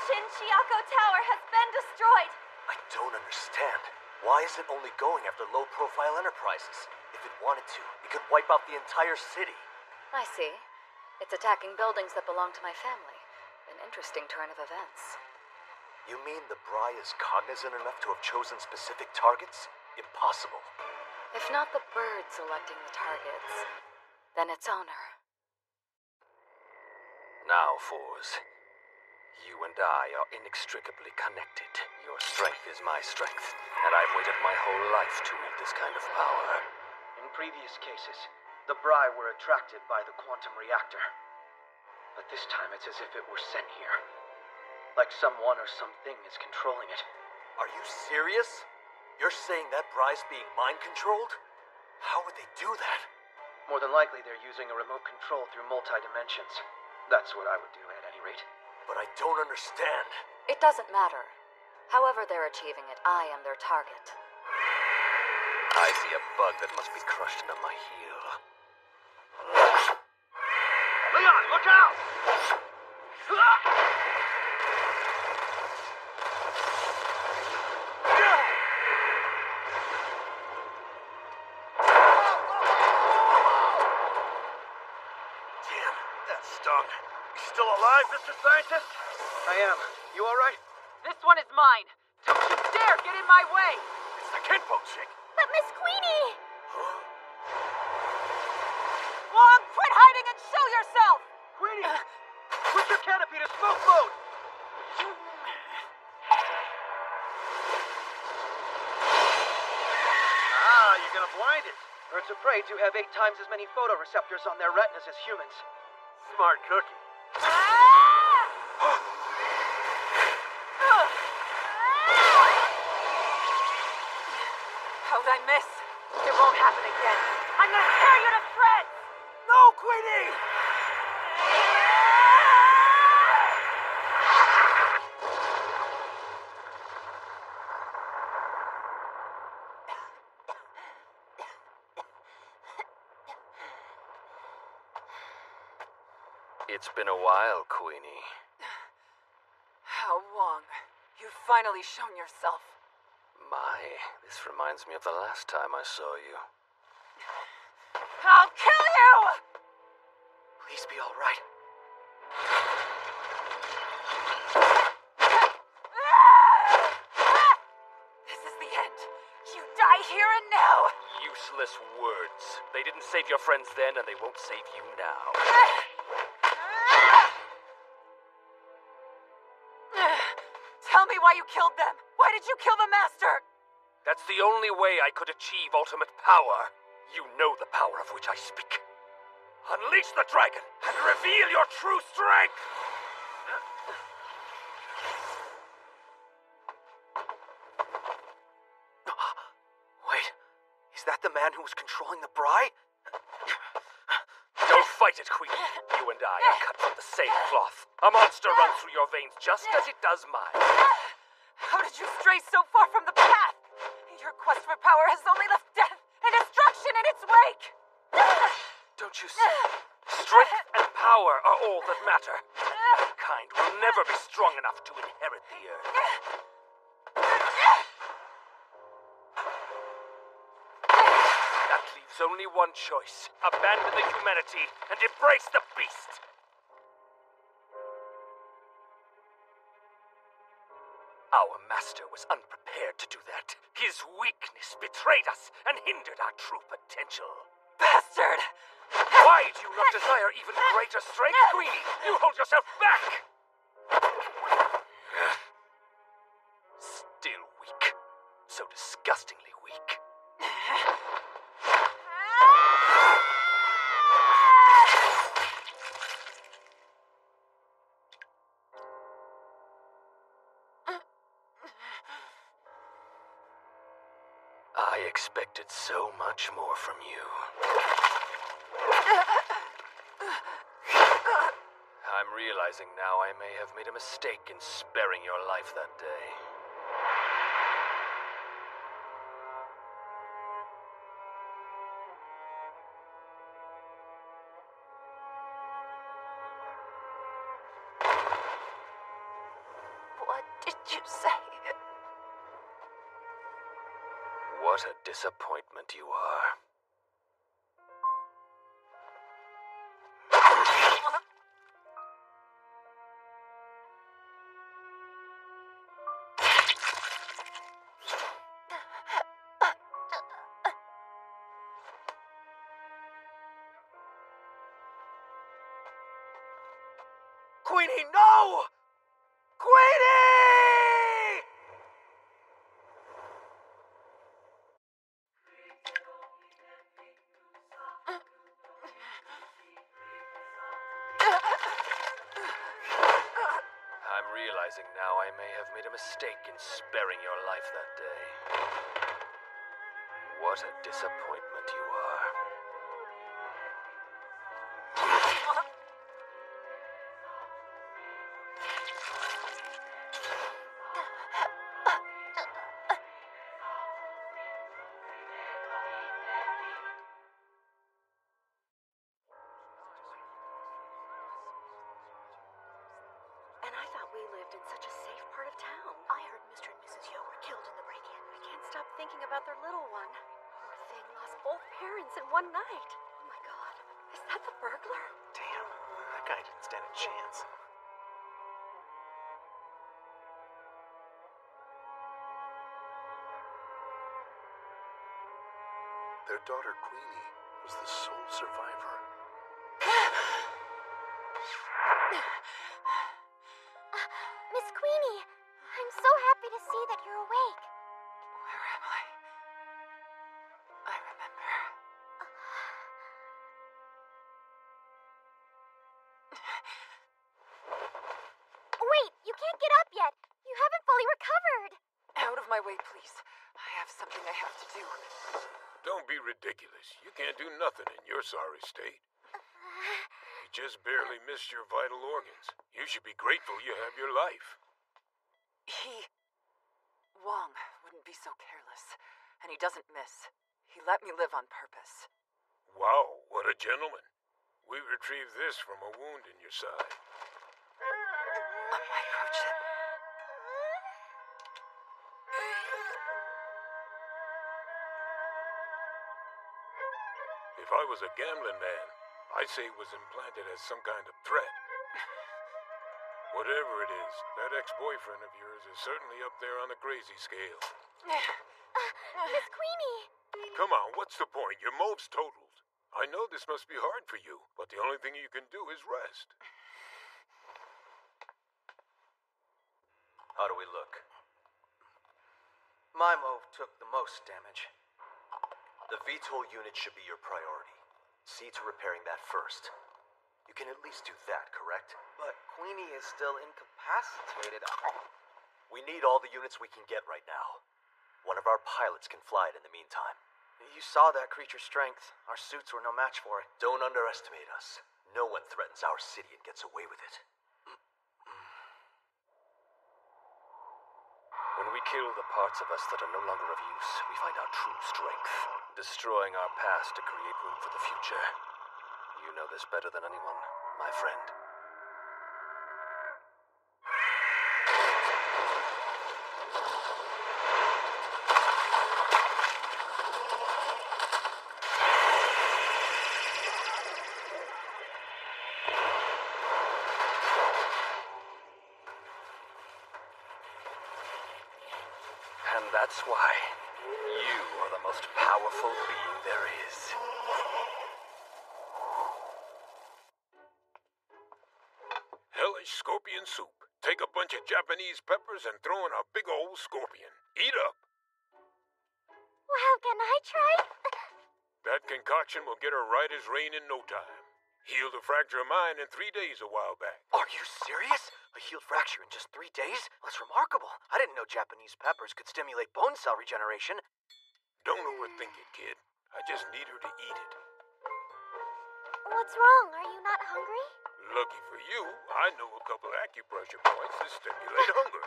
Shin Chiako Tower has been destroyed. I don't understand. Why is it only going after low-profile enterprises? If it wanted to, it could wipe out the entire city. I see. It's attacking buildings that belong to my family. An interesting turn of events. You mean the Bri is cognizant enough to have chosen specific targets? Impossible. If not the bird selecting the targets, then its owner. Now, Fours. You and I are inextricably connected. Your strength is my strength, and I've waited my whole life to wield this kind of power. In previous cases, the Bri were attracted by the quantum reactor. But this time it's as if it were sent here. Like someone or something is controlling it. Are you serious? You're saying that Bri's being mind-controlled? How would they do that? More than likely they're using a remote control through multi-dimensions. That's what I would do at any rate. But I don't understand. It doesn't matter. However they're achieving it, I am their target. I see a bug that must be crushed under my heel. Leon, look out! Damn, that stung. You still alive, Mr. Scientist? I am. You alright? This one is mine. Don't you dare get in my way! It's the Kenpo chick. But Miss Queenie! Wong, quit hiding and show yourself! Queenie! Put your canopy to smoke mode! You're gonna blind it. Birds of prey do have 8 times as many photoreceptors on their retinas as humans. Smart cookie. How'd I miss? It won't happen again. I'm gonna tear you to shreds! No, Queenie! It's been a while, Queenie. How Wong, you've finally shown yourself. My, this reminds me of the last time I saw you. I'll kill you! Please be alright. This is the end. You die here and now. Useless words. They didn't save your friends then, and they won't save you now. Tell me why you killed them. Why did you kill the Master? That's the only way I could achieve ultimate power. You know the power of which I speak. Unleash the dragon and reveal your true strength! Wait, is that the man who was controlling the Bri? Don't fight it, Queen. You and I are cut from the same cloth. A monster runs through your veins just as it does mine. How did you stray so far from the path? Your quest for power has only left death and destruction in its wake! Don't you see? Strength and power are all that matter. Mankind will never be strong enough to inherit the earth. That leaves only one choice. Abandon the humanity and embrace the beast. Our master was unprepared to do that. His weakness betrayed us and hindered our true potential. Bastard! Why do you not desire even greater strength, Queenie? You hold yourself back! Still weak. So disgustingly weak. I expected so much more from you. I'm realizing now I may have made a mistake in sparing your life that day. What did you say? What a disappointment you are. Queenie, no! Queenie! I'm realizing now I may have made a mistake in sparing your life that day. What a disappointment you are. And I thought we lived in such a safe part of town. I heard Mr. and Mrs. Yo were killed in the break-in. I can't stop thinking about their little one. Poor thing lost both parents in one night. Oh my god. Is that the burglar? Damn, that guy didn't stand a chance. Their daughter Queenie was the sole survivor. Miss Queenie, I'm so happy to see that you're awake. Where am I? I remember. Wait, you can't get up yet. You haven't fully recovered. Out of my way, please. I have something I have to do. Don't be ridiculous. You can't do nothing in your sorry state. You just barely missed your vital organs. You should be grateful you have your life. Wong wouldn't be so careless. And he doesn't miss. He let me live on purpose. Wow, what a gentleman. We retrieved this from a wound in your side. A microchip? If I was a gambling man, I'd say it was implanted as some kind of threat. Whatever it is, that ex-boyfriend of yours is certainly up there on the crazy scale. Miss Queenie! Come on, what's the point? Your move's totaled. I know this must be hard for you, but the only thing you can do is rest. How do we look? My move took the most damage. The VTOL unit should be your priority. See to repairing that first. You can at least do that, correct? But Queenie is still incapacitated. We need all the units we can get right now. One of our pilots can fly it in the meantime. You saw that creature's strength. Our suits were no match for it. Don't underestimate us. No one threatens our city and gets away with it. When we kill the parts of us that are no longer of use, we find our true strength, destroying our past to create room for the future. You know this better than anyone, my friend. And that's why you are the most powerful being there is. Hellish scorpion soup. Take a bunch of Japanese peppers and throw in a big old scorpion. Eat up. Well, can I try? That concoction will get her right as rain in no time. Healed a fracture of mine in 3 days a while back. Are you serious? A healed fracture in just 3 days? That's remarkable. I didn't know Japanese peppers could stimulate bone cell regeneration. Don't overthink it, kid. I just need her to eat it. What's wrong? Are you not hungry? Lucky for you, I know a couple acupressure points that stimulate hunger.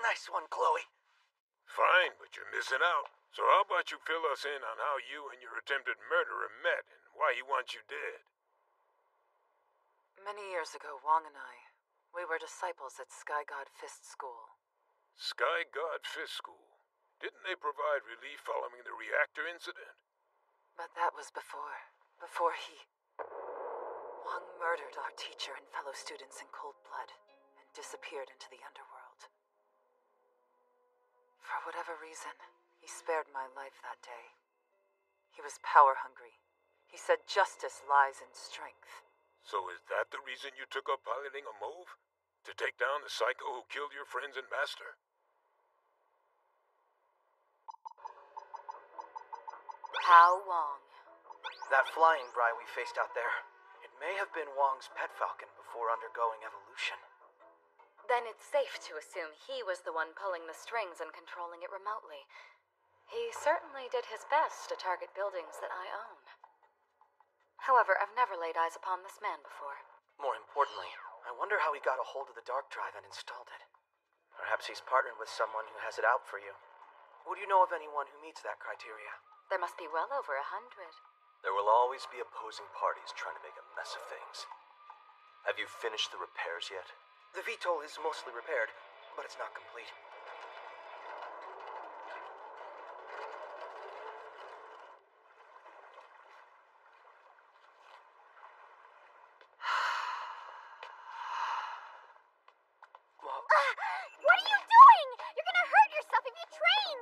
Nice one, Chloe. Fine, but you're missing out. So how about you fill us in on how you and your attempted murderer met and why he wants you dead? Many years ago, Wong and we were disciples at Sky God Fist School. Sky God Fist School? Didn't they provide relief following the reactor incident? But that was before he... Wong murdered our teacher and fellow students in cold blood and disappeared into the underworld. For whatever reason, he spared my life that day. He was power hungry. He said justice lies in strength. So is that the reason you took up piloting a move? To take down the psycho who killed your friends and master? How Wong. That flying Bry we faced out there, it may have been Wong's pet falcon before undergoing evolution. Then it's safe to assume he was the one pulling the strings and controlling it remotely. He certainly did his best to target buildings that I own. However, I've never laid eyes upon this man before. More importantly, I wonder how he got a hold of the dark drive and installed it. Perhaps he's partnered with someone who has it out for you. Would you know of anyone who meets that criteria? There must be well over 100. There will always be opposing parties trying to make a mess of things. Have you finished the repairs yet? The VTOL is mostly repaired, but it's not complete. What are you doing? You're gonna hurt yourself if you train!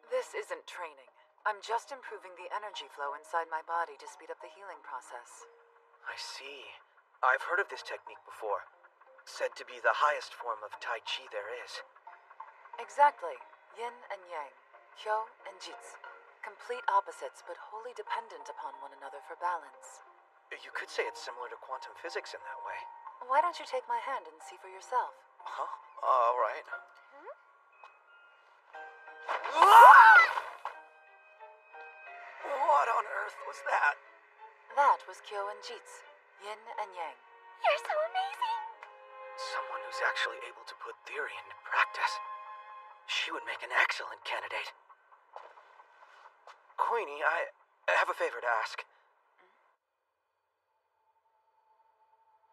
This isn't training. I'm just improving the energy flow inside my body to speed up the healing process. I see. I've heard of this technique before. Said to be the highest form of Tai Chi there is. Exactly. Yin and Yang. Kyo and Jitsu. Complete opposites, but wholly dependent upon one another for balance. You could say it's similar to quantum physics in that way. Why don't you take my hand and see for yourself? Huh? All right. What on earth was that? That was Kyo and Jitsu. Yin and Yang. You're so amazing! Someone who's actually able to put theory into practice. She would make an excellent candidate. Queenie, I have a favor to ask.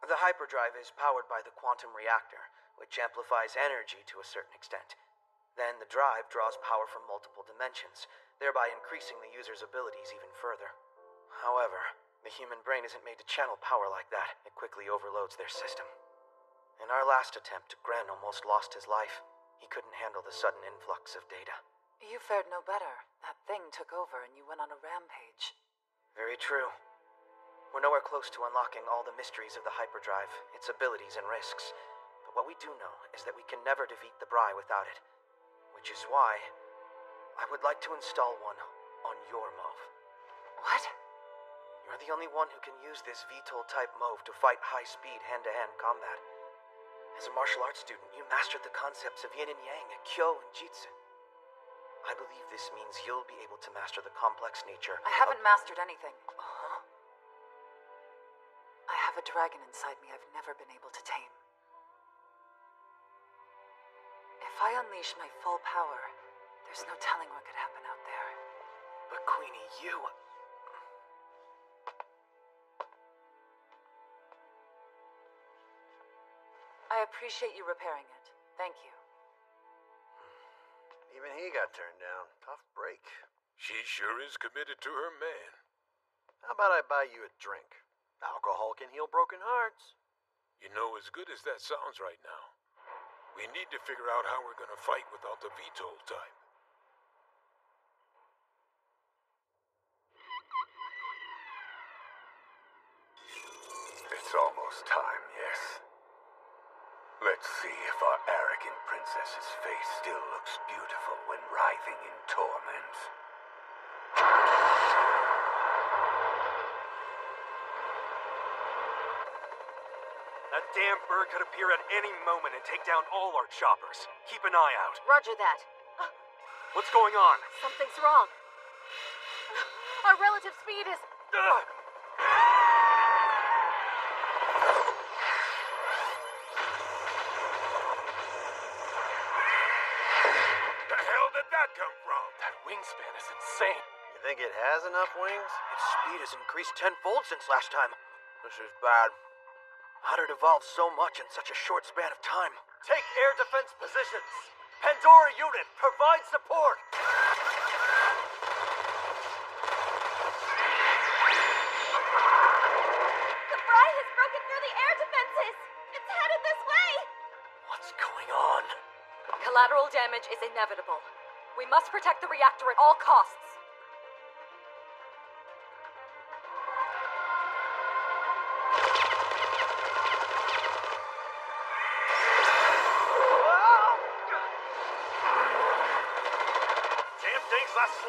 The hyperdrive is powered by the quantum reactor, which amplifies energy to a certain extent. Then the drive draws power from multiple dimensions, thereby increasing the user's abilities even further. However, the human brain isn't made to channel power like that. It quickly overloads their system. In our last attempt, Gren almost lost his life. He couldn't handle the sudden influx of data. You fared no better. That thing took over and you went on a rampage. Very true. We're nowhere close to unlocking all the mysteries of the hyperdrive, its abilities and risks. But what we do know is that we can never defeat the Bry without it. Which is why I would like to install one on your MOV. What? You're the only one who can use this VTOL-type MOV to fight high-speed hand-to-hand combat. As a martial arts student, you mastered the concepts of yin and yang, kyo and jitsu. I believe this means you'll be able to master the complex nature I haven't mastered anything. Huh? I have a dragon inside me I've never been able to tame. If I unleash my full power, there's no telling what could happen out there. But Queenie, you... I appreciate you repairing it. Thank you. Even he got turned down. Tough break. She sure is committed to her man. How about I buy you a drink? Alcohol can heal broken hearts. You know, as good as that sounds right now, we need to figure out how we're gonna fight without the VTOL type. It's almost time, yes. Let's see if our arrogant princess's face still looks beautiful when writhing in torment. That damn bird could appear at any moment and take down all our choppers. Keep an eye out. Roger that. What's going on? Something's wrong. Our relative speed is... The hell did that come from? That wingspan is insane. You think it has enough wings? Its speed has increased tenfold since last time. This is bad. How'd it evolve so much in such a short span of time? Take air defense positions. Pandora unit, provide support. The Bry has broken through the air defenses! It's headed this way! What's going on? Collateral damage is inevitable. We must protect the reactor at all costs.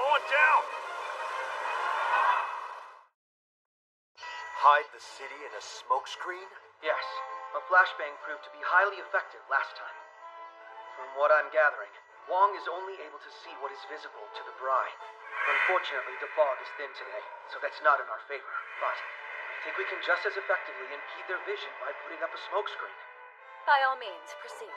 going down! Hide the city in a smokescreen? Yes, a flashbang proved to be highly effective last time. From what I'm gathering, Wong is only able to see what is visible to the Bri. Unfortunately, the fog is thin today, so that's not in our favor. But I think we can just as effectively impede their vision by putting up a smokescreen. By all means, proceed.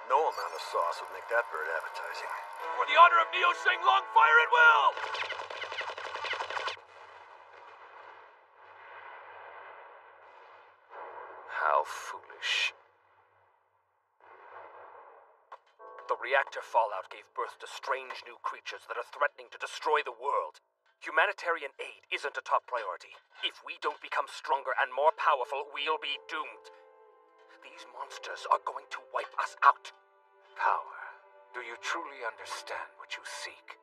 No amount of sauce would make that bird appetizing. For the honor of Neo Sheng Long, fire at will! How foolish. The reactor fallout gave birth to strange new creatures that are threatening to destroy the world. Humanitarian aid isn't a top priority. If we don't become stronger and more powerful, we'll be doomed. These monsters are going to wipe us out. Power. Do you truly understand what you seek?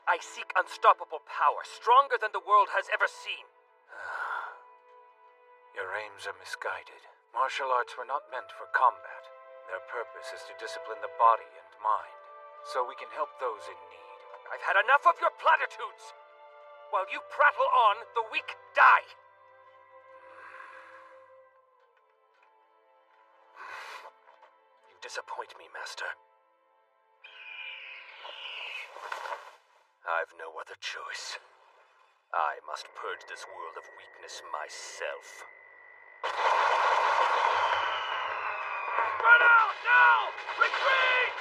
I seek unstoppable power, stronger than the world has ever seen. Your aims are misguided. Martial arts were not meant for combat. Their purpose is to discipline the body and mind, so we can help those in need. I've had enough of your platitudes. While you prattle on, the weak die. You disappoint me, Master. I've no other choice. I must purge this world of weakness myself. Spread out, now! Retreat!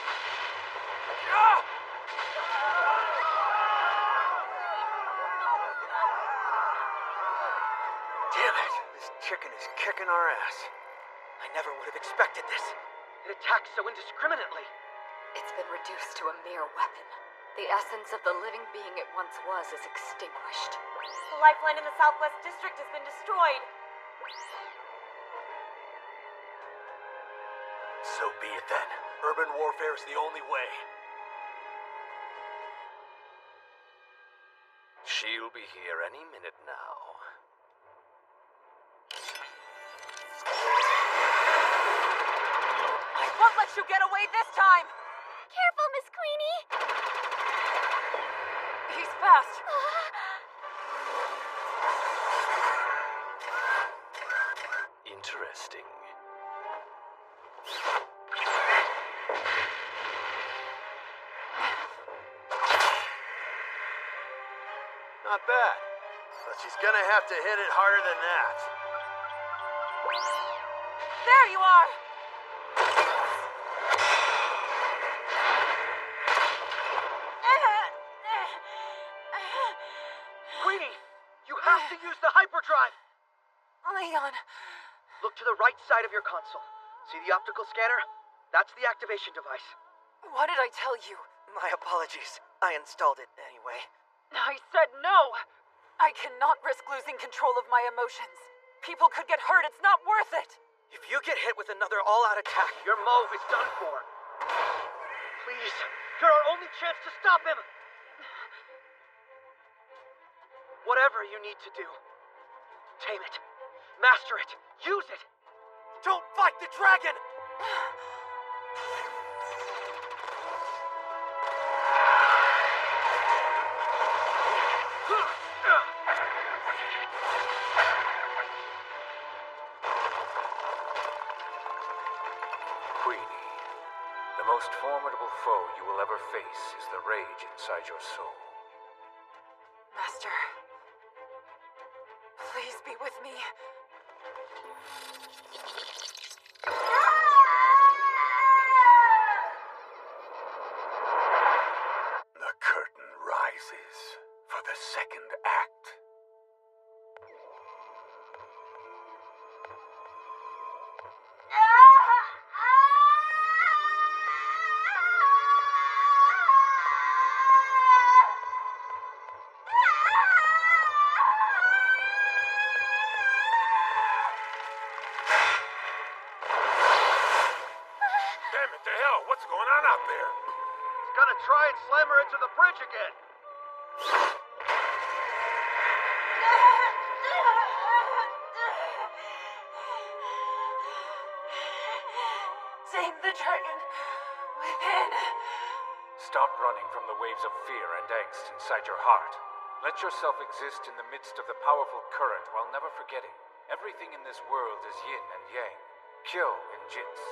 Damn it! This chicken is kicking our ass. I never would have expected this. It attacks so indiscriminately. It's been reduced to a mere weapon. The essence of the living being it once was is extinguished. The lifeline in the Southwest District has been destroyed. So be it then. Urban warfare is the only way. She'll be here any minute now. I won't let you get away this time! Careful, Miss Queenie! He's fast! Interesting. Not bad. But she's gonna have to hit it harder than that. There you are! Queenie, you have to use the hyperdrive! Leon. Look to the right side of your console. See the optical scanner? That's the activation device. What did I tell you? My apologies. I installed it anyway. I said no! I cannot risk losing control of my emotions. People could get hurt. It's not worth it! If you get hit with another all-out attack, your move is done for. Please, you're our only chance to stop him! Whatever you need to do, tame it, master it, use it! Don't fight the dragon! Queenie, the most formidable foe you will ever face is the rage inside your soul. Master, please be with me. The curtain rises for the second act. out there? He's gonna try and slam her into the bridge again. Tame the dragon within. Stop running from the waves of fear and angst inside your heart. Let yourself exist in the midst of the powerful current while never forgetting everything in this world is yin and yang, kyo and jits.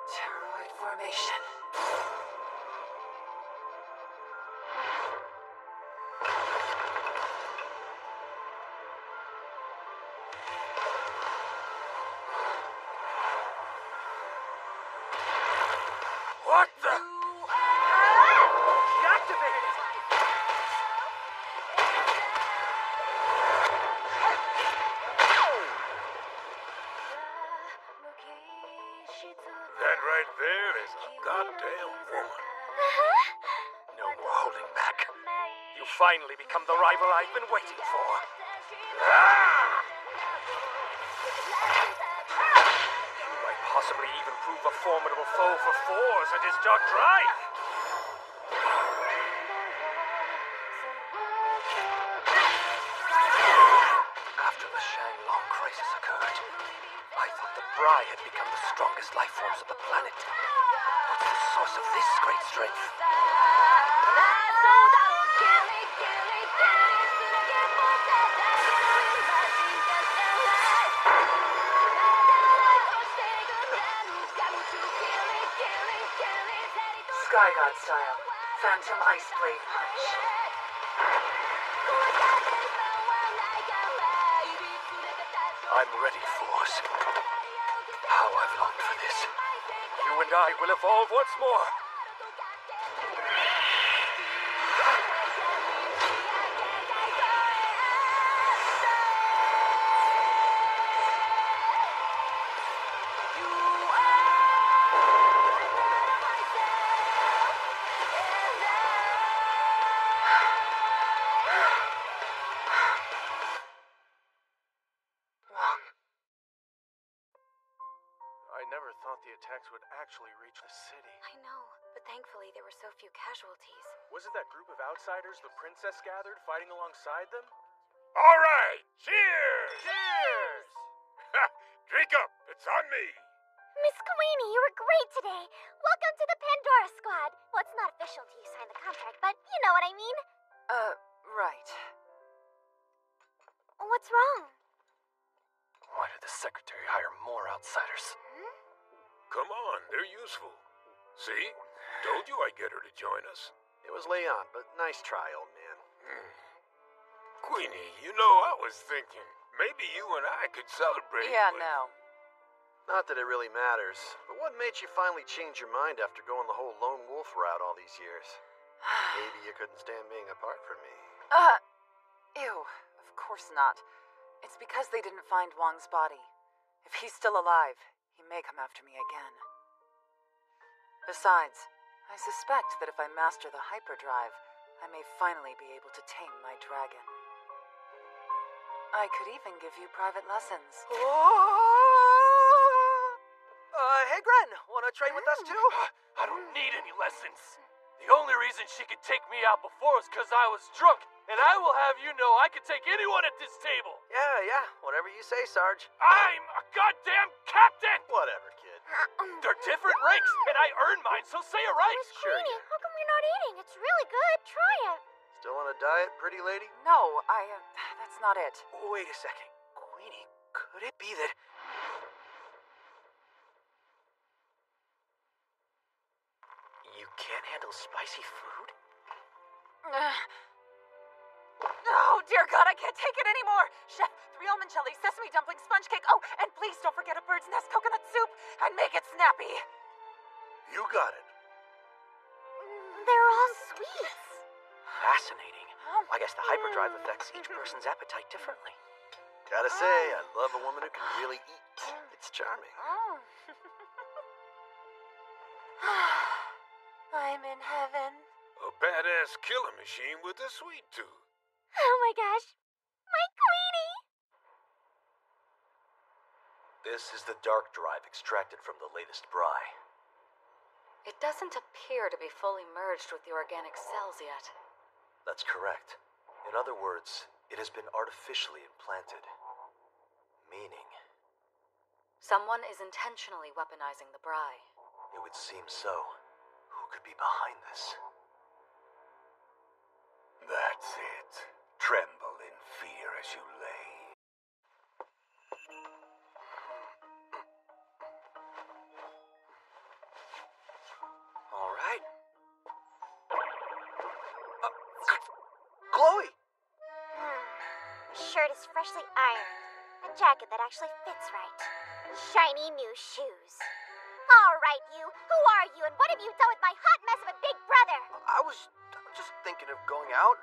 Pteroid formation. What the? She activated it! That right there is a goddamn woman. No more holding back. You finally become the rival I've been waiting for. You might possibly even prove a formidable foe for Fours at his dark drive. After the Shanglong crisis occurred, I thought the Bri had become the strongest life forms of the planet. What's the source of this great strength? Sky God style. Phantom Ice Blade Punch. I'm ready, Fours. How I've longed for this. You and I will evolve once more. I never thought the attacks would actually reach the city. I know, but thankfully there were so few casualties. Wasn't that group of outsiders the princess gathered fighting alongside them? All right, cheers! Cheers! Drink up, it's on me. Miss Queenie, you were great today. Welcome to the Pandora Squad. Well, it's not official till you sign the contract, but you know what I mean. Right. What's wrong? Why did the Secretary hire more outsiders? Come on, they're useful. See? Told you I'd get her to join us. It was Leon, but nice try, old man. Queenie, you know, I was thinking, maybe you and I could celebrate. Yeah, with... no. Not that it really matters, but what made you finally change your mind after going the whole lone wolf route all these years? Maybe you couldn't stand being apart from me. Ew. Of course not. It's because they didn't find Wang's body. If he's still alive, he may come after me again. Besides, I suspect that if I master the hyperdrive, I may finally be able to tame my dragon. I could even give you private lessons. Hey, Gren, wanna train with us too? I don't need any lessons. The only reason she could take me out before is because I was drunk, and I will have you know I could take anyone at this table. Yeah, whatever you say, Sarge. I'm a goddamn captain! Whatever, kid. They're different ranks, and I earned mine, so say it right. Miss Queenie, how come you're not eating? It's really good. Try it. Still on a diet, pretty lady? No, that's not it. Wait a second. Queenie, could it be that... You can't handle spicy food? Oh, dear God, I can't take it anymore! Chef, 3 almond jelly, sesame dumpling, sponge cake. Oh, and please don't forget a bird's nest coconut soup, and make it snappy. You got it. They're all sweets. Fascinating. I guess the hyperdrive affects each person's appetite differently. Gotta say, I love a woman who can really eat. It's charming. I'm in heaven. A badass killer machine with a sweet tooth. Oh my gosh. My Queenie! This is the dark drive extracted from the latest Bry. It doesn't appear to be fully merged with the organic cells yet. That's correct. In other words, it has been artificially implanted. Meaning, someone is intentionally weaponizing the Bry. it would seem so. Who could be behind this? That's it. Tremble in fear as you lay. All right. Chloe! Shirt is freshly ironed. A jacket that actually fits right. Shiny new shoes. All right, you. Who are you, and what have you done with my hot mess of a big brother? I was just thinking of going out.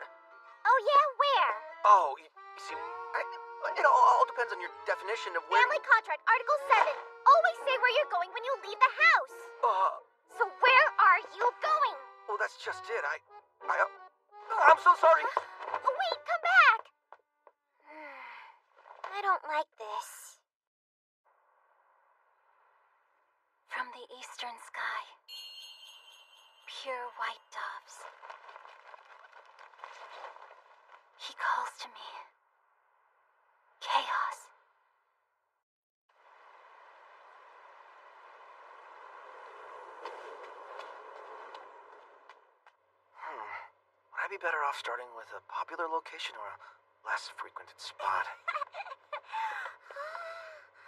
Oh, yeah? Where? Oh, you see, it all depends on your definition of where... Family contract, Article 7. Always say where you're going when you leave the house. So where are you going? Well, that's just it. I'm so sorry. Wait, come back. I don't like this. From the eastern sky, pure white doves. He calls to me. Chaos. Would I be better off starting with a popular location or a less frequented spot?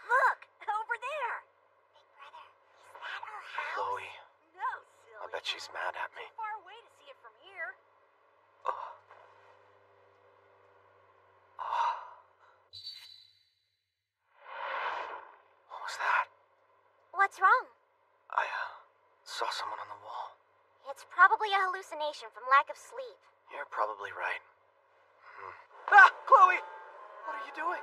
Look, over there. Big brother, is that our house? Chloe, No, silly. I bet she's mad at me. Far away to see it from here. What was that? What's wrong? I saw someone on the wall. It's probably a hallucination from lack of sleep. You're probably right. Ah, Chloe! What are you doing?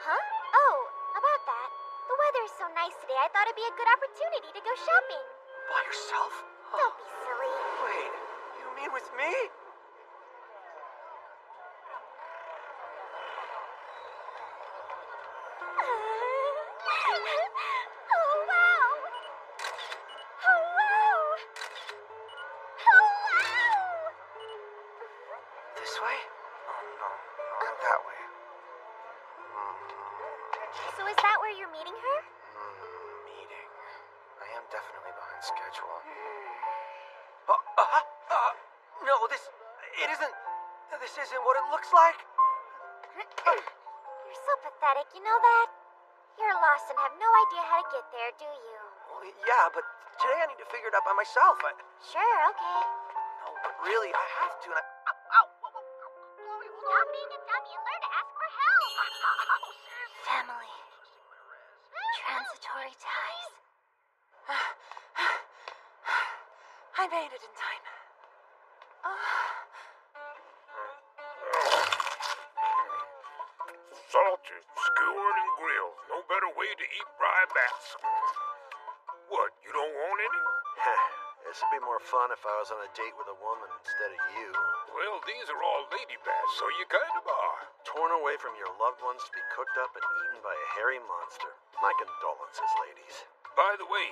Huh? Oh, about that. The weather is so nice today, I thought it'd be a good opportunity to go shopping. By yourself? Don't be silly. Wait, you mean with me? Oh, wow! Hello! Hello! This way? Oh, no, that way. So is that where you're meeting her? Meeting. I am definitely behind schedule. No, this isn't what it looks like. You're so pathetic, you know that? You're lost and have no idea how to get there, do you? Well, yeah, but today I need to figure it out by myself. Sure, okay. No, but really, I have to, and Stop being a dummy and learn to ask for help. Family. Transitory ties. I made it in time. Salted, skewered, and grilled. No better way to eat fried bats. What, you don't want any? This would be more fun if I was on a date with a woman instead of you. Well, these are all lady bats, so you kind of are. Torn away from your loved ones to be cooked up and eaten by a hairy monster. My condolences, ladies. By the way,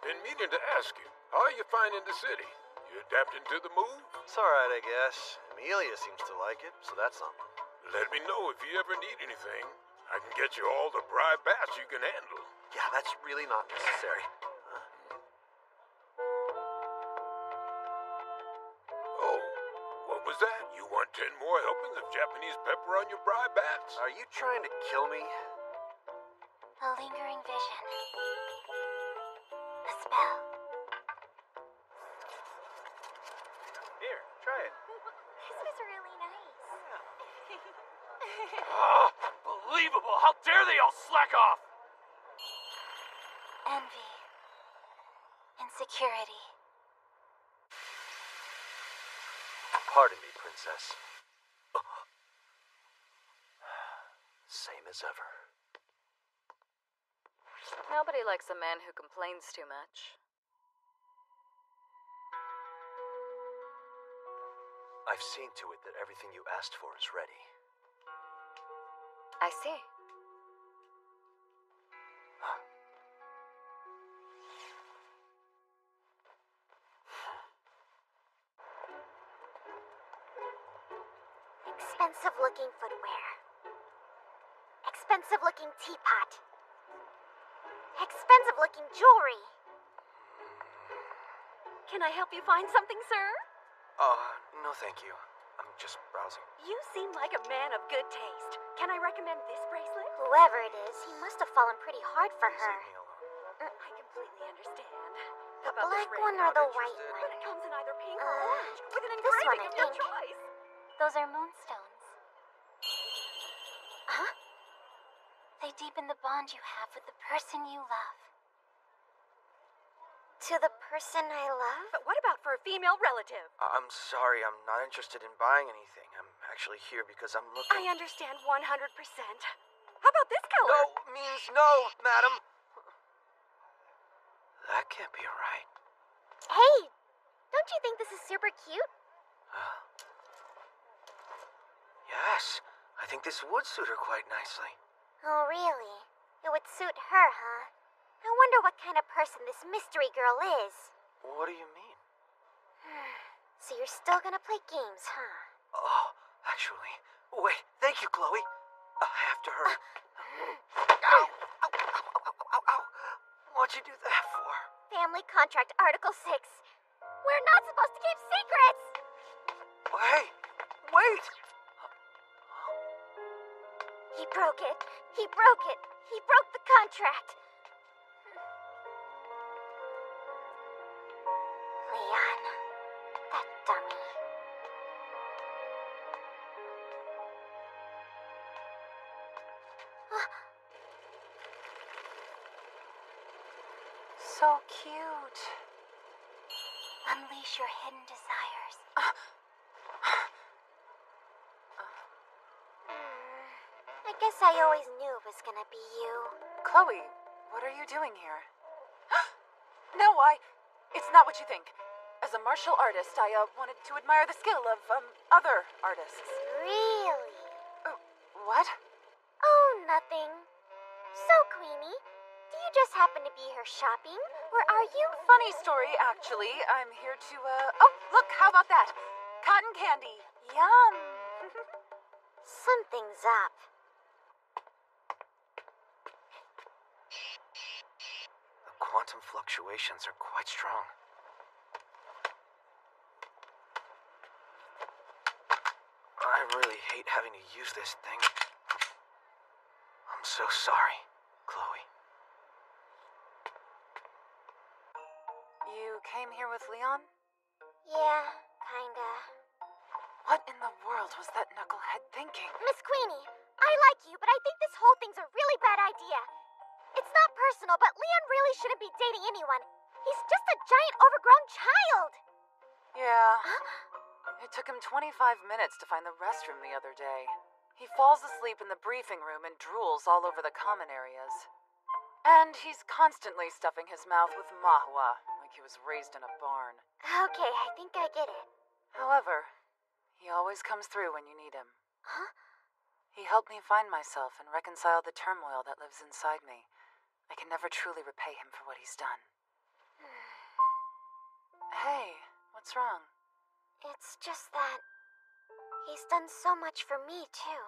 been meaning to ask you, how are you finding the city? You adapting to the move? It's alright, I guess. Amelia seems to like it, so that's something. Let me know if you ever need anything. I can get you all the fried bats you can handle. Yeah, that's really not necessary. Oh, what was that? You want 10 more helpings of Japanese pepper on your fried bats? Are you trying to kill me? A lingering vision. A spell. Here, try it. This was really nice. Unbelievable! How dare they all slack off! Envy. Insecurity. Pardon me, Princess. Same as ever. Nobody likes a man who complains too much. I've seen to it that everything you asked for is ready. I see. Expensive-looking footwear. Expensive-looking teapot. Expensive-looking jewelry. Can I help you find something, sir? No thank you. I'm just browsing. You seem like a man of good taste. Can I recommend this bracelet? Whoever it is, he must have fallen pretty hard for her. I completely understand. The How about black this one ring? or the white But one? it comes in either pink or orange, with an This one, engraving I of your think. choice. Those are moonstones. Huh? They deepen the bond you have with the person you love. To the person I love? But what about for a female relative? I'm sorry, I'm not interested in buying anything. I'm actually here because I'm looking... I understand 100%. How about this color? No means no, madam. That can't be right. Hey, don't you think this is super cute? Yes, I think this would suit her quite nicely. Oh, really? It would suit her, huh? I wonder what kind of person this mystery girl is. What do you mean? So you're still gonna play games, huh? Oh, actually... Wait, thank you, Chloe. After her. Ow! Ow, ow, ow, ow, ow, ow. What'd you do that for? Family Contract Article 6. We're not supposed to keep secrets! Hey, wait! He broke it. He broke it. He broke the contract. Leon, that dummy. So cute. Unleash your hidden desires. I guess I always knew it was gonna be you. Chloe, what are you doing here? No, it's not what you think. As a martial artist, I wanted to admire the skill of other artists. Really? What? Oh, nothing. So, Queenie, do you just happen to be here shopping? Or are you... Funny story, actually. I'm here to, Oh, look, how about that? Cotton candy. Yum. Something's up. The quantum fluctuations are quite strong. I really hate having to use this thing. I'm so sorry, Chloe. You came here with Leon? Yeah, kinda. What in the world was that knucklehead thinking? Miss Queenie, I like you, but I think this whole thing's a really bad idea. It's not personal, but Leon really shouldn't be dating anyone. He's just a giant overgrown child. Yeah. It took him 25 minutes to find the restroom the other day. He falls asleep in the briefing room and drools all over the common areas. And he's constantly stuffing his mouth with mahua, like he was raised in a barn. Okay, I think I get it. However, he always comes through when you need him. Huh? He helped me find myself and reconcile the turmoil that lives inside me. I can never truly repay him for what he's done. Hey, what's wrong? It's just that he's done so much for me, too.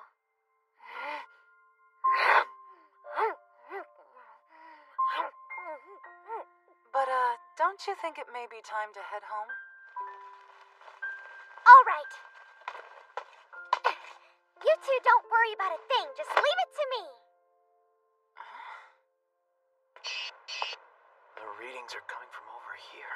But, don't you think it may be time to head home? All right. You two don't worry about a thing. Just leave it to me. The readings are coming from over here.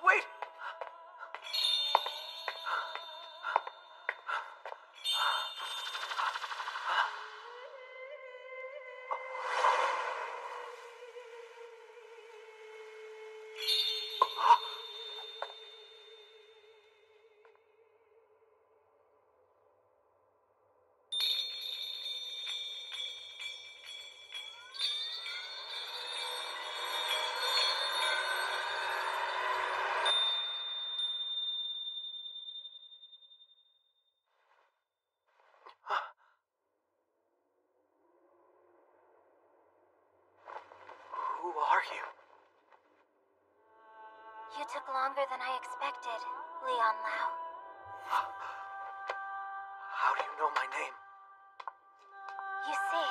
Wait! took longer than I expected, Leon Lau. How do you know my name? You see,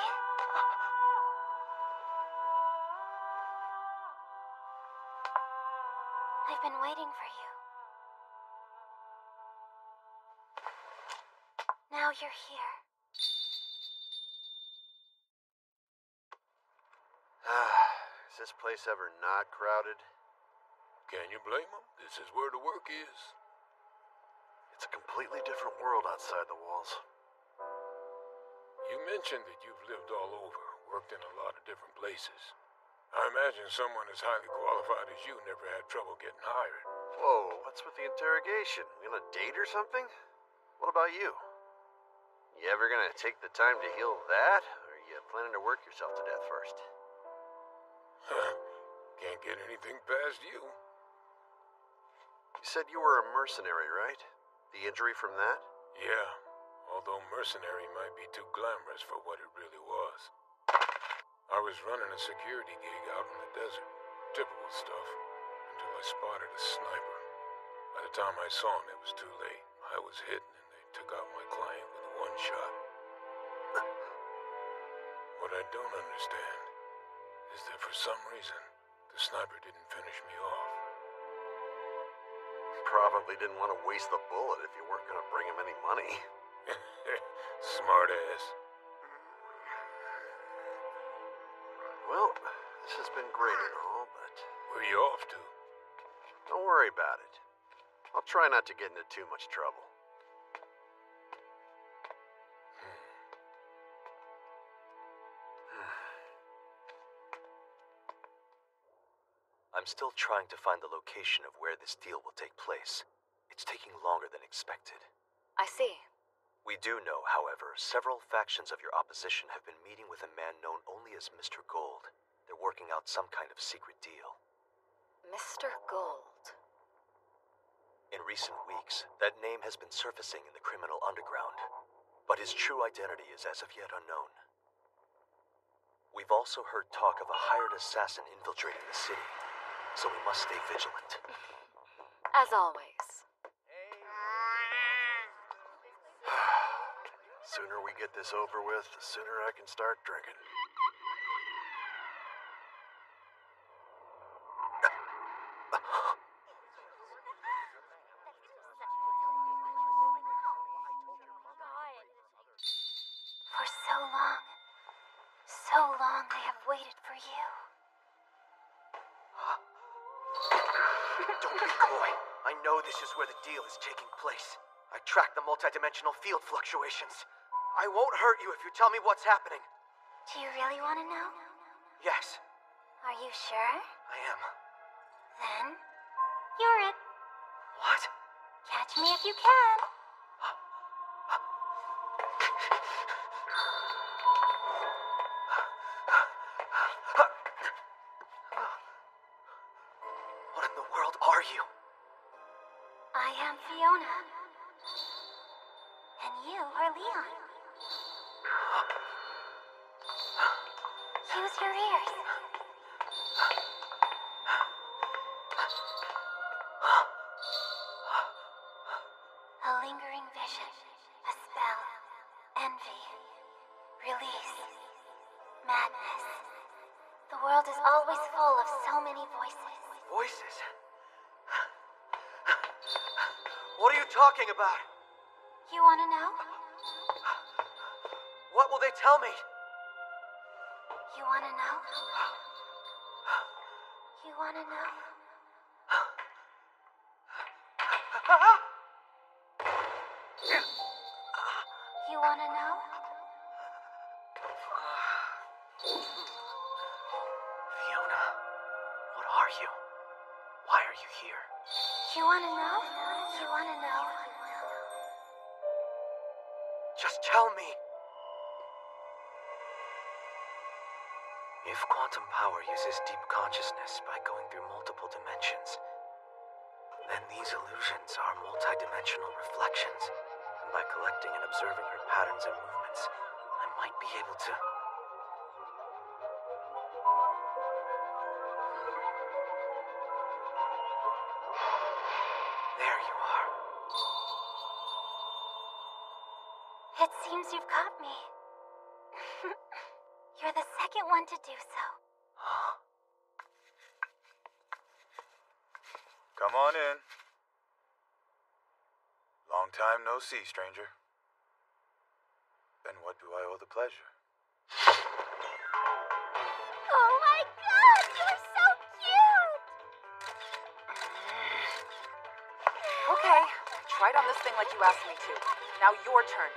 I've been waiting for you. Now you're here. Is this place ever not crowded? Can you blame them? This is where the work is. It's a completely different world outside the walls. You mentioned that you've lived all over, worked in a lot of different places. I imagine someone as highly qualified as you never had trouble getting hired. Whoa, what's with the interrogation? You on a date or something? What about you? You ever gonna take the time to heal that? Or are you planning to work yourself to death first? Can't get anything past you. You said you were a mercenary, right? The injury from that? Yeah, although mercenary might be too glamorous for what it really was. I was running a security gig out in the desert. Typical stuff. Until I spotted a sniper. By the time I saw him, it was too late. I was hit and they took out my client with one shot. What I don't understand is that for some reason, the sniper didn't finish me off. Probably didn't want to waste the bullet if you weren't going to bring him any money. Smart ass. Well, this has been great and all, but... Where you off to? Don't worry about it. I'll try not to get into too much trouble. I'm still trying to find the location of where this deal will take place. It's taking longer than expected. I see. We do know, however, several factions of your opposition have been meeting with a man known only as Mr. Gold. They're working out some kind of secret deal. Mr. Gold. In recent weeks, that name has been surfacing in the criminal underground, but his true identity is as of yet unknown. We've also heard talk of a hired assassin infiltrating the city, so we must stay vigilant. As always. Sooner we get this over with, the sooner I can start drinking. For so long I have waited for you. Don't be coy. I know this is where the deal is taking place. I track the multidimensional field fluctuations. I won't hurt you if you tell me what's happening. Do you really want to know? Yes, Are you sure? I am. Then, you're it. What? Catch me if you can. What in the world are you? I am Fiona. And you are Leon. Use your ears. A lingering vision, a spell, envy, release, madness. The world is always full of so many voices. Voices? What are you talking about? You want to know? What will they tell me? You want to know? You want to know? You want to know? Fiona, what are you? Why are you here? You want to know? You want to know? Just tell me. If quantum power uses deep consciousness by going through multiple dimensions, then these illusions are multidimensional reflections. And by collecting and observing her patterns and movements, I might be able to... Seems you've caught me. You're the second one to do so. Come on in. Long time no see, stranger. Then what do I owe the pleasure? Oh my god, you're so cute! Okay, tried on this thing like you asked me to. Now your turn.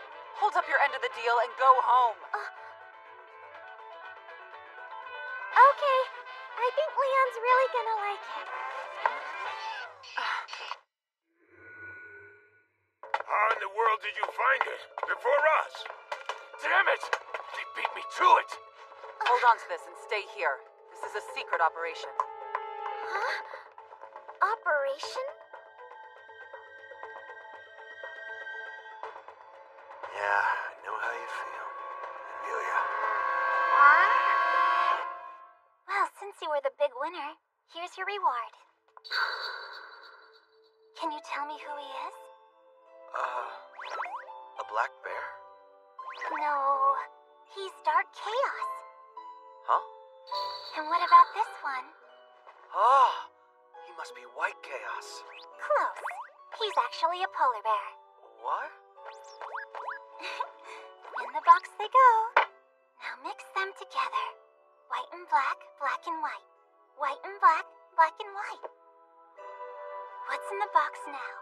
Hold up your end of the deal and go home. Okay, I think Leon's really gonna like it. How in the world did you find it? Before us? Damn it! They beat me to it! Hold on to this and stay here. This is a secret operation. Huh? Operation? Yeah, I know how you feel, Amelia. Well, since you were the big winner, here's your reward. Can you tell me who he is? A black bear? No, he's Dark Chaos. Huh? And what about this one? Ah, he must be White Chaos. Close. He's actually a polar bear. What? In the box they go. Now mix them together. White and black, black and white. White and black, black and white. What's in the box now?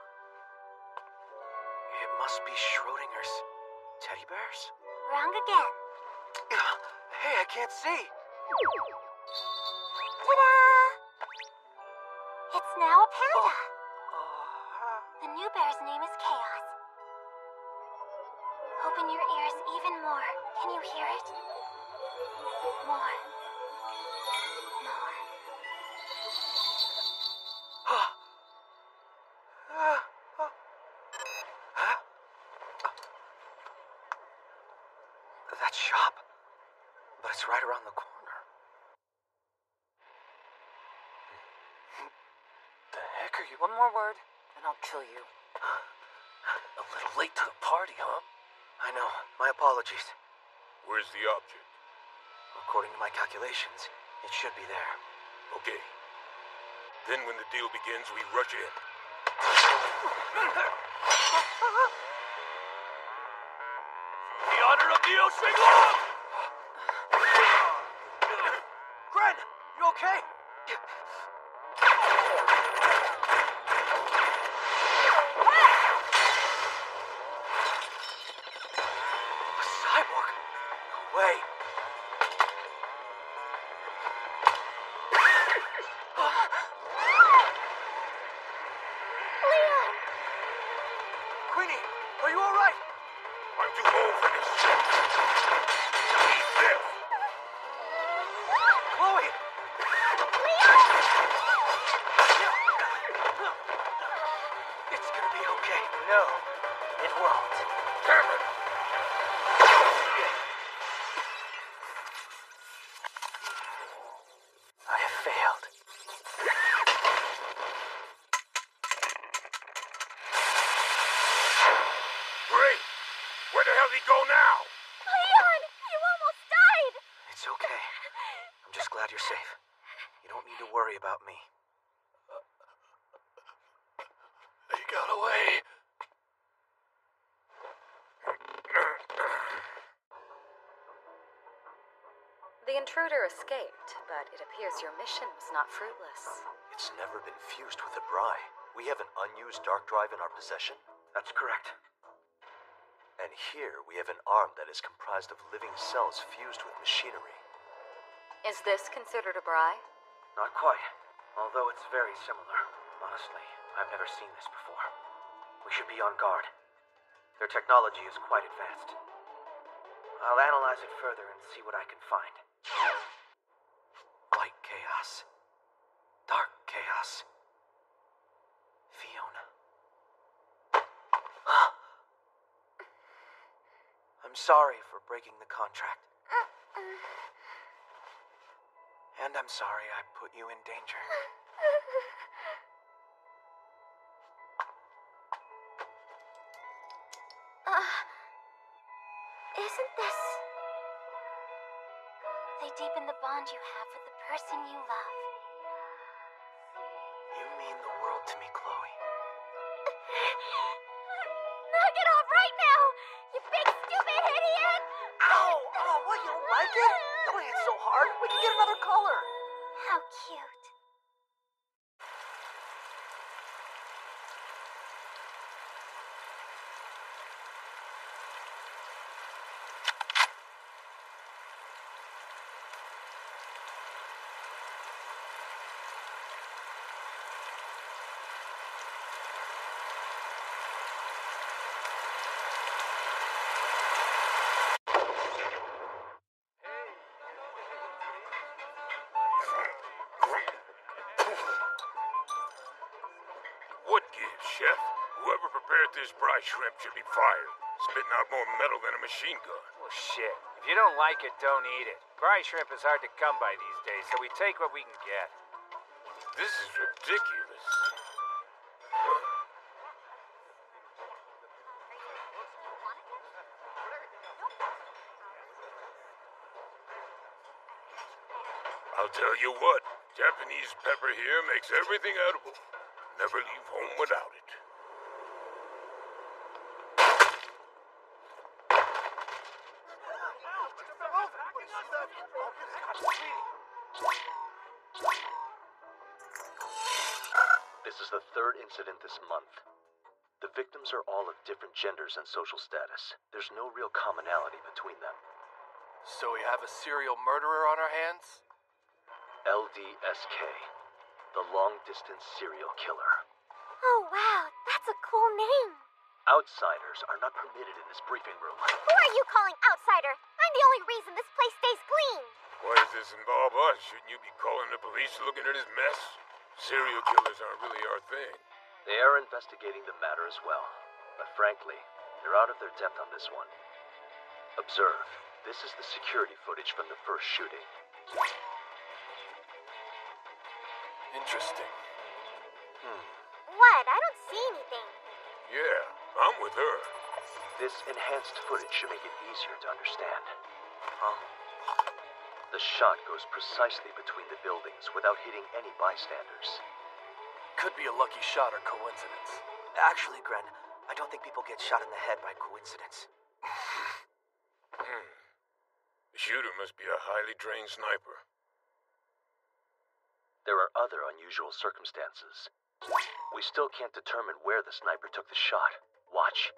It must be Schrodinger's teddy bears? Wrong again. Hey, I can't see. Ta-da! It's now a panda. The new bear's name is Chaos. Open your ears even more. Can you hear it? More. More. That shop. But it's right around the corner. The heck are you? One more word, and I'll kill you. A little late to the party, huh? I know. My apologies. Where's the object? According to my calculations, it should be there. Okay. Then when the deal begins, we rush in. The honor of Neo Shenlong! Gren, you okay? A cyborg? No way. Leon! Queenie, are you alright? I'm too old for this shit. Eat this! Chloe! It's gonna be okay. No, it won't. Damn it! I have failed. Great! Where the hell did he go now? Leon! You almost died! It's okay. I'm just glad you're safe. You don't need to worry about me. He got away. The intruder escaped, but it appears your mission was not fruitless. It's never been fused with a Bri. We have an unused dark drive in our possession? That's correct. And here we have an arm that is comprised of living cells fused with machinery. Is this considered a Bri? Not quite. Although it's very similar. Honestly, I've never seen this before. We should be on guard. Their technology is quite advanced. I'll analyze it further and see what I can find. White chaos. Dark chaos. Fiona. I'm sorry for breaking the contract. And I'm sorry I put you in danger. this. They deepen the bond you have with the person you love. You mean the world to me, Chloe. Knock it off right now! You big stupid idiot! Ow! Oh, what, you don't like it? Don't hit so hard. We can get another color. How cute. What gives, Chef? Whoever prepared this Bry shrimp should be fired. Spitting out more metal than a machine gun. Well, shit. If you don't like it, don't eat it. Bry shrimp is hard to come by these days, so we take what we can get. This is ridiculous. I'll tell you what, Japanese pepper here makes everything edible. Never leave home without it. This is the third incident this month. The victims are all of different genders and social status. There's no real commonality between them. So we have a serial murderer on our hands? LDSK, the long-distance serial killer. Oh, wow, that's a cool name. Outsiders are not permitted in this briefing room. Who are you calling outsider? I'm the only reason this place stays clean. Why does this involve us? Shouldn't you be calling the police looking at this mess? Serial killers aren't really our thing. They are investigating the matter as well. But frankly, they're out of their depth on this one. Observe. This is the security footage from the first shooting. Interesting. What? I don't see anything. Yeah, I'm with her. This enhanced footage should make it easier to understand. The shot goes precisely between the buildings without hitting any bystanders. Could be a lucky shot or coincidence. Actually, Gren, I don't think people get shot in the head by coincidence. The shooter must be a highly trained sniper. There are other unusual circumstances. We still can't determine where the sniper took the shot. Watch.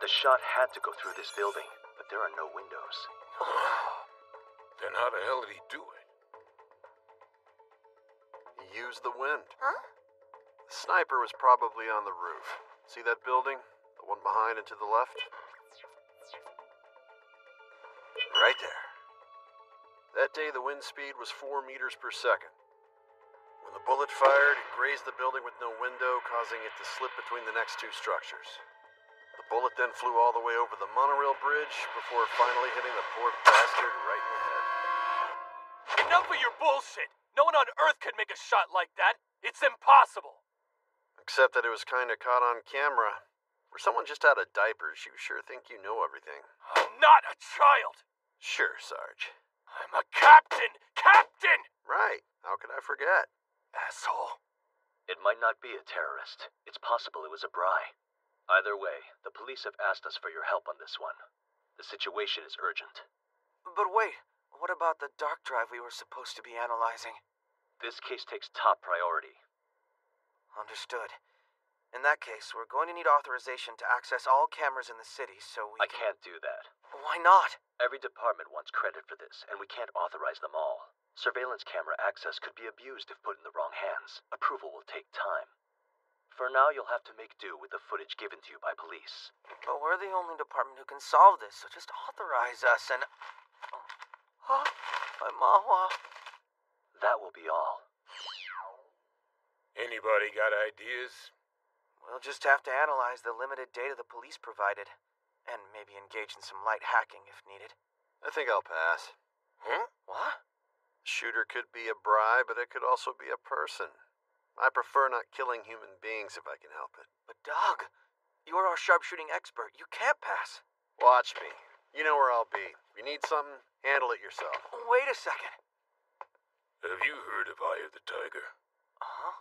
The shot had to go through this building, but there are no windows. Then how the hell did he do it? He used the wind. Huh? The sniper was probably on the roof. See that building? The one behind and to the left? Right there. That day, the wind speed was 4 meters per second. When the bullet fired, it grazed the building with no window, causing it to slip between the next two structures. The bullet then flew all the way over the monorail bridge before finally hitting the poor bastard right in the head. Enough of your bullshit! No one on Earth could make a shot like that! It's impossible! Except that it was kinda caught on camera. For someone just out of diapers, you sure think you know everything. I'm not a child! Sure, Sarge. I'm a captain! Captain! Right. How could I forget? Asshole. It might not be a terrorist. It's possible it was a Bry. Either way, the police have asked us for your help on this one. The situation is urgent. But wait, what about the dark drive we were supposed to be analyzing? This case takes top priority. Understood. In that case, we're going to need authorization to access all cameras in the city so we I can't do that. Why not? Every department wants credit for this, and we can't authorize them all. Surveillance camera access could be abused if put in the wrong hands. Approval will take time. For now, you'll have to make do with the footage given to you by police. But we're the only department who can solve this, so just authorize us and... Huh? My Mahua. That will be all. Anybody got ideas? We'll just have to analyze the limited data the police provided, and maybe engage in some light hacking if needed. I think I'll pass. Huh? What? Shooter could be a Bry, but it could also be a person. I prefer not killing human beings if I can help it. But Doug, you're our sharpshooting expert. You can't pass. Watch me. You know where I'll be. If you need something, handle it yourself. Wait a second. Have you heard of Eye of the Tiger? Huh?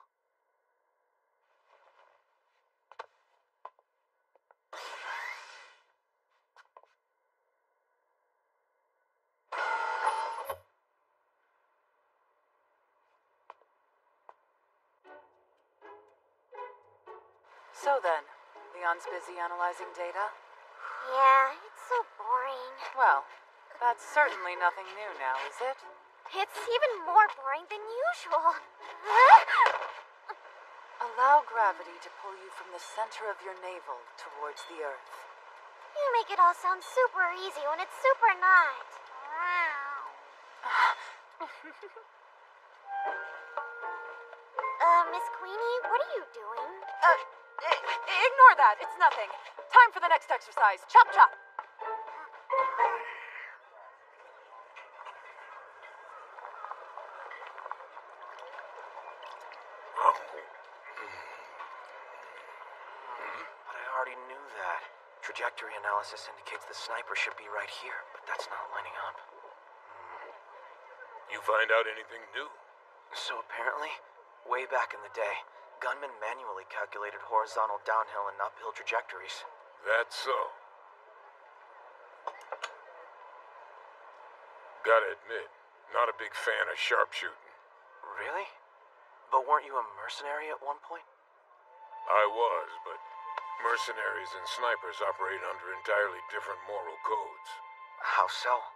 So then, Leon's busy analyzing data? Yeah, it's so boring. Well, that's certainly nothing new now, is it? It's even more boring than usual. Allow gravity to pull you from the center of your navel towards the Earth. You make it all sound super easy when it's super not. Miss Queenie, what are you doing? Ignore that. It's nothing. Time for the next exercise. Chop, chop. But I already knew that. Trajectory analysis indicates the sniper should be right here, but that's not lining up. You find out anything new? So apparently, way back in the day, gunmen manually calculated horizontal downhill and uphill trajectories. That's so. Gotta admit, not a big fan of sharpshooting. Really? But weren't you a mercenary at one point? I was, but mercenaries and snipers operate under entirely different moral codes. How so?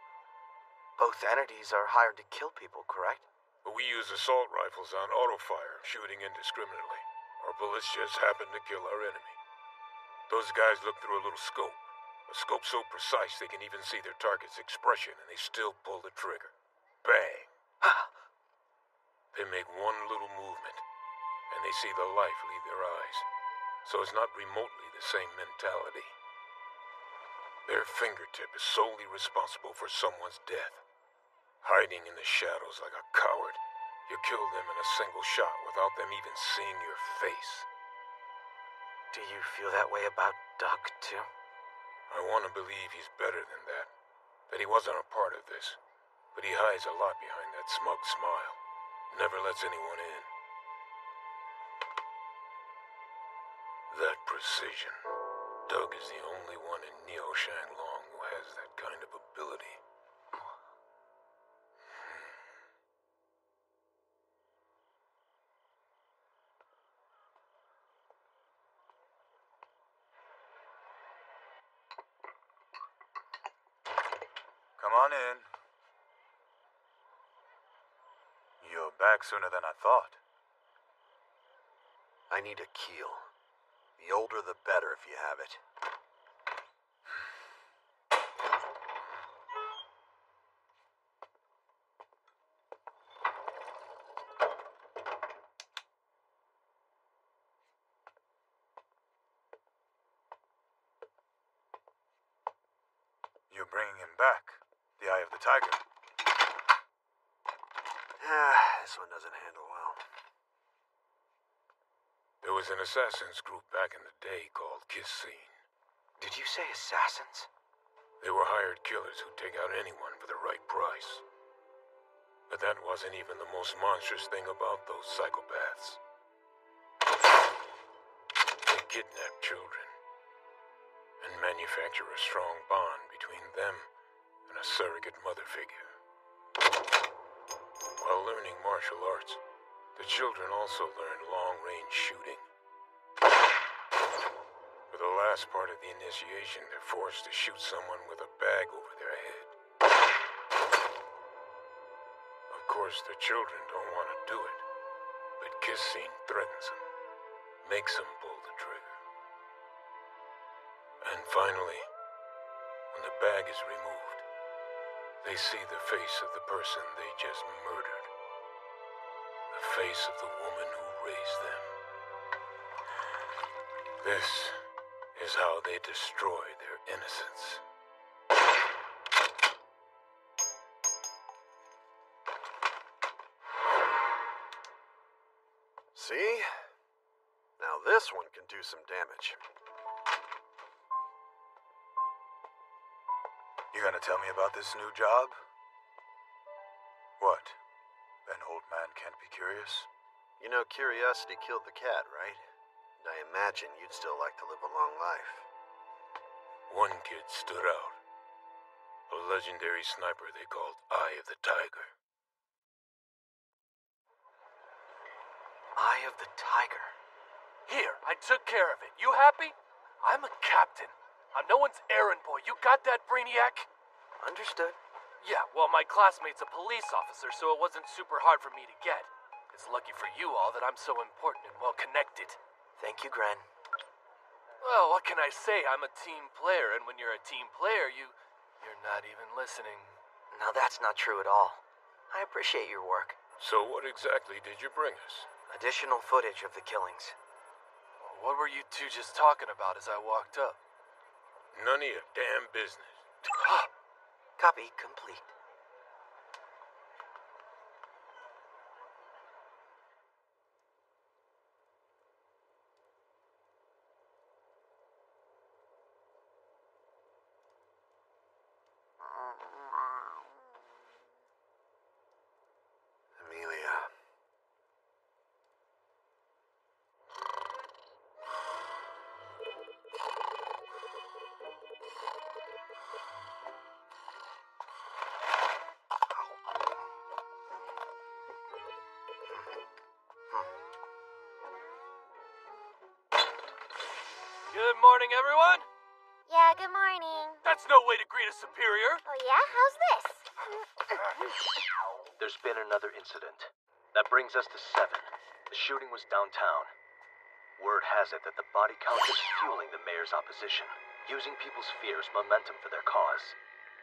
Both entities are hired to kill people, correct? But we use assault rifles on auto-fire, shooting indiscriminately. Our bullets just happen to kill our enemy. Those guys look through a little scope. A scope so precise they can even see their target's expression, and they still pull the trigger. Bang! They make one little movement, and they see the life leave their eyes. So it's not remotely the same mentality. Their fingertip is solely responsible for someone's death. Hiding in the shadows like a coward, you kill them in a single shot without them even seeing your face. Do you feel that way about Doug, too? I want to believe he's better than that he wasn't a part of this. But he hides a lot behind that smug smile. Never lets anyone in. That precision. Doug is the only one in Neo Shanglong who has that kind of ability. Come on in. You're back sooner than I thought. I need a keel. The older the better if you have it. You're bringing him back. The Eye of the Tiger. This one doesn't handle well. There was an assassins group back in the day called Kissin. Did you say assassins? They were hired killers who'd take out anyone for the right price. But that wasn't even the most monstrous thing about those psychopaths. They kidnap children and manufacture a strong bond between them and a surrogate mother figure. While learning martial arts, the children also learn long-range shooting. For the last part of the initiation, they're forced to shoot someone with a bag over their head. Of course, the children don't want to do it, but Kissin threatens them, makes them pull the trigger. And finally, when the bag is removed, they see the face of the person they just murdered. The face of the woman who raised them. This is how they destroy their innocence. See? do some damage. You gonna tell me about this new job? What? An old man can't be curious? You know, curiosity killed the cat, right? And I imagine you'd still like to live a long life. One kid stood out. A legendary sniper they called Eye of the Tiger. Eye of the Tiger. Here, I took care of it. You happy? I'm a captain. I'm no one's errand boy. You got that, Brainiac? Understood. Yeah, well, my classmate's a police officer, so it wasn't super hard for me to get. It's lucky for you all that I'm so important and well-connected. Thank you, Gren. Well, what can I say? I'm a team player, and when you're a team player, you're not even listening. Now that's not true at all. I appreciate your work. So what exactly did you bring us? Additional footage of the killings. What were you two just talking about as I walked up? None of your damn business. Copy complete. Amelia. Good morning, everyone! Yeah, good morning. That's no way to greet a superior! Oh yeah? How's this? There's been another incident. That brings us to 7. The shooting was downtown. Word has it that the body count is fueling the mayor's opposition, using people's fears momentum for their cause.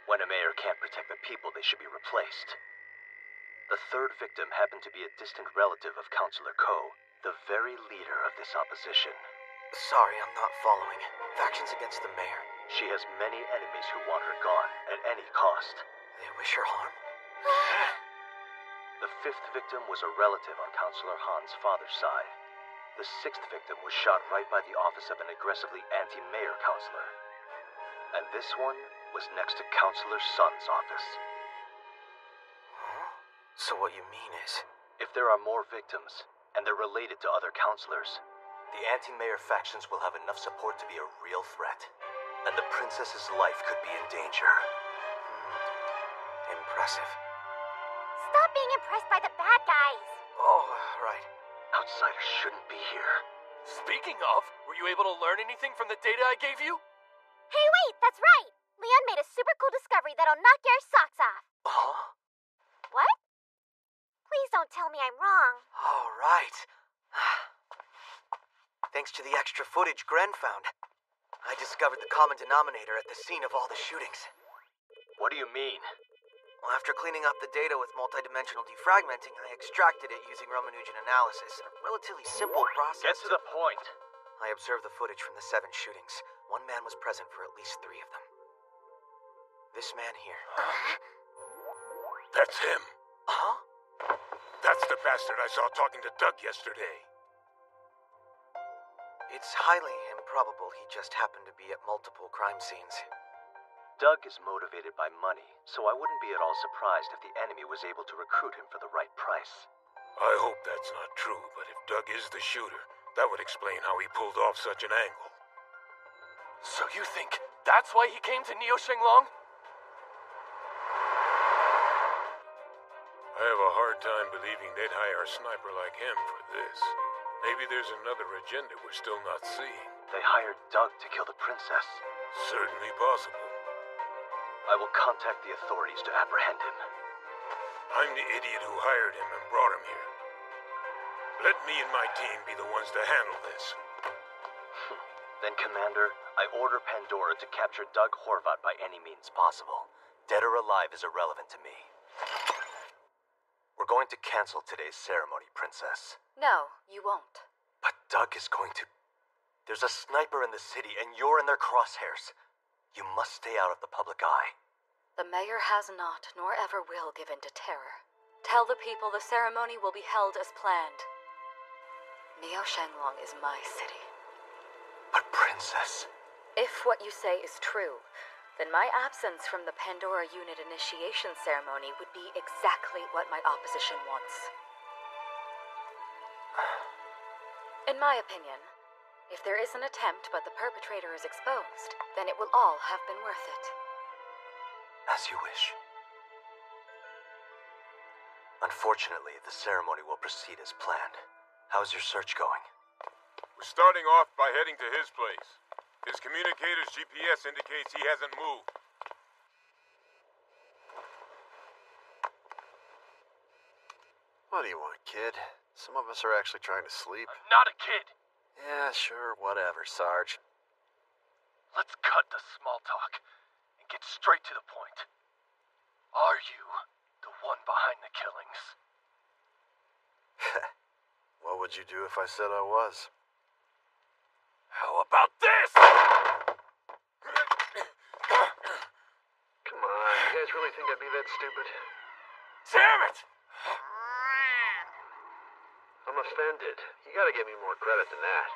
When a mayor can't protect the people, they should be replaced. The 3rd victim happened to be a distant relative of Councilor Coe, the very leader of this opposition. Sorry, I'm not following. Factions against the mayor. She has many enemies who want her gone, at any cost. They wish her harm? The 5th victim was a relative on Councilor Han's father's side. The 6th victim was shot right by the office of an aggressively anti-mayor councilor. And this one was next to Councilor Sun's office. Huh? So what you mean is... If there are more victims, and they're related to other councilors, the anti-mayor factions will have enough support to be a real threat. And the princess's life could be in danger. Impressive. Stop being impressed by the bad guys. Oh, right. Outsiders shouldn't be here. Speaking of, were you able to learn anything from the data I gave you? Hey, wait, that's right. Leon made a super cool discovery that'll knock your socks off. Huh? What? Please don't tell me I'm wrong. All right. Thanks to the extra footage Gren found, I discovered the common denominator at the scene of all the shootings. What do you mean? Well, after cleaning up the data with multidimensional defragmenting, I extracted it using Romanujan analysis. A relatively simple process. Get to the point. I observed the footage from the 7 shootings. One man was present for at least 3 of them. This man here. That's him. Huh? That's the bastard I saw talking to Doug yesterday. It's highly improbable he just happened to be at multiple crime scenes. Doug is motivated by money, so I wouldn't be at all surprised if the enemy was able to recruit him for the right price. I hope that's not true, but if Doug is the shooter, that would explain how he pulled off such an angle. So you think that's why he came to Neo Shenglong? I have a hard time believing they'd hire a sniper like him for this. Maybe there's another agenda we're still not seeing. They hired Doug to kill the princess. Certainly possible. I will contact the authorities to apprehend him. I'm the idiot who hired him and brought him here. Let me and my team be the ones to handle this. Then, Commander, I order Pandora to capture Doug Horvat by any means possible. Dead or alive is irrelevant to me. We're going to cancel today's ceremony, Princess. No, you won't. But Doug is going to... There's a sniper in the city, and you're in their crosshairs. You must stay out of the public eye. The mayor has not, nor ever will, give in to terror. Tell the people the ceremony will be held as planned. Neo Shenglong is my city. But Princess... If what you say is true, then my absence from the Pandora Unit initiation ceremony would be exactly what my opposition wants. In my opinion, if there is an attempt but the perpetrator is exposed, then it will all have been worth it. As you wish. Unfortunately, the ceremony will proceed as planned. How's your search going? We're starting off by heading to his place. His communicator's GPS indicates he hasn't moved. What do you want, kid? Some of us are actually trying to sleep. I'm not a kid. Yeah, sure, whatever, Sarge. Let's cut the small talk and get straight to the point. Are you the one behind the killings? What would you do if I said I was? How about this? Come on, you guys really think I'd be that stupid? Damn it! I'm offended. You gotta give me more credit than that.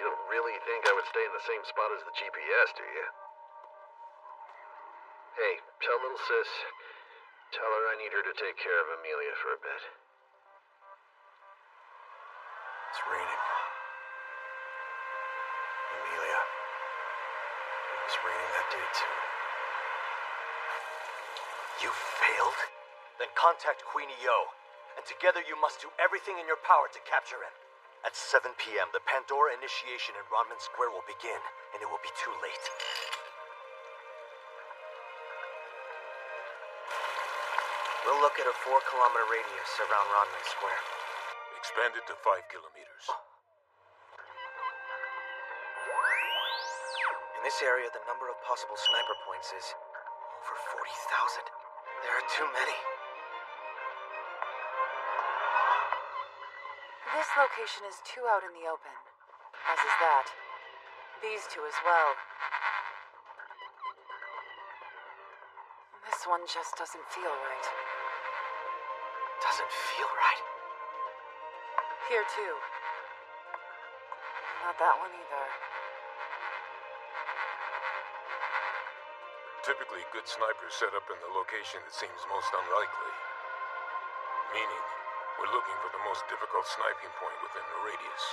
You don't really think I would stay in the same spot as the GPS, do you? Hey, tell little sis. Tell her I need her to take care of Amelia for a bit. It's raining. Amelia. It was raining that day, too. You failed? Then contact Queenie Yo, and together you must do everything in your power to capture him. At 7 p.m., the Pandora initiation in Ronman Square will begin, and it will be too late. We'll look at a 4-kilometer radius around Ronman Square. Expand it to 5 kilometers. In this area, the number of possible sniper points is over 40,000. There are too many. This location is too out in the open, as is that. These two as well. This one just doesn't feel right. Doesn't feel right. Here too. Not that one either. Typically, good snipers set up in the location that seems most unlikely. Meaning, we're looking for the most difficult sniping point within the radius.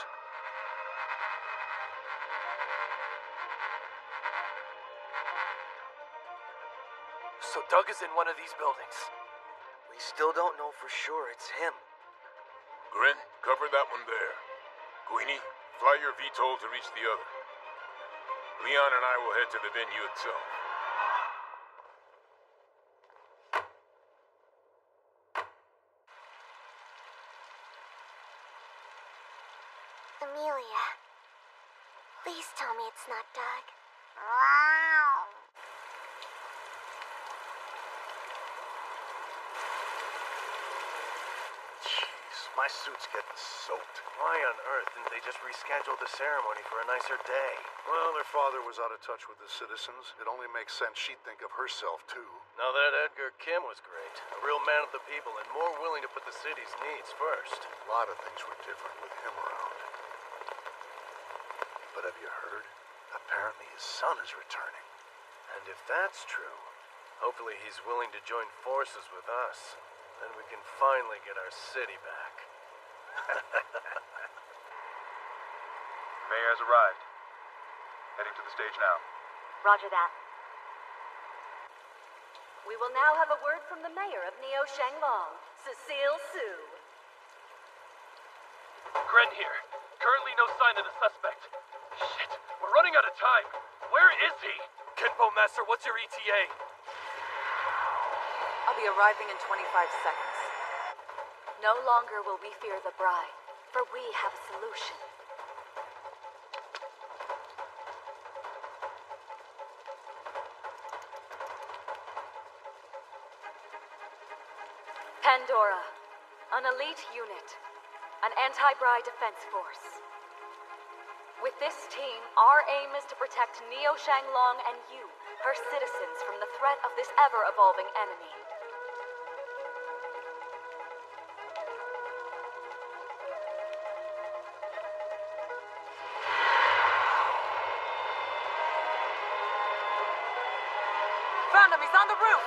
So Doug is in one of these buildings. We still don't know for sure it's him. Grin, cover that one there. Queenie, fly your VTOL to reach the other. Leon and I will head to the venue itself. Amelia, please tell me it's not Doug. My suit's getting soaked. Why on earth didn't they just reschedule the ceremony for a nicer day? Well, their father was out of touch with the citizens. It only makes sense she'd think of herself, too. Now that Edgar Kim was great. A real man of the people and more willing to put the city's needs first. A lot of things were different with him around. But have you heard? Apparently his son is returning. And if that's true, hopefully he's willing to join forces with us. Then we can finally get our city back. Mayor has arrived. Heading to the stage now. Roger that. We will now have a word from the mayor of Neo Shanglong, Cecile Sue. Gren here. Currently no sign of the suspect. Shit, we're running out of time. Where is he? Kenpo Master, what's your ETA? I'll be arriving in 25 seconds. No longer will we fear the bride, for we have a solution. Pandora, an elite unit, an anti-bride defense force. With this team, our aim is to protect Neo Shanglong and you, her citizens, from the threat of this ever-evolving enemy. found him. He's on the roof.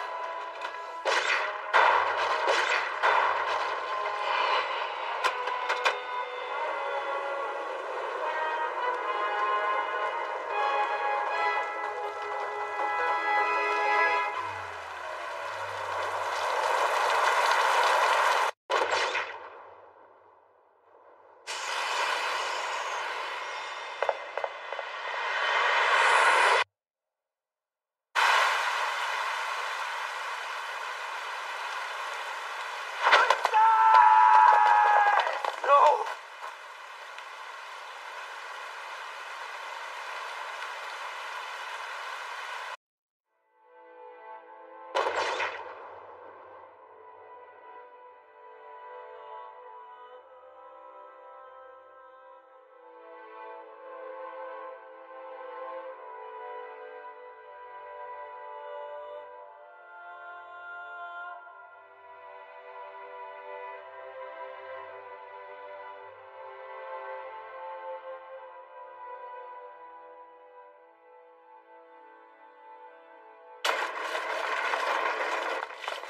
No!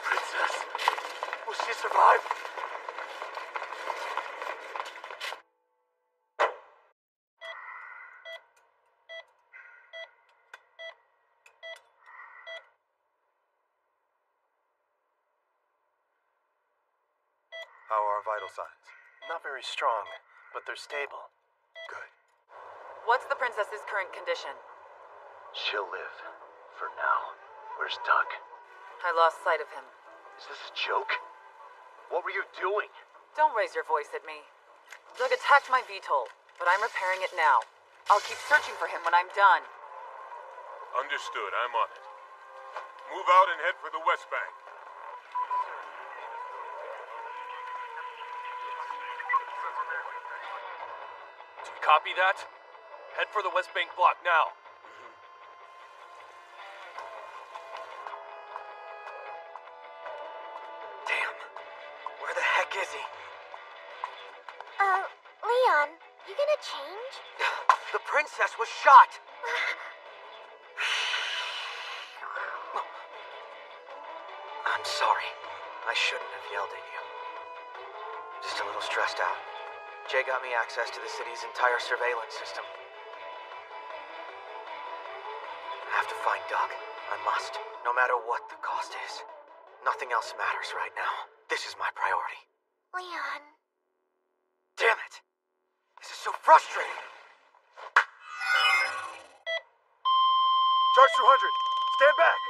Princess, will she survive? How are our vital signs? Not very strong, but they're stable. Good. What's the princess's current condition? She'll live. For now. Where's Doug? I lost sight of him. Is this a joke? What were you doing? Don't raise your voice at me. Doug attacked my VTOL, but I'm repairing it now. I'll keep searching for him when I'm done. Understood. I'm on it. Move out and head for the West Bank. Do you copy that? Head for the West Bank block now. Damn. Where the heck is he? Leon, you gonna change? The princess was shot! I'm sorry. I shouldn't have yelled at you. Just a little stressed out. Jay got me access to the city's entire surveillance system. I have to find Doug. I must. No matter what the cost is. Nothing else matters right now. This is my priority. Leon. Damn it! This is so frustrating! Charge 200! Stand back!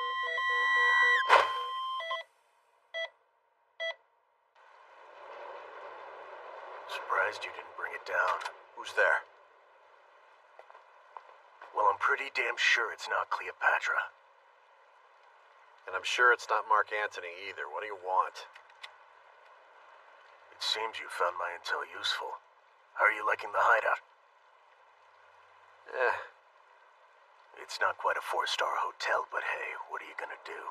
Surprised you didn't bring it down. Who's there? Well, I'm pretty damn sure it's not Cleopatra. And I'm sure it's not Mark Antony either. What do you want? It seems you found my intel useful. How are you liking the hideout? It's not quite a 4-star hotel, but hey, what are you gonna do?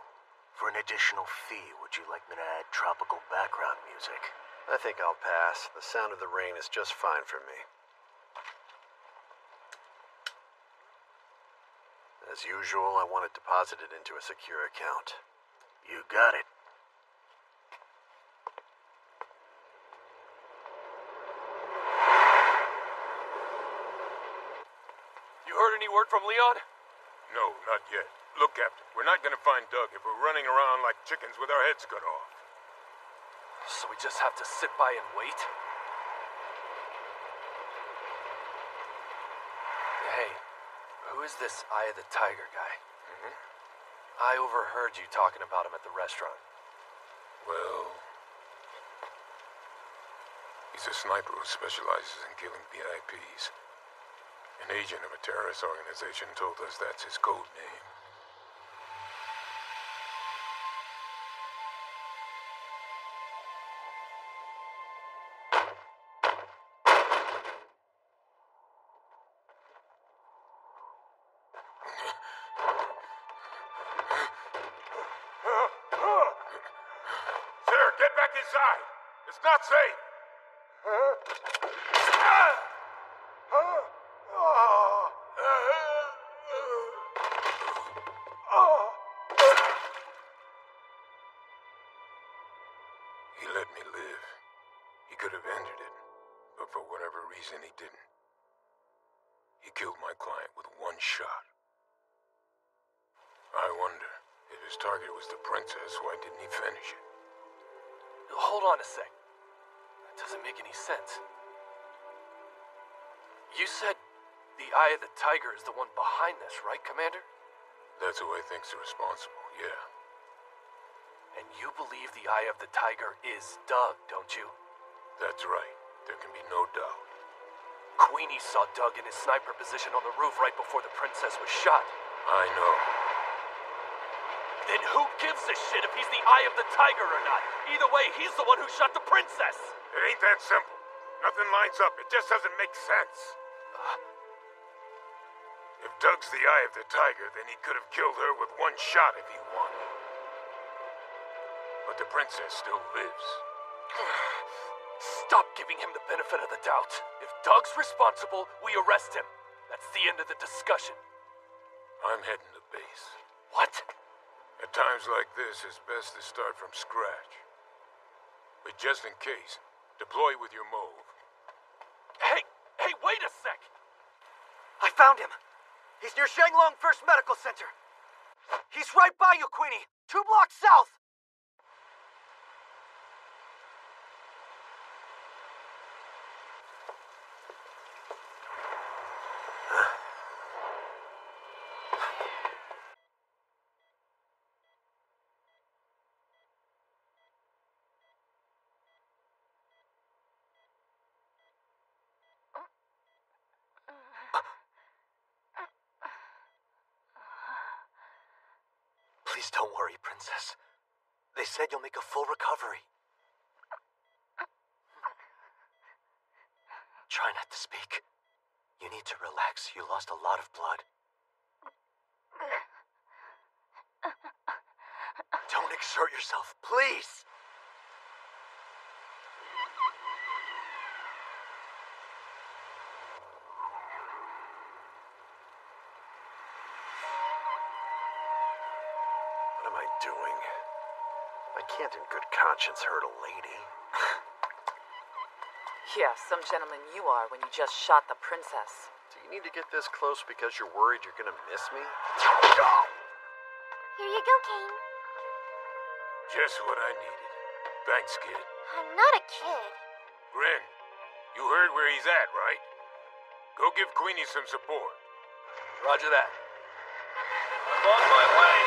For an additional fee, would you like me to add tropical background music? I think I'll pass. The sound of the rain is just fine for me. As usual, I want it deposited into a secure account. You got it. You heard any word from Leon? No, not yet. Look, Captain, we're not gonna find Doug if we're running around like chickens with our heads cut off. So we just have to sit by and wait? Hey, who is this Eye of the Tiger guy? I overheard you talking about him at the restaurant. Well, he's a sniper who specializes in killing VIPs. An agent of a terrorist organization told us that's his code name. Sir, get back inside! It's not safe! but for whatever reason he didn't. He killed my client with one shot. I wonder, if his target was the princess, why didn't he finish it? Hold on a sec. That doesn't make any sense. You said the Eye of the Tiger is the one behind this, right, Commander? That's who I think's responsible, yeah. And you believe the Eye of the Tiger is Doug, don't you? That's right. There can be no doubt. Queenie saw Doug in his sniper position on the roof right before the princess was shot. I know. Then who gives a shit if he's the Eye of the Tiger or not? Either way, he's the one who shot the princess! It ain't that simple. Nothing lines up. It just doesn't make sense. If Doug's the Eye of the Tiger, then he could have killed her with one shot if he wanted. But the princess still lives. Stop giving him the benefit of the doubt. If Doug's responsible, we arrest him. That's the end of the discussion. I'm heading to base. What? At times like this, it's best to start from scratch. But just in case, deploy with your move. Hey, wait a sec! I found him! He's near Shenglong First Medical Center. He's right by you, Queenie! 2 blocks south! Please don't worry, Princess. They said you'll make a full recovery. Try not to speak. You need to relax. You lost a lot of blood. Don't exert yourself, please! What am I doing? I can't in good conscience hurt a lady. Yeah, some gentleman you are when you just shot the princess. Do you need to get this close because you're worried you're gonna miss me? Here you go, Kane. Just what I needed. Thanks, kid. I'm not a kid. Grin, you heard where he's at, right? Go give Queenie some support. Roger that. I'm on my way!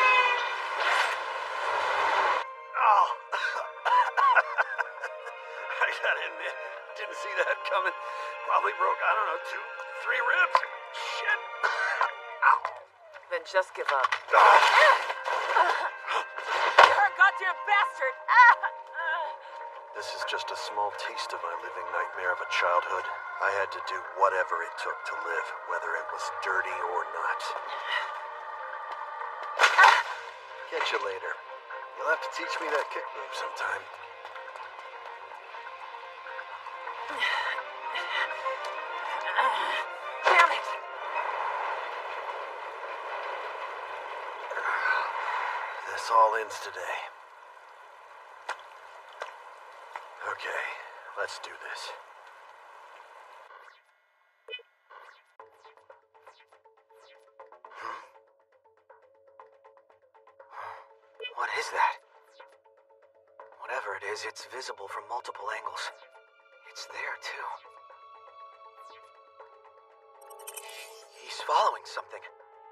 Oh! I gotta admit, didn't see that coming. Probably broke, I don't know, 2, 3 ribs. Shit! Ow! Then just give up. You're a goddamn bastard! This is just a small taste of my living nightmare of a childhood. I had to do whatever it took to live, whether it was dirty or not. Catch you later. You'll have to teach me that kick move sometime. Damn it! This all ends today. Okay, let's do this. What is that? Whatever it is, it's visible from multiple angles. It's there, too. He's following something,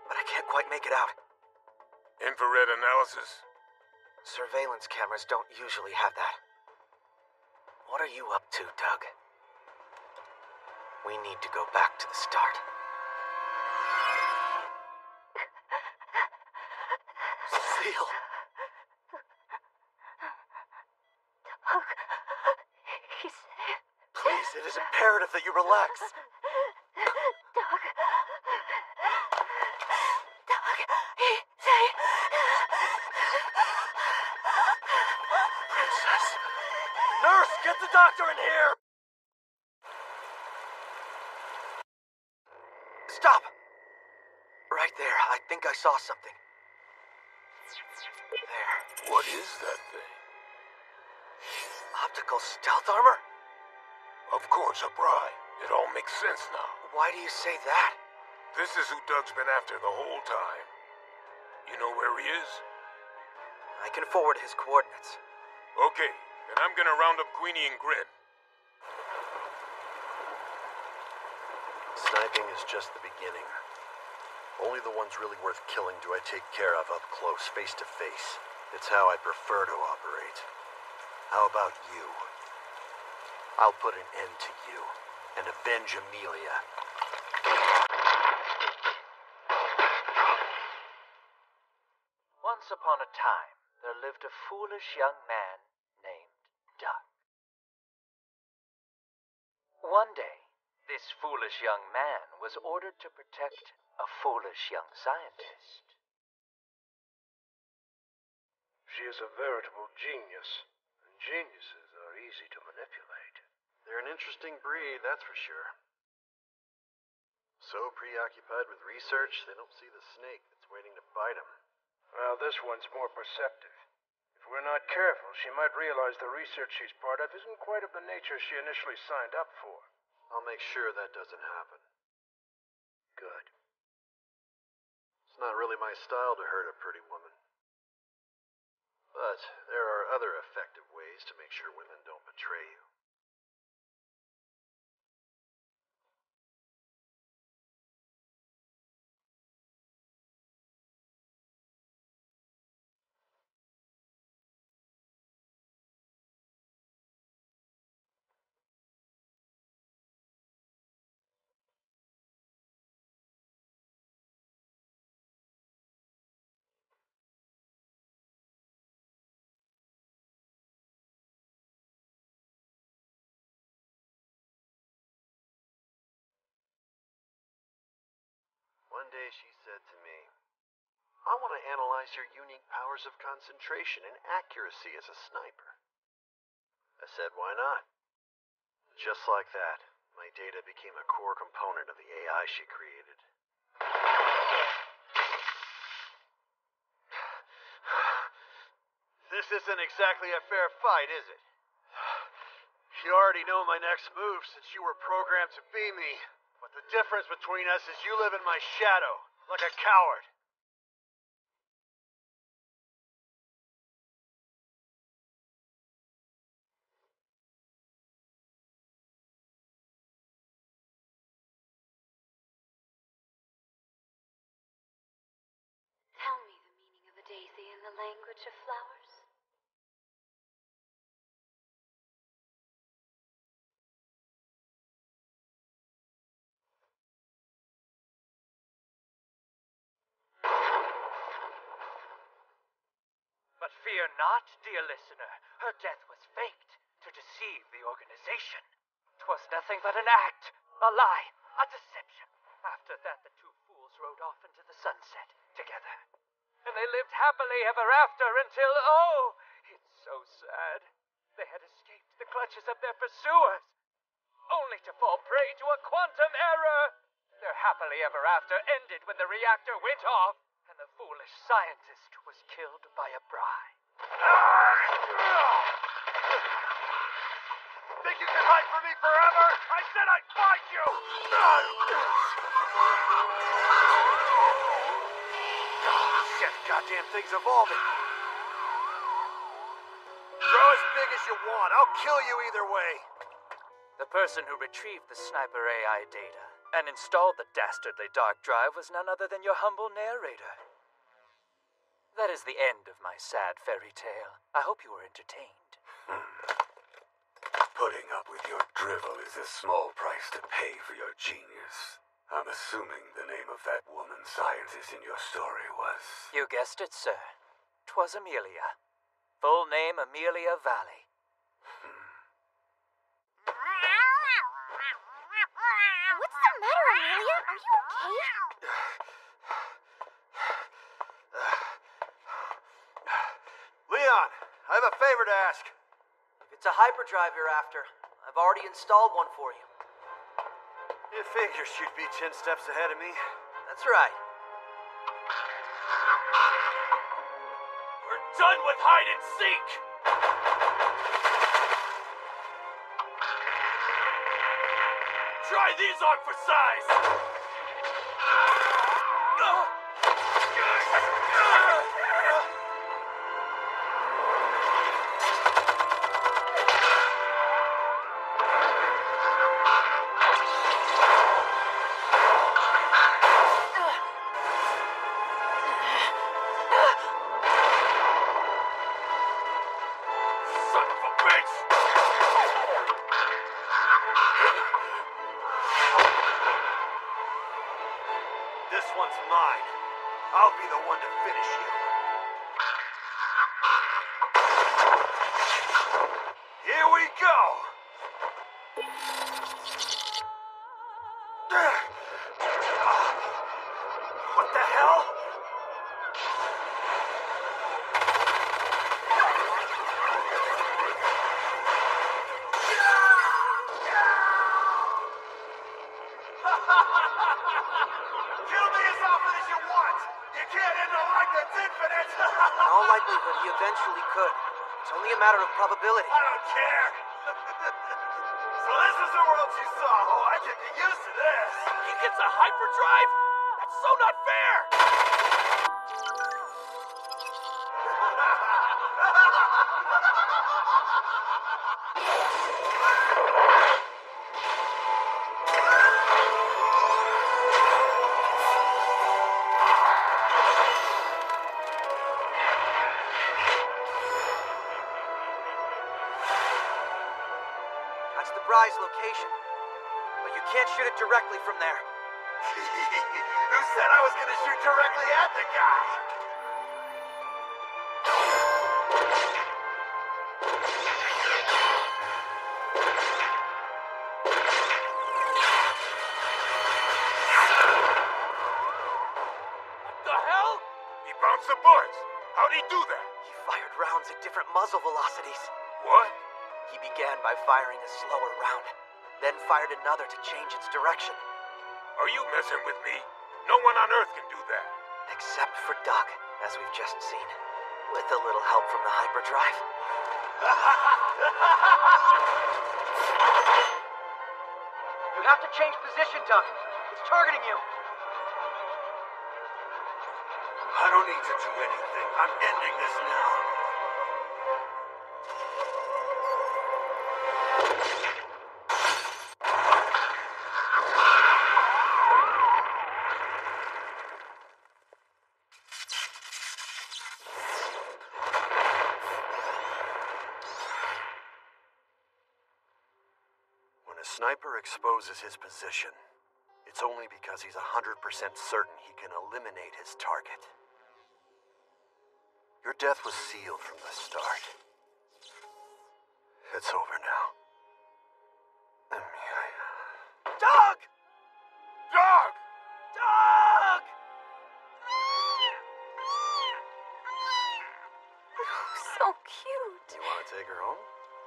but I can't quite make it out. Infrared analysis? Surveillance cameras don't usually have that. What are you up to, Doug? We need to go back to the start. Cecile! Doug, he's safe. Please, it is imperative that you relax. Doug. Doug, he's safe. Princess! Nurse, get the doctor in here! Stop! Right there, I think I saw something. There. What is that thing? Optical stealth armor? Of course, a Bry. It all makes sense now. Why do you say that? This is who Doug's been after the whole time. You know where he is? I can forward his coordinates. Okay, then I'm gonna round up Queenie and Grin. Sniping is just the beginning. Only the ones really worth killing do I take care of up close, face to face. It's how I prefer to operate. How about you? I'll put an end to you and avenge Amelia. Once upon a time, there lived a foolish young man named Doug. One day, this foolish young man was ordered to protect a foolish young scientist. She is a veritable genius, and geniuses are easy to manipulate. They're an interesting breed, that's for sure. So preoccupied with research, they don't see the snake that's waiting to bite them. Well, this one's more perceptive. If we're not careful, she might realize the research she's part of isn't quite of the nature she initially signed up for. I'll make sure that doesn't happen. Good. It's not really my style to hurt a pretty woman. But there are other effective ways to make sure women don't betray you. One day she said to me, I want to analyze your unique powers of concentration and accuracy as a sniper. I said, why not? Just like that, my data became a core component of the AI she created. This isn't exactly a fair fight, is it? You already know my next move since you were programmed to be me. But the difference between us is you live in my shadow, like a coward. Tell me the meaning of a daisy in the language of flowers. But fear not, dear listener. Her death was faked to deceive the organization. 'Twas nothing but an act, a lie, a deception. After that, the two fools rode off into the sunset together. And they lived happily ever after until, oh, it's so sad. They had escaped the clutches of their pursuers, only to fall prey to a quantum error. Their happily ever after ended when the reactor went off, and the foolish scientist was killed by a Bry. Think you can hide from me forever? I said I'd find you! Shit, goddamn thing's evolving. Grow as big as you want. I'll kill you either way. The person who retrieved the sniper AI data and installed the dastardly dark drive was none other than your humble narrator. That is the end of my sad fairy tale. I hope you were entertained. Putting up with your drivel is a small price to pay for your genius. I'm assuming the name of that woman scientist in your story was... You guessed it, sir. 'Twas Amelia. Full name Amelia Valley. What's the matter, Amelia? Are you okay? Leon, I have a favor to ask. If it's a hyperdrive you're after, I've already installed one for you. You figured you'd be 10 steps ahead of me. That's right. We're done with hide and seek! Try these on for size! Son of a bitch! This one's mine. I'll be the one to finish you. Here we go! What the hell? Kill me as often as you want! You can't end a life that's infinite! In all likelihood, he eventually could. It's only a matter of probability. I don't care! So this is the world you saw. Oh, I can get used to this. He gets a hyperdrive? That's so not fair! That's the Bry's location. But you can't shoot it directly from there. Who said I was gonna shoot directly at the guy? What the hell? He bounced the bullets. How'd he do that? He fired rounds at different muzzle velocities. What? He began by firing a slower round, then fired another to change its direction. Are you messing with me? No one on Earth can do that. Except for Doug, as we've just seen. With a little help from the hyperdrive. You have to change position, Doug. It's targeting you. I don't need to do anything. I'm ending this now. When a sniper exposes his position, it's only because he's 100% certain he can eliminate his target. Your death was sealed from the start. It's over now. Amelia. Doug! Doug! Doug! So cute. You want to take her home?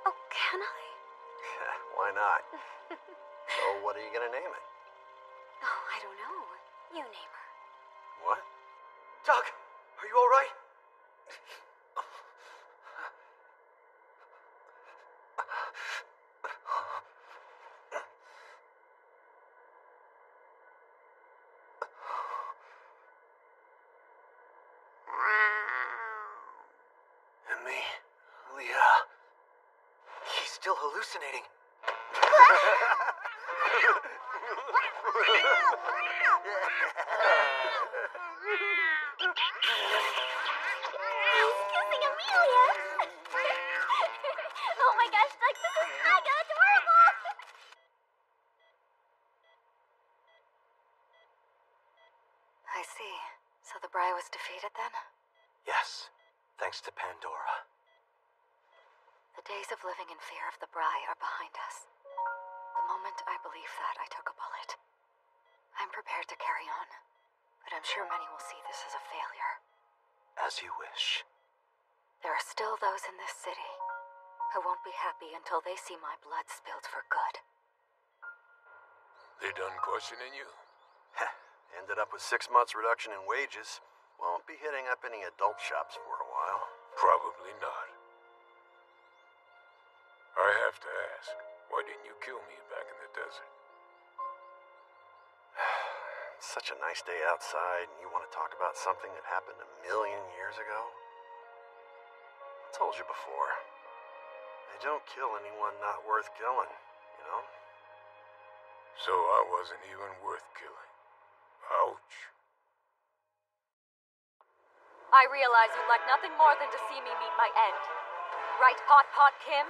Oh, can I? Why not? So what are you gonna name it? Oh, I don't know. You name her. What? Doug, are you all right? Amelia. He's still hallucinating. He's kissing Amelia! Oh my gosh, Doug, this is mega adorable! I see. So the Bry was defeated then? Yes, thanks to Pandora. The days of living in fear of the Bry are behind us. The moment I believe that, I took a bullet. I'm prepared to carry on, but I'm sure many will see this as a failure. As you wish. There are still those in this city who won't be happy until they see my blood spilled for good. They done questioning you? Ended up with 6 months reduction in wages. Won't be hitting up any adult shops for a while. Probably not. I have to ask, why didn't you kill me back in the desert? It's such a nice day outside, and you want to talk about something that happened 1,000,000 years ago? I told you before. They don't kill anyone not worth killing, you know? So I wasn't even worth killing. Ouch. I realize you'd like nothing more than to see me meet my end. Right, Hot Pot Kim?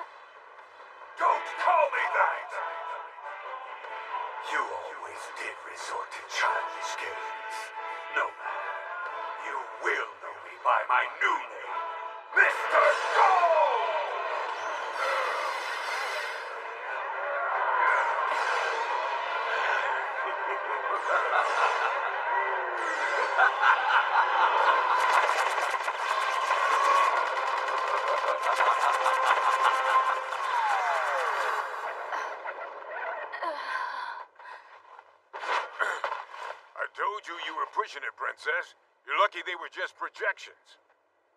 Don't call me that! You always did resort to childish games. No matter. You will know me by my new name, Mr. Gold! I told you you were pushing it, Princess. You're lucky they were just projections.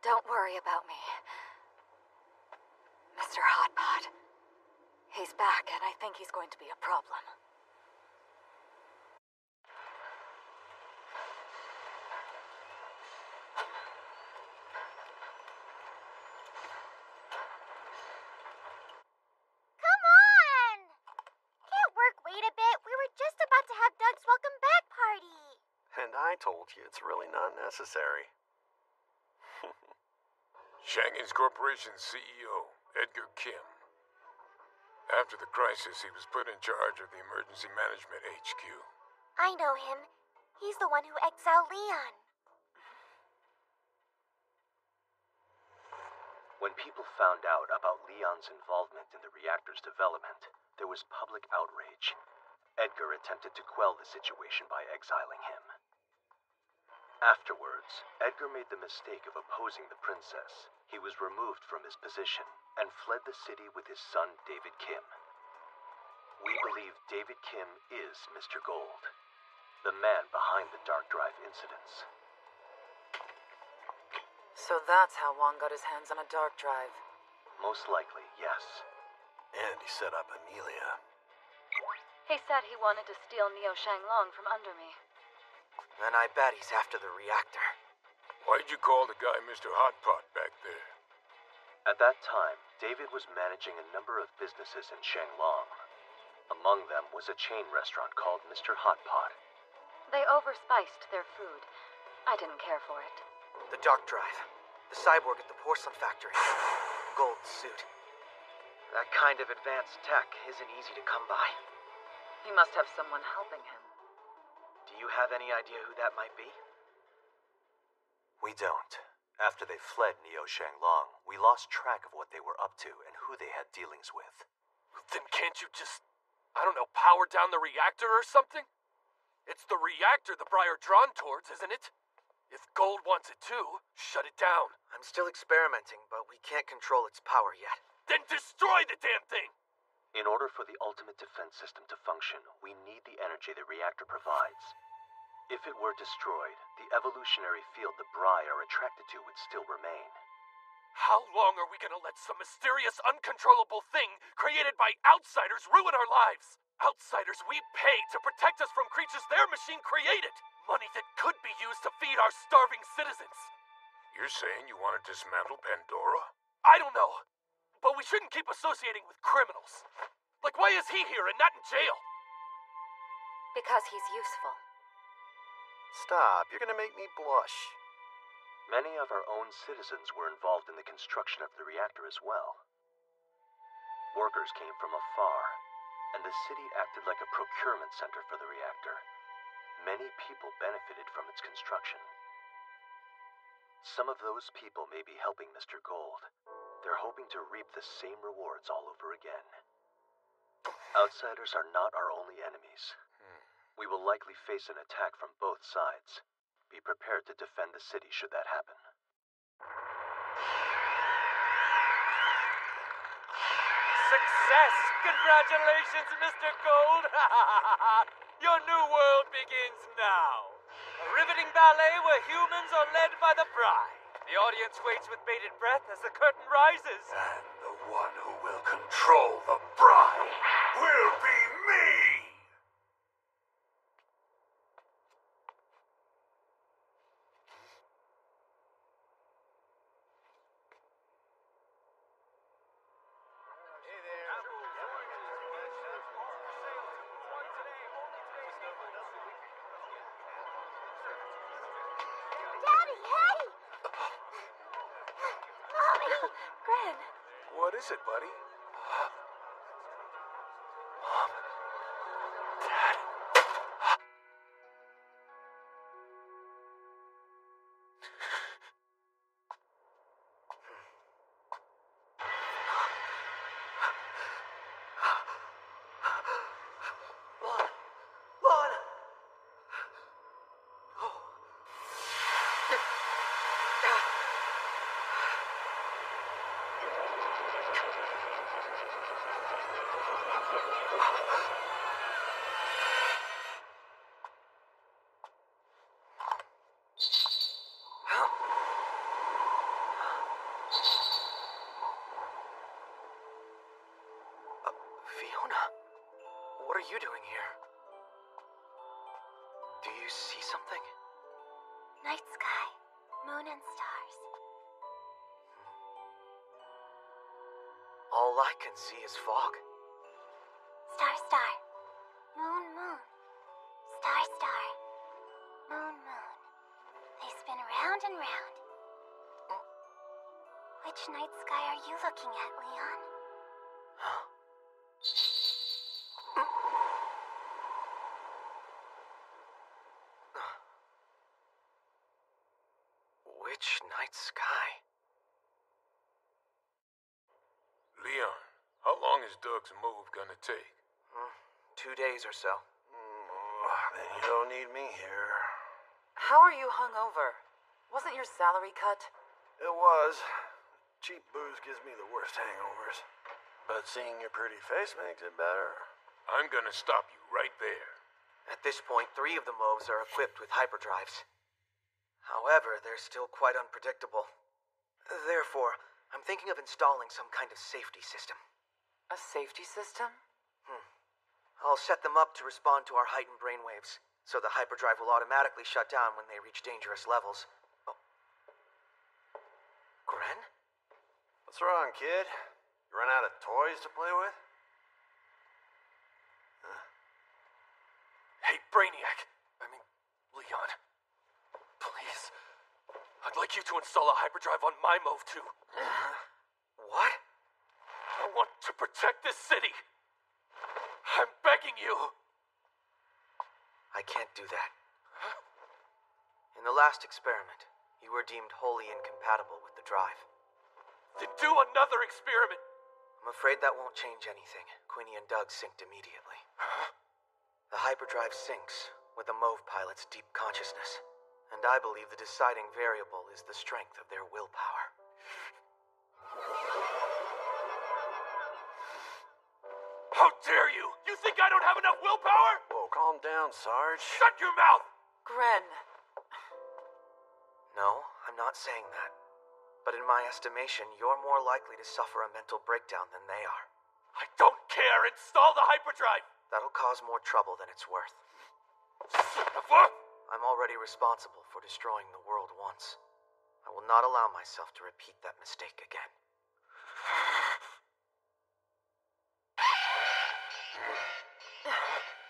Don't worry about me. Mr. Hot Pot. He's back, and I think he's going to be a problem. Come on! Can't work wait a bit? We were just about to have Doug's welcome back party. And I told you it's really not necessary. Shangins Corporation's CEO, Edgar Kim. After the crisis, he was put in charge of the Emergency Management HQ. I know him. He's the one who exiled Leon. When people found out about Leon's involvement in the reactor's development, there was public outrage. Edgar attempted to quell the situation by exiling him. Afterwards, Edgar made the mistake of opposing the princess. He was removed from his position and fled the city with his son, David Kim. We believe David Kim is Mr. Gold, the man behind the Dark Drive incidents. So that's how Wong got his hands on a dark drive. Most likely, yes. And he set up Amelia. He said he wanted to steal Neo Shanglong from under me. And I bet he's after the reactor. Why'd you call the guy Mr. Hot Pot back there? At that time, David was managing a number of businesses in Shanglong. Among them was a chain restaurant called Mr. Hot Pot. They overspiced their food. I didn't care for it. The dark drive. The cyborg at the porcelain factory. Gold suit. That kind of advanced tech isn't easy to come by. He must have someone helping him. Do you have any idea who that might be? We don't. After they fled Neo Shanglong, we lost track of what they were up to and who they had dealings with. Then can't you just, I don't know, power down the reactor or something? It's the reactor the Bri are drawn towards, isn't it? If Gold wants it too, shut it down. I'm still experimenting, but we can't control its power yet. Then destroy the damn thing! In order for the ultimate defense system to function, we need the energy the reactor provides. If it were destroyed, the evolutionary field the Bri are attracted to would still remain. How long are we gonna let some mysterious, uncontrollable thing created by outsiders ruin our lives? Outsiders we pay to protect us from creatures their machine created! Money that could be used to feed our starving citizens! You're saying you want to dismantle Pandora? I don't know. But we shouldn't keep associating with criminals. Like, why is he here and not in jail? Because he's useful. Stop, you're gonna make me blush. Many of our own citizens were involved in the construction of the reactor as well. Workers came from afar, and the city acted like a procurement center for the reactor. Many people benefited from its construction. Some of those people may be helping Mr. Gold. They're hoping to reap the same rewards all over again. Outsiders are not our only enemies. We will likely face an attack from both sides. Be prepared to defend the city should that happen. Success! Congratulations, Mr. Gold! Your new world begins now. A riveting ballet where humans are led by the Bri. The audience waits with bated breath as the curtain rises. And the one who will control the Bri will be me! Daddy, hey! Mommy! Gren. What is it, buddy? Mom. Dad. Lon! Fiona, what are you doing here? Do you see something? Night sky, moon and stars. All I can see is fog. Star, star. Moon, moon. Star, star. Moon, moon. They spin round and round. Which night sky are you looking at, Leon? Huh? Which night sky? Leon, how long is Doug's move gonna take? 2 days or so. Then you don't need me here. How are you hungover? Wasn't your salary cut? It was. Cheap booze gives me the worst hangovers. But seeing your pretty face makes it better. I'm gonna stop you right there. At this point, 3 of the moves are equipped with hyperdrives. However, they're still quite unpredictable. Therefore, I'm thinking of installing some kind of safety system. A safety system? I'll set them up to respond to our heightened brainwaves, so the hyperdrive will automatically shut down when they reach dangerous levels. Oh. Gren? What's wrong, kid? You run out of toys to play with? Hey, Brainiac. Leon. Please. I'd like you to install a hyperdrive on my move, too. What? I want to protect this city. I'm begging you. I can't do that. In the last experiment, you were deemed wholly incompatible with the drive. Then do another experiment. I'm afraid that won't change anything. Queenie and Doug synced immediately. The hyperdrive syncs with the MOVE pilot's deep consciousness, and I believe the deciding variable is the strength of their willpower. How dare you! You think I don't have enough willpower? Whoa, calm down, Sarge. Shut your mouth! Gren. No, I'm not saying that. But in my estimation, you're more likely to suffer a mental breakdown than they are. I don't care! Install the hyperdrive! That'll cause more trouble than it's worth. Son of a... I'm already responsible for destroying the world once. I will not allow myself to repeat that mistake again.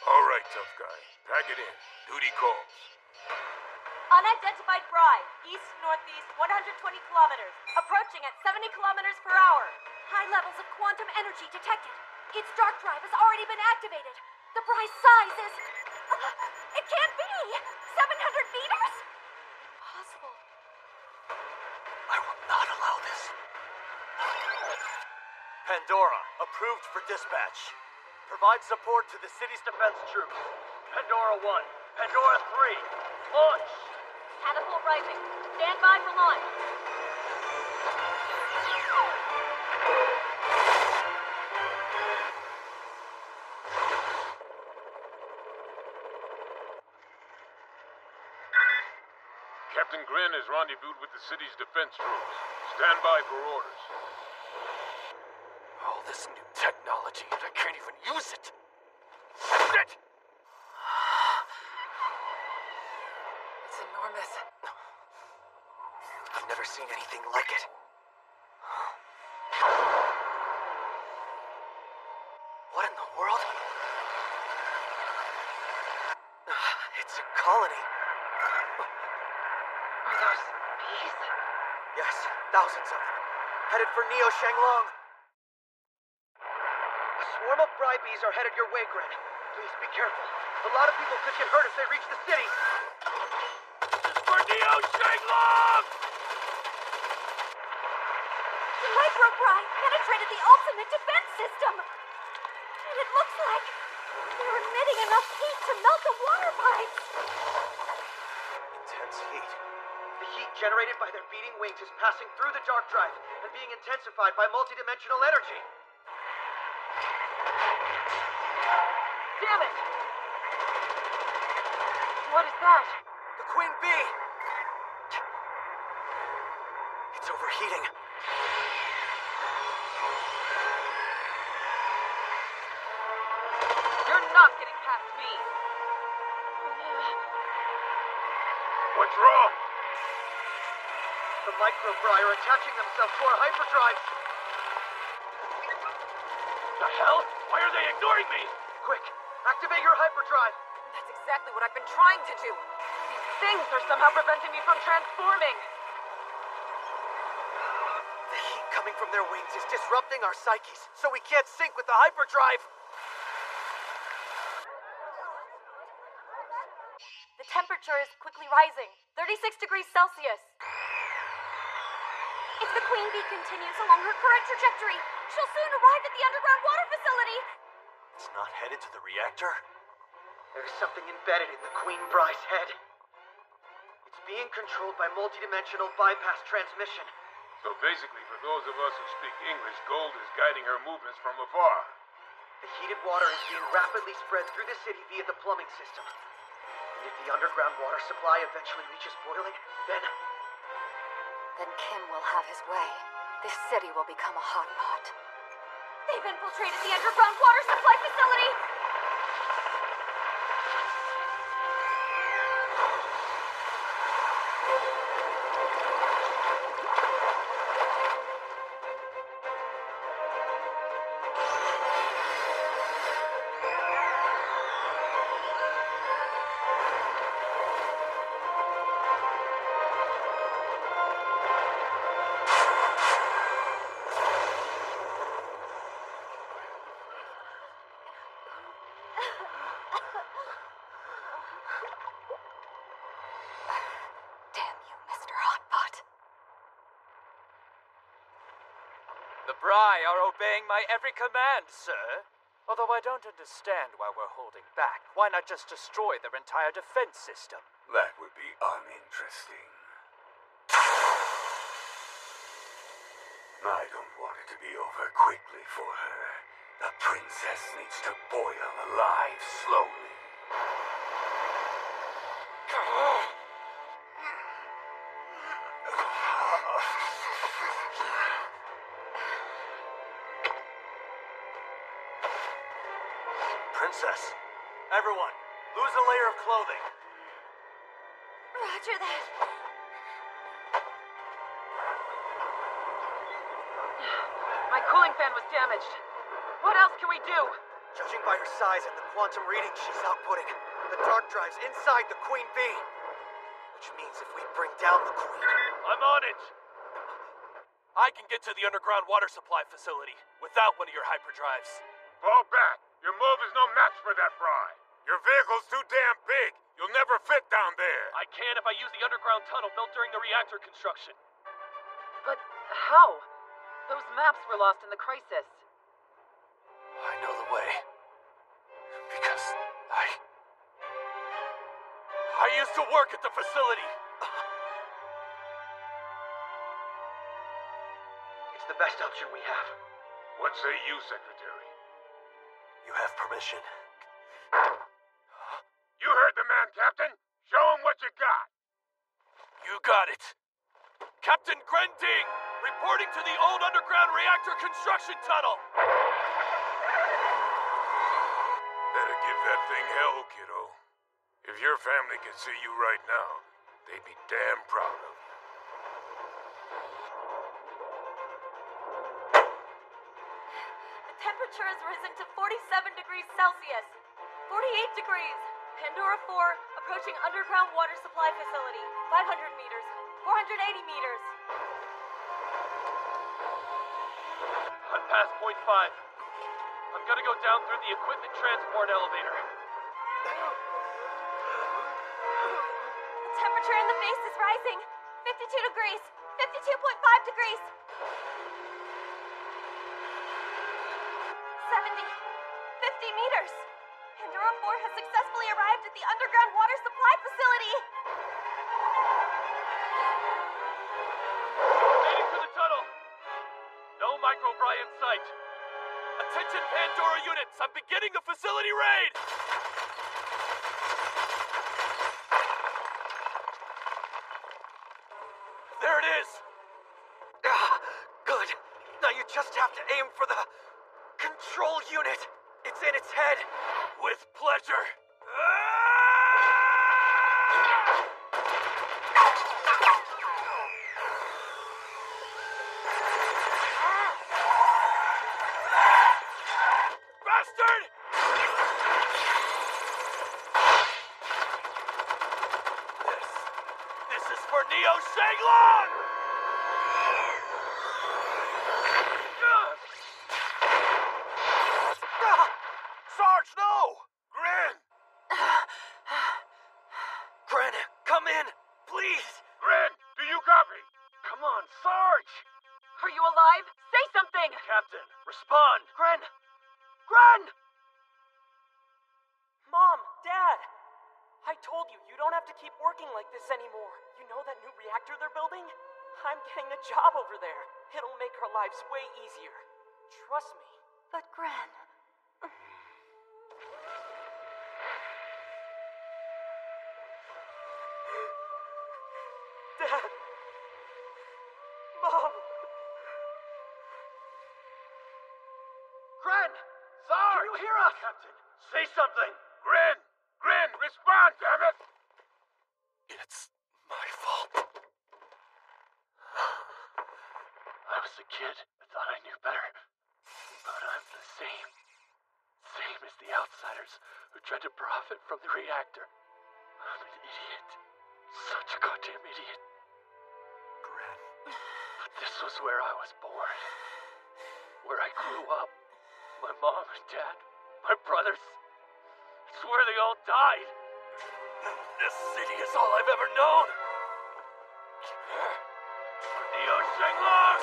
All right, tough guy. Pack it in. Duty calls. Unidentified bride, east-northeast 120 kilometers, approaching at 70 kilometers per hour. High levels of quantum energy detected. Its dark drive has already been activated. The bride's size is... it can't be! 700 meters? Impossible. I will not allow this. Pandora, approved for dispatch. Provide support to the city's defense troops. Pandora 1, Pandora 3, launch! Catapult rising. Stand by for launch. Captain Gren has rendezvoused with the city's defense troops. Stand by for orders. All this new technology, and I can't even use it. Shit! It's enormous. I've never seen anything like it. What in the world? It's a colony. Are those bees? Yes, thousands of them. Headed for Neo Shanglong. A swarm of Bri bees are headed your way, Gren. Please be careful. A lot of people could get hurt if they reach the city. For Neo Shanglong! The microbri penetrated the ultimate defense system! And it looks like they're emitting enough heat to melt the water pipes! Intense heat. The heat generated by their beating wings is passing through the dark drive and being intensified by multidimensional energy. Damn it! What is that? The Queen Bee! It's overheating. You're not getting past me! What's wrong? The microbri are attaching themselves to our hyperdrive. The hell? Why are they ignoring me? Quick, activate your hyperdrive. That's exactly what I've been trying to do. These things are somehow preventing me from transforming. The heat coming from their wings is disrupting our psyches, so we can't sync with the hyperdrive. The temperature is quickly rising. 36 degrees Celsius. If the Queen Bee continues along her current trajectory, she'll soon arrive at the underground water facility. It's not headed to the reactor? There's something embedded in the Queen Bri's head. It's being controlled by multidimensional bypass transmission. So basically, for those of us who speak English, Gold is guiding her movements from afar. The heated water is being rapidly spread through the city via the plumbing system. And if the underground water supply eventually reaches boiling, then Kim will have his way. This city will become a hot pot. They've infiltrated the underground water supply facility! The Bri are obeying my every command, sir. Although I don't understand why we're holding back. Why not just destroy their entire defense system? That would be uninteresting. I don't want it to be over quickly for her. The princess needs to boil alive slowly. Princess, everyone, lose a layer of clothing. Roger that. My cooling fan was damaged. What else can we do? judging by her size and the quantum readings she's outputting, the dark drive's inside the Queen Bee. Which means if we bring down the Queen... I'm on it! I can get to the underground water supply facility without one of your hyperdrives. Fall back! Your move is no match for that Bri. Your vehicle's too damn big. You'll never fit down there. I can if I use the underground tunnel built during the reactor construction. But how? Those maps were lost in the crisis. I know the way. Because I used to work at the facility. It's the best option we have. What say you, Secretary? You have permission. You heard the man, Captain. Show him what you got. You got it. Captain Grending, reporting to the old underground reactor construction tunnel. Better give that thing hell, kiddo. If your family could see you right now, they'd be damn proud of you. The temperature has risen to 47 degrees Celsius. 48 degrees. Pandora 4, approaching underground water supply facility. 500 meters. 480 meters. I'm past point 5. I'm gonna go down through the equipment transport elevator. The temperature in the base is rising. 52 degrees. 52.5 degrees. 70. 50 meters. Pandora 4 has successfully arrived at the underground water supply facility. Heading for the tunnel. No microbri in sight. Attention Pandora units, I'm beginning a facility raid! There it is! Good. Now you just have to aim for the control unit. It's in its head. With pleasure. Bastard! This is for Neo Shenglong! Sarge, no! Gren! Gren, come in, please. Gren, do you copy? Come on, Sarge! Are you alive? Say something! Captain, respond! Gren! Gren! Mom, Dad! I told you, you don't have to keep working like this anymore. You know that new reactor they're building? I'm getting a job over there. It'll make our lives way easier. Trust me. But Gren... Dad! Mom! Gren! Sarge! Can you hear us? Captain, say something! Gren! Gren, respond, damn it! It's my fault. I was a kid. I thought I knew better. But I'm the same. Same as the outsiders who tried to profit from the reactor. I'm an idiot. Such a goddamn idiot. Gren. But this was where I was born. Where I grew up. My mom and dad. My brothers. It's where they all died. This city is all I've ever known. Neo Shenglong!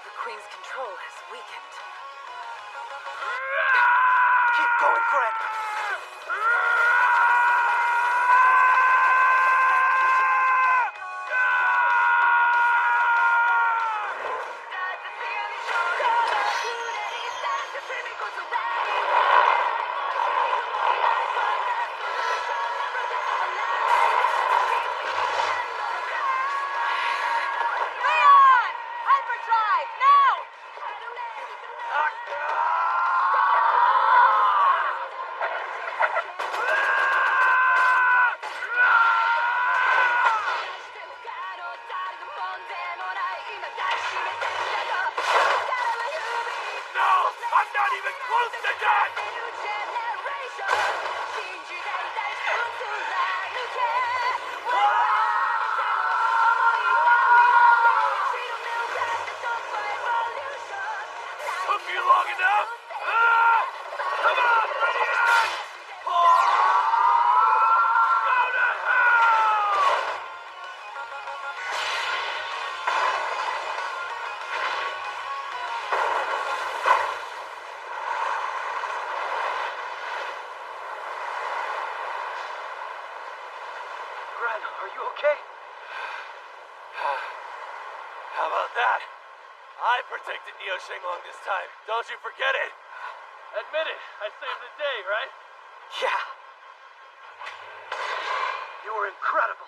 The Queen's control has weakened. Keep going, Gren! Leon! Hyperdrive, now! No! I'm not even close to done! Took you long enough? Come on, ready on! Go to hell! Gren, are you okay? How about that? I protected Neo Shenglong this time. Don't you forget it. Admit it. I saved the day, right? Yeah. You were incredible.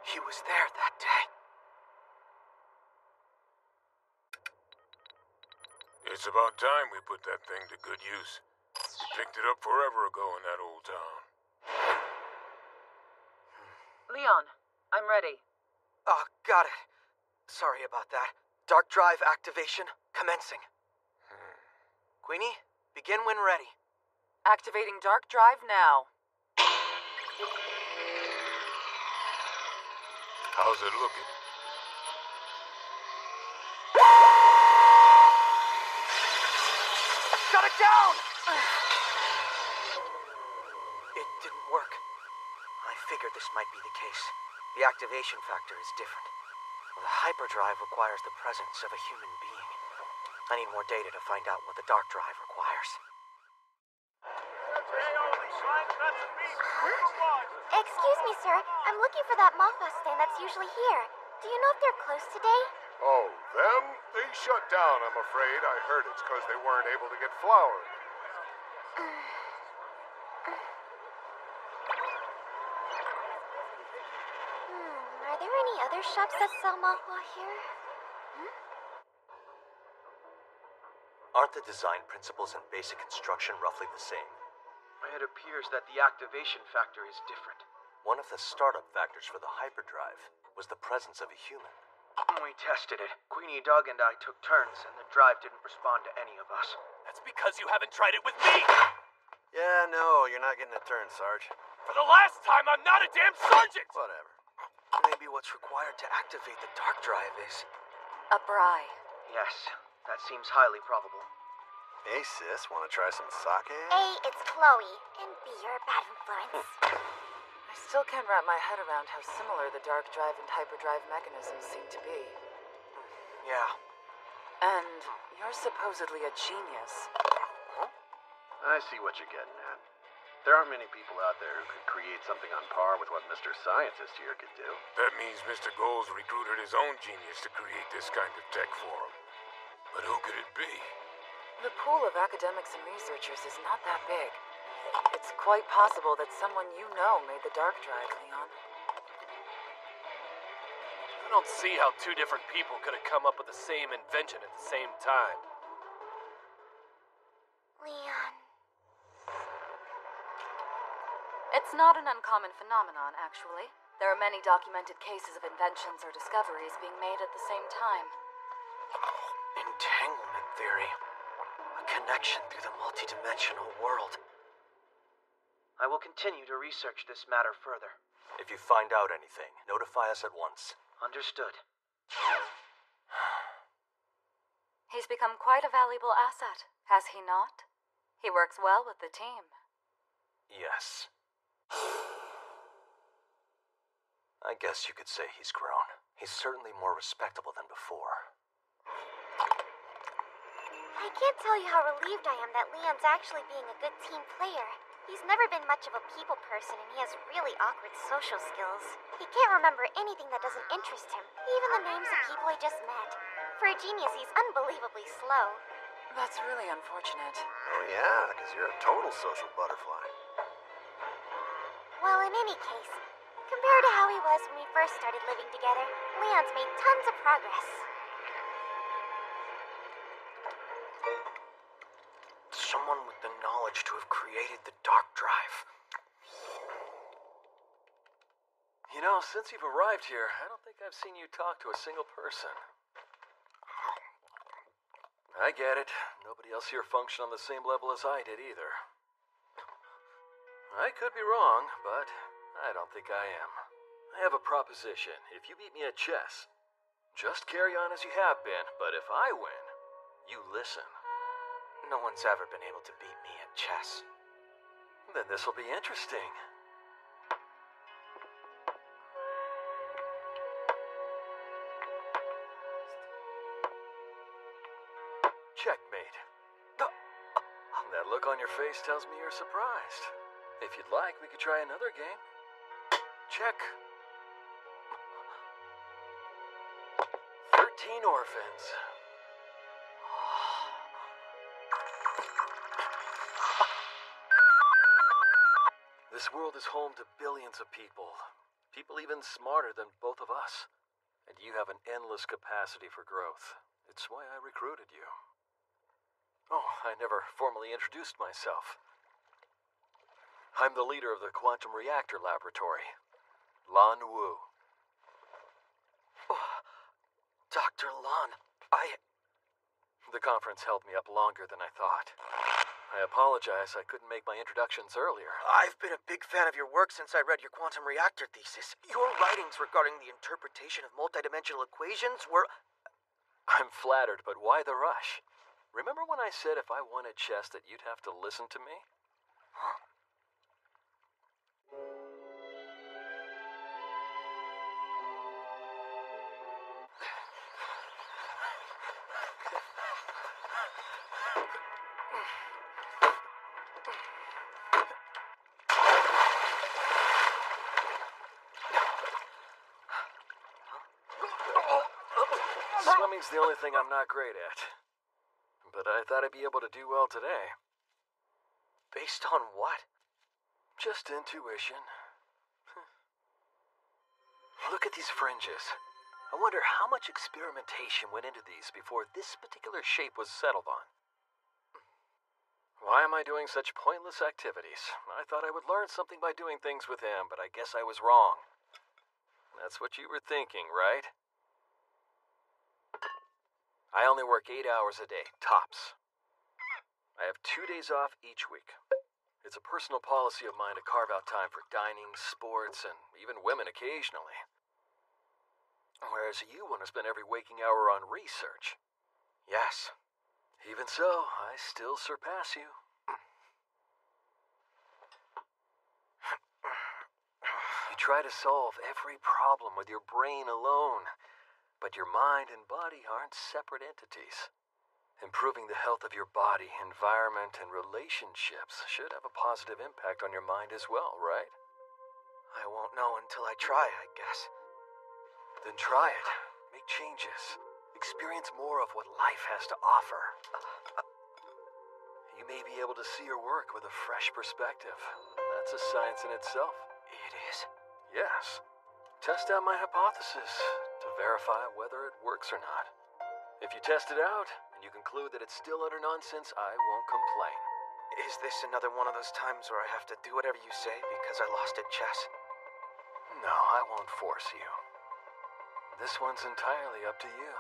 He was there that day. It's about time we put that thing to good use. We picked it up forever ago in that old town. Leon, I'm ready. Oh, got it. Sorry about that. Dark drive activation commencing. Queenie, begin when ready. Activating dark drive now. How's it looking? Shut it down! It didn't work. I figured this might be the case. The activation factor is different. The hyperdrive requires the presence of a human being. I need more data to find out what the dark drive requires. Excuse me, sir. I'm looking for that Mothra stand that's usually here. Do you know if they're closed today? Oh, them? They shut down, I'm afraid. I heard it's because they weren't able to get flour. Are there any other shops that sell Mothra here? Aren't the design principles and basic construction roughly the same? It appears that the activation factor is different. One of the startup factors for the hyperdrive was the presence of a human. We tested it. Queenie, Doug, and I took turns, and the drive didn't respond to any of us. That's because you haven't tried it with me! Yeah, no, you're not getting a turn, Sarge. For the last time, I'm not a damn sergeant! Whatever. Maybe what's required to activate the dark drive is... A Bry. Yes, that seems highly probable. Hey, sis, want to try some sake? A, it's Chloe, and B, you're a bad influence. I still can't wrap my head around how similar the dark drive and hyperdrive mechanisms seem to be. Yeah. And you're supposedly a genius. I see what you're getting at. There aren't many people out there who could create something on par with what Mr. Scientist here could do. That means Mr. Goals recruited his own genius to create this kind of tech for him. But who could it be? The pool of academics and researchers is not that big. It's quite possible that someone you know made the dark drive, Leon. I don't see how two different people could have come up with the same invention at the same time. Leon. It's not an uncommon phenomenon, actually. There are many documented cases of inventions or discoveries being made at the same time. Entanglement theory. A connection through the multidimensional world. I will continue to research this matter further. If you find out anything, notify us at once. Understood. He's become quite a valuable asset, has he not? He works well with the team. Yes. I guess you could say he's grown. He's certainly more respectable than before. I can't tell you how relieved I am that Leon's actually being a good team player. He's never been much of a people person, and he has really awkward social skills. He can't remember anything that doesn't interest him, even the names of people he just met. For a genius, he's unbelievably slow. That's really unfortunate. Oh yeah, because you're a total social butterfly. Well, in any case, compared to how he was when we first started living together, Leon's made tons of progress. Someone with the knowledge to have created the dark drive. You know, since you've arrived here, I don't think I've seen you talk to a single person. I get it. Nobody else here functioned on the same level as I did either. I could be wrong, but I don't think I am. I have a proposition. If you beat me at chess, just carry on as you have been, but if I win, you listen. No one's ever been able to beat me at chess. Then this'll be interesting. Checkmate. That look on your face tells me you're surprised. If you'd like, we could try another game. Check. 13 orphans. This world is home to billions of people. People even smarter than both of us. And you have an endless capacity for growth. It's why I recruited you. Oh, I never formally introduced myself. I'm the leader of the Quantum Reactor Laboratory, Lan Wu. Oh, Dr. Lan, The conference held me up longer than I thought. I apologize I couldn't make my introductions earlier. I've been a big fan of your work since I read your quantum reactor thesis. Your writings regarding the interpretation of multidimensional equations were... I'm flattered, but why the rush? Remember when I said if I wanted chess that you'd have to listen to me? Huh? Swimming's the only thing I'm not great at. But I thought I'd be able to do well today. Based on what? Just intuition. Look at these fringes. I wonder how much experimentation went into these before this particular shape was settled on. Why am I doing such pointless activities? I thought I would learn something by doing things with him, but I guess I was wrong. That's what you were thinking, right? I only work 8 hours a day, tops. I have 2 days off each week. It's a personal policy of mine to carve out time for dining, sports, and even women occasionally. Whereas you want to spend every waking hour on research. Yes. Even so, I still surpass you. You try to solve every problem with your brain alone. But your mind and body aren't separate entities. Improving the health of your body, environment, and relationships should have a positive impact on your mind as well, right? I won't know until I try, I guess. Then try it. Make changes. Experience more of what life has to offer. You may be able to see your work with a fresh perspective. That's a science in itself. It is? Yes. Test out my hypothesis to verify whether it works or not. If you test it out and you conclude that it's still utter nonsense, I won't complain. Is this another one of those times where I have to do whatever you say because I lost at chess? No, I won't force you. This one's entirely up to you.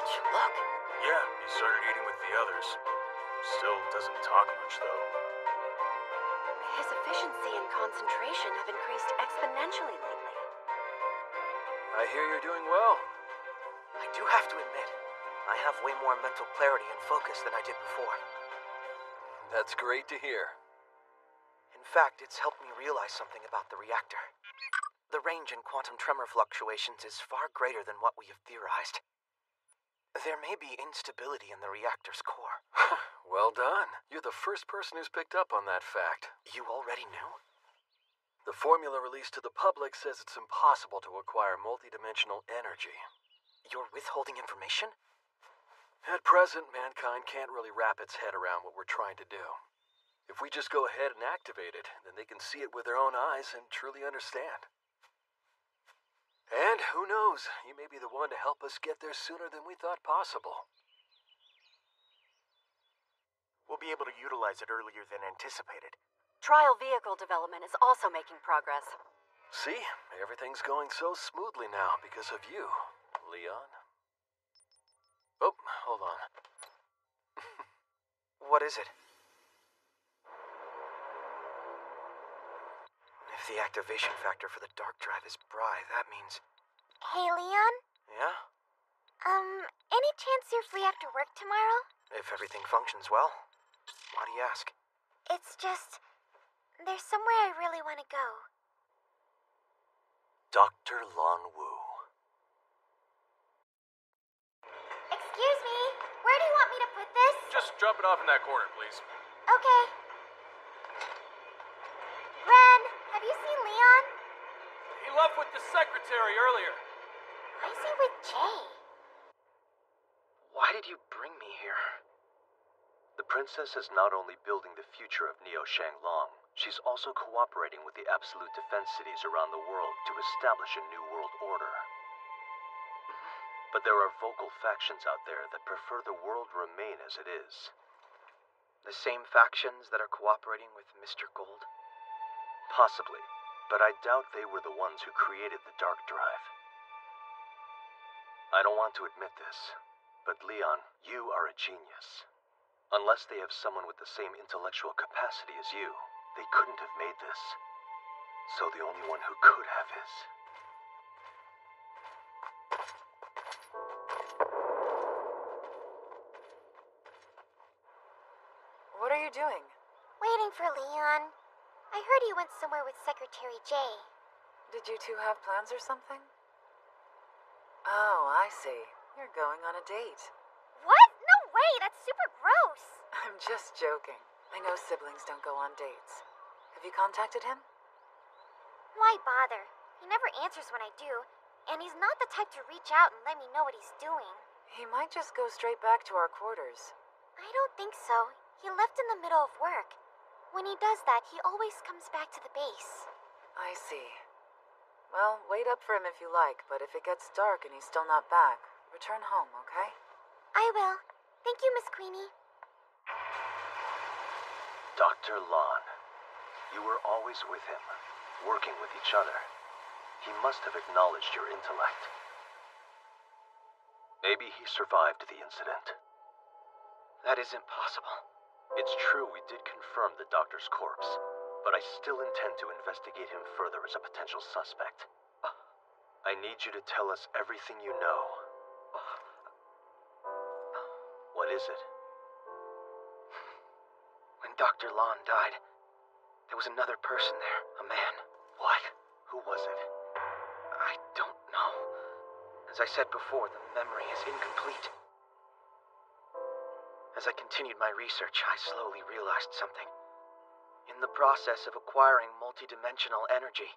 Look. Yeah, he started eating with the others. Still doesn't talk much, though. His efficiency and concentration have increased exponentially lately. I hear you're doing well. I do have to admit, I have way more mental clarity and focus than I did before. That's great to hear. In fact, it's helped me realize something about the reactor. The range in quantum tremor fluctuations is far greater than what we have theorized. There may be instability in the reactor's core. Well done. You're the first person who's picked up on that fact. You already knew? The formula released to the public says it's impossible to acquire multidimensional energy. You're withholding information? At present, mankind can't really wrap its head around what we're trying to do. If we just go ahead and activate it, then they can see it with their own eyes and truly understand. And who knows, you may be the one to help us get there sooner than we thought possible. We'll be able to utilize it earlier than anticipated. Trial vehicle development is also making progress. See, everything's going so smoothly now because of you, Leon. Oh, hold on. What is it? If the activation factor for the dark drive is Bri, that means... Hey, Leon? Yeah? Any chance your reactor work tomorrow? If everything functions well. Why do you ask? It's just... there's somewhere I really want to go. Dr. Lan Wu. Excuse me, where do you want me to put this? Just drop it off in that corner, please. Okay. Ren, have you seen Leon? Hey, left with the secretary earlier. Why is he with Jay? Why did you bring me here? The princess is not only building the future of Neo Shanglong, she's also cooperating with the Absolute Defense cities around the world to establish a new world order. But there are vocal factions out there that prefer the world remain as it is. The same factions that are cooperating with Mr. Gold? Possibly, but I doubt they were the ones who created the Dark Drive. I don't want to admit this, but Leon, you are a genius. Unless they have someone with the same intellectual capacity as you, they couldn't have made this. So the only one who could have is... What are you doing? Waiting for Leon. I heard he went somewhere with Secretary Jay. Did you two have plans or something? Oh, I see. You're going on a date. What? No way! That's super gross! I'm just joking. I know siblings don't go on dates. Have you contacted him? Why bother? He never answers when I do, and he's not the type to reach out and let me know what he's doing. He might just go straight back to our quarters. I don't think so. He left in the middle of work. When he does that, he always comes back to the base. I see. Well, wait up for him if you like, but if it gets dark and he's still not back, return home, okay? I will. Thank you, Miss Queenie. Dr. Lon, you were always with him, working with each other. He must have acknowledged your intellect. Maybe he survived the incident. That isn't possible. It's true we did confirm the doctor's corpse, but I still intend to investigate him further as a potential suspect. I need you to tell us everything you know. What is it? When Dr. Lon died, there was another person there, a man. What? Who was it? I don't know. As I said before, the memory is incomplete. As I continued my research, I slowly realized something. In the process of acquiring multidimensional energy,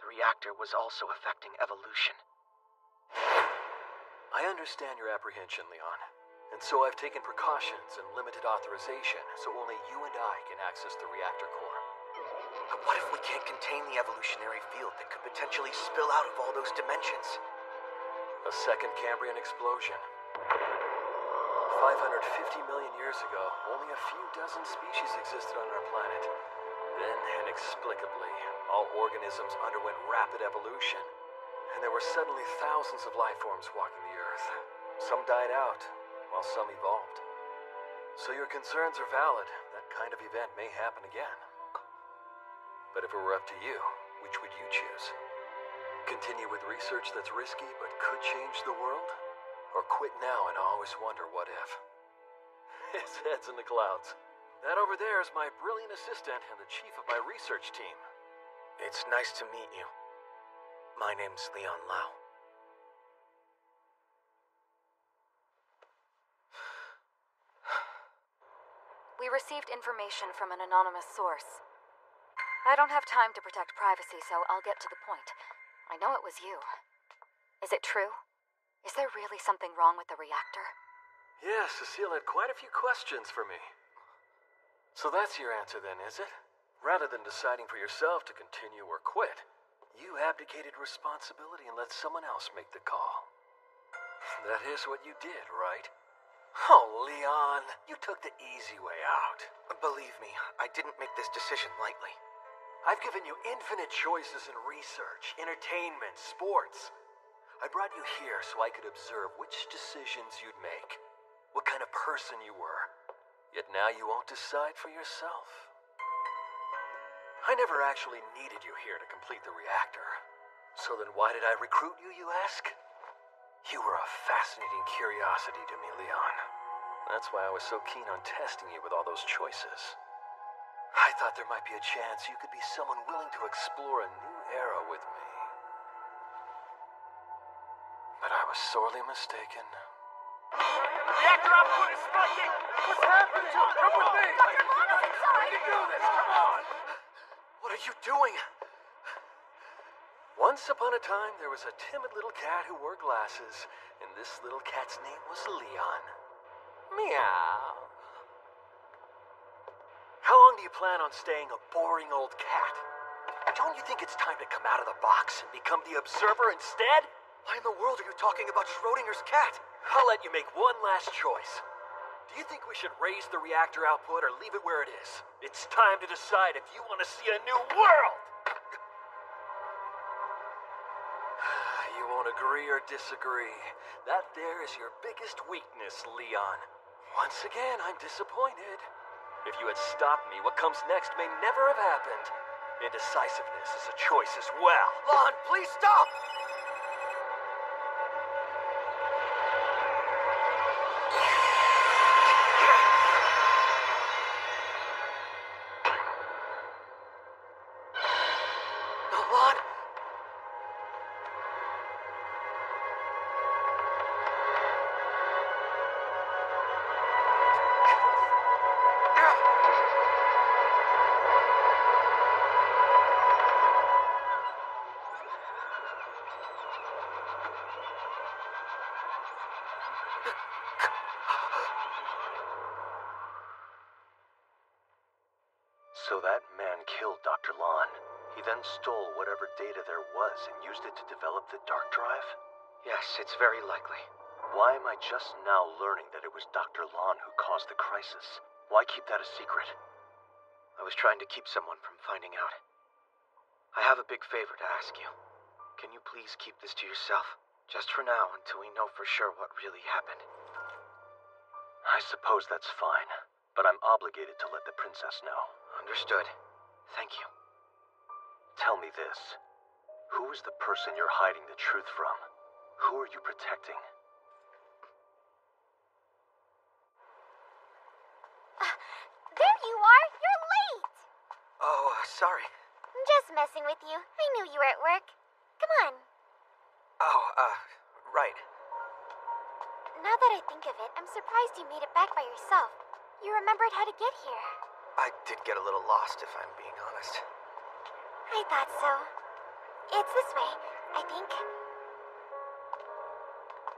the reactor was also affecting evolution. I understand your apprehension, Leon. And so I've taken precautions and limited authorization so only you and I can access the reactor core. But what if we can't contain the evolutionary field that could potentially spill out of all those dimensions? A second Cambrian explosion. 550 million years ago, only a few dozen species existed on our planet. Then, inexplicably, all organisms underwent rapid evolution, and there were suddenly thousands of life forms walking the Earth. Some died out, while some evolved. So your concerns are valid. That kind of event may happen again. But if it were up to you, which would you choose? Continue with research that's risky but could change the world? Or quit now and always wonder what if? His head's in the clouds. That over there is my brilliant assistant and the chief of my research team. It's nice to meet you. My name's Leon Lau. We received information from an anonymous source. I don't have time to protect privacy, so I'll get to the point. I know it was you. Is it true? Is there really something wrong with the reactor? Yes, Cecile had quite a few questions for me. So that's your answer then, is it? Rather than deciding for yourself to continue or quit, you abdicated responsibility and let someone else make the call. That is what you did, right? Oh, Leon, you took the easy way out. Believe me, I didn't make this decision lightly. I've given you infinite choices in research, entertainment, sports. I brought you here so I could observe which decisions you'd make, what kind of person you were. Yet now you won't decide for yourself. I never actually needed you here to complete the reactor. So then why did I recruit you, you ask? You were a fascinating curiosity to me, Leon. That's why I was so keen on testing you with all those choices. I thought there might be a chance you could be someone willing to explore a new era with me. But I was sorely mistaken. Reactor output is spiking! What's happened to it? Come with me! We can do this, come on! What are you doing? One Once upon a time, there was a timid little cat who wore glasses, and this little cat's name was Leon. Meow. How long do you plan on staying a boring old cat? Don't you think it's time to come out of the box and become the observer instead? Why in the world are you talking about Schrodinger's cat? I'll let you make one last choice. Do you think we should raise the reactor output or leave it where it is? It's time to decide if you want to see a new world! You won't agree or disagree. That there is your biggest weakness, Leon. Once again, I'm disappointed. If you had stopped me, what comes next may never have happened. Indecisiveness is a choice as well. Lon, please stop! Lon! So that man killed Dr. Lon. He then stole whatever data there was and used it to develop the dark drive? Yes, it's very likely. Why am I just now learning that it was Dr. Lon who caused the crisis? Why keep that a secret? I was trying to keep someone from finding out. I have a big favor to ask you. Can you please keep this to yourself? Just for now, until we know for sure what really happened. I suppose that's fine, but I'm obligated to let the princess know. Understood. Thank you. Tell me this. Who is the person you're hiding the truth from? Who are you protecting? There you are! You're late! Oh, sorry. Just messing with you. I knew you were at work. Come on. Oh, right. Now that I think of it, I'm surprised you made it back by yourself. You remembered how to get here. I did get a little lost, if I'm being honest. I thought so. It's this way, I think.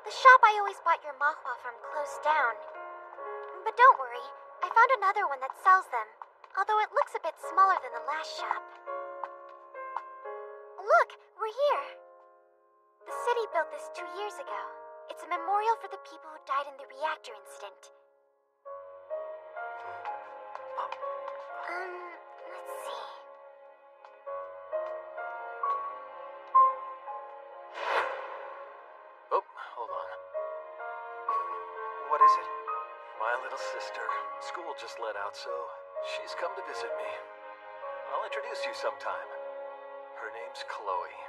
The shop I always bought your mahua from closed down. But don't worry, I found another one that sells them, although it looks a bit smaller than the last shop. Look, we're here. The city built this 2 years ago. It's a memorial for the people who died in the reactor incident. Let's see. Oh, hold on. What is it? My little sister. School just let out, so she's come to visit me. I'll introduce you sometime. Her name's Chloe.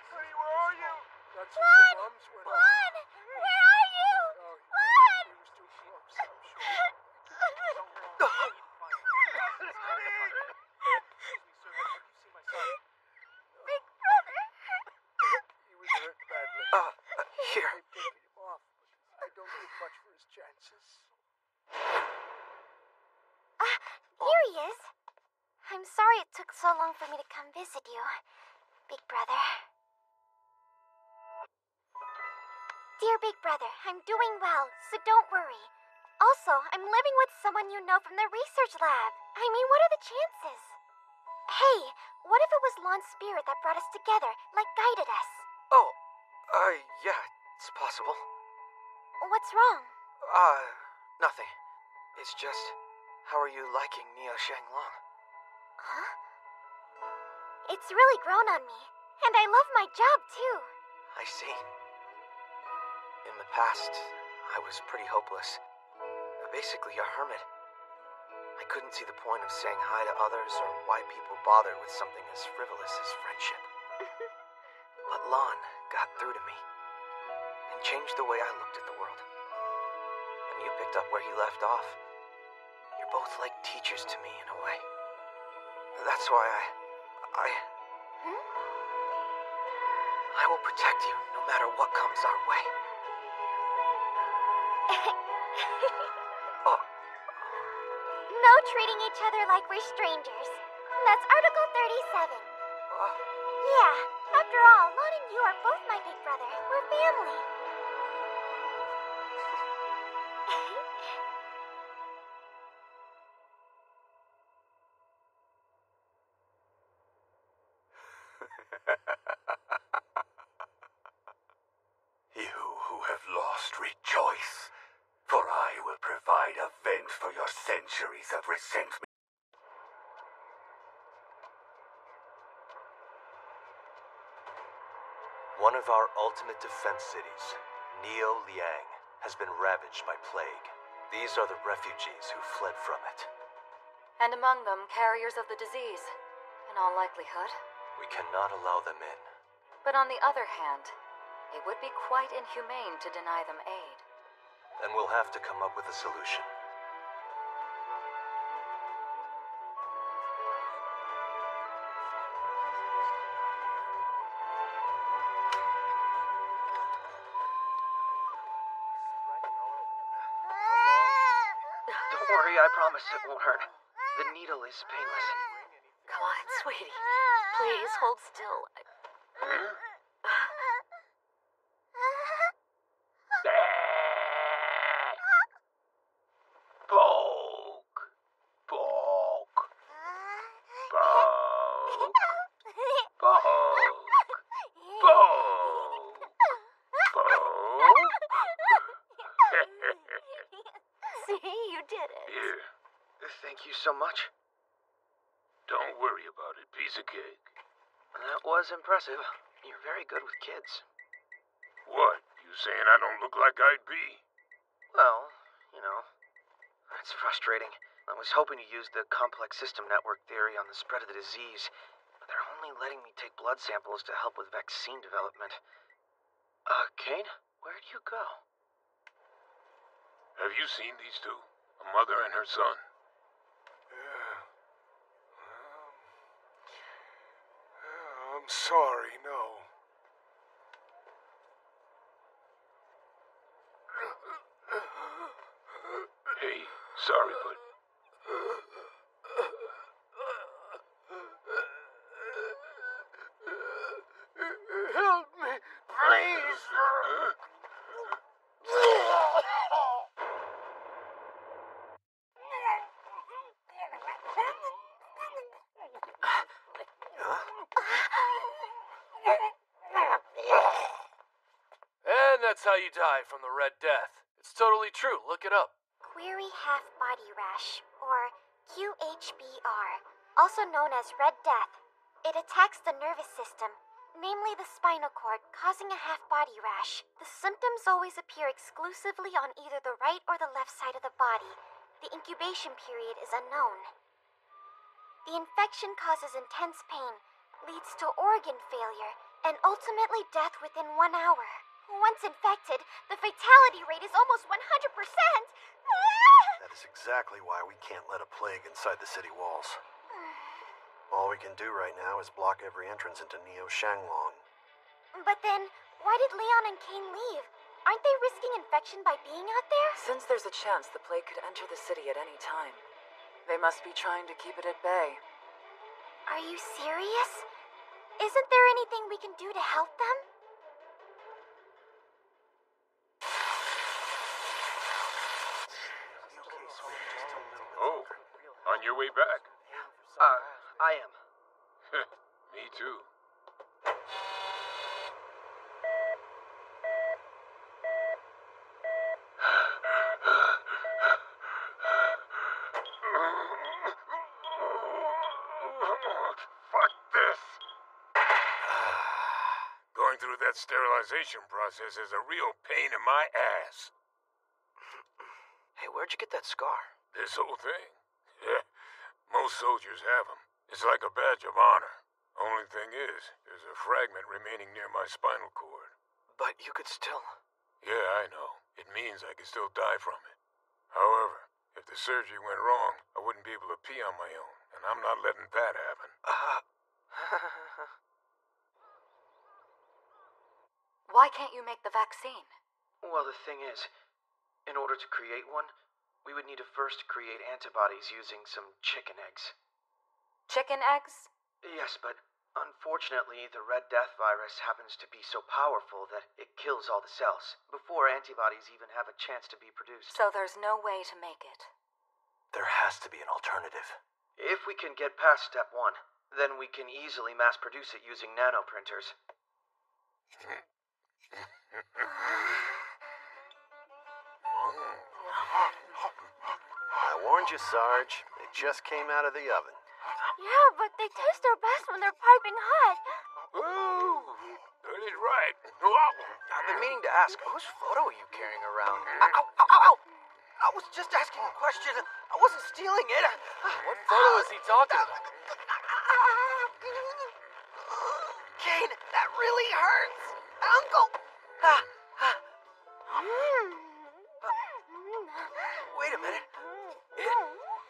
Honey, where are you? That's Lon! the bombs went off. Lon! Where are you? Lon! He was too close, I'm sure. Big brother! He was hurt badly. Here. They've taken him off, but I don't think much for his chances. Here he is. I'm sorry it took so long for me to come visit you, Big Brother. Dear Big Brother, I'm doing well, so don't worry. Also, I'm living with someone you know from the research lab. I mean, what are the chances? Hey, what if it was Lon's spirit that brought us together, like guided us? Oh, yeah, it's possible. What's wrong? Nothing. It's just, how are you liking Neo Shanglong? Huh? It's really grown on me, and I love my job too. I see. In the past, I was pretty hopeless. Basically a hermit. I couldn't see the point of saying hi to others or why people bothered with something as frivolous as friendship. But Lon got through to me and changed the way I looked at the world. And you picked up where he left off. You're both like teachers to me in a way. That's why I will protect you no matter what comes our way. No treating each other like we're strangers. That's Article 37. Yeah, after all, Lon and you are both my big brother. We're family. You who have lost, rejoice, for I will provide a vent for your centuries of resentment. One of our ultimate defense cities, Neo Liang, has been ravaged by plague. These are the refugees who fled from it. And among them, carriers of the disease, in all likelihood. We cannot allow them in. But on the other hand, it would be quite inhumane to deny them aid. Then we'll have to come up with a solution. Don't worry, I promise it won't hurt. The needle is painless. Come on, sweetie. Please hold still. Poke. Poke. Poke. Poke. Poke. Poke. See, you did it. Here. Thank you so much. Don't worry about it. Piece of cake. That was impressive. You're very good with kids. What? You saying I don't look like I'd be? Well, you know, it's frustrating. I was hoping to use the complex system network theory on the spread of the disease, but they're only letting me take blood samples to help with vaccine development. Kane, where'd you go? Have you seen these two? A mother and her son? I'm sorry, no. Hey, sorry, but... Help me, please! And that's how you die from the Red Death. It's totally true. Look it up. Query half body rash, or QHBR, also known as Red Death. It attacks the nervous system, namely the spinal cord, causing a half body rash. The symptoms always appear exclusively on either the right or the left side of the body. The incubation period is unknown. The infection causes intense pain, leads to organ failure, and ultimately death within 1 hour. Once infected, the fatality rate is almost 100%! That is exactly why we can't let a plague inside the city walls. All we can do right now is block every entrance into Neo Shanglong. But then, why did Leon and Kane leave? Aren't they risking infection by being out there? Since there's a chance the plague could enter the city at any time, they must be trying to keep it at bay. Are you serious? Isn't there anything we can do to help them? Oh, on your way back? I am. Me too. Fuck this! Going through that sterilization process is a real pain in my ass. Hey, where'd you get that scar? This whole thing? Yeah, most soldiers have them. It's like a badge of honor. Only thing is, there's a fragment remaining near my spinal cord. But you could still... Yeah, I know. It means I could still die from it. However, if the surgery went wrong, I wouldn't be able to pee on my own, and I'm not letting that happen. Why can't you make the vaccine? Well, the thing is, in order to create one, we would need to first create antibodies using some chicken eggs. Chicken eggs? Yes, but unfortunately, the Red Death virus happens to be so powerful that it kills all the cells before antibodies even have a chance to be produced. So there's no way to make it. There has to be an alternative. If we can get past step 1, then we can easily mass produce it using nanoprinters. I warned you, Sarge. They just came out of the oven. Yeah, but they taste their best when they're piping hot. Ooh, that is right. I've been meaning to ask, whose photo are you carrying around? Ow, ow, ow, ow! I was just asking a question. I wasn't stealing it. What photo is he talking about? Kane, that really hurts. Uncle! Wait a minute.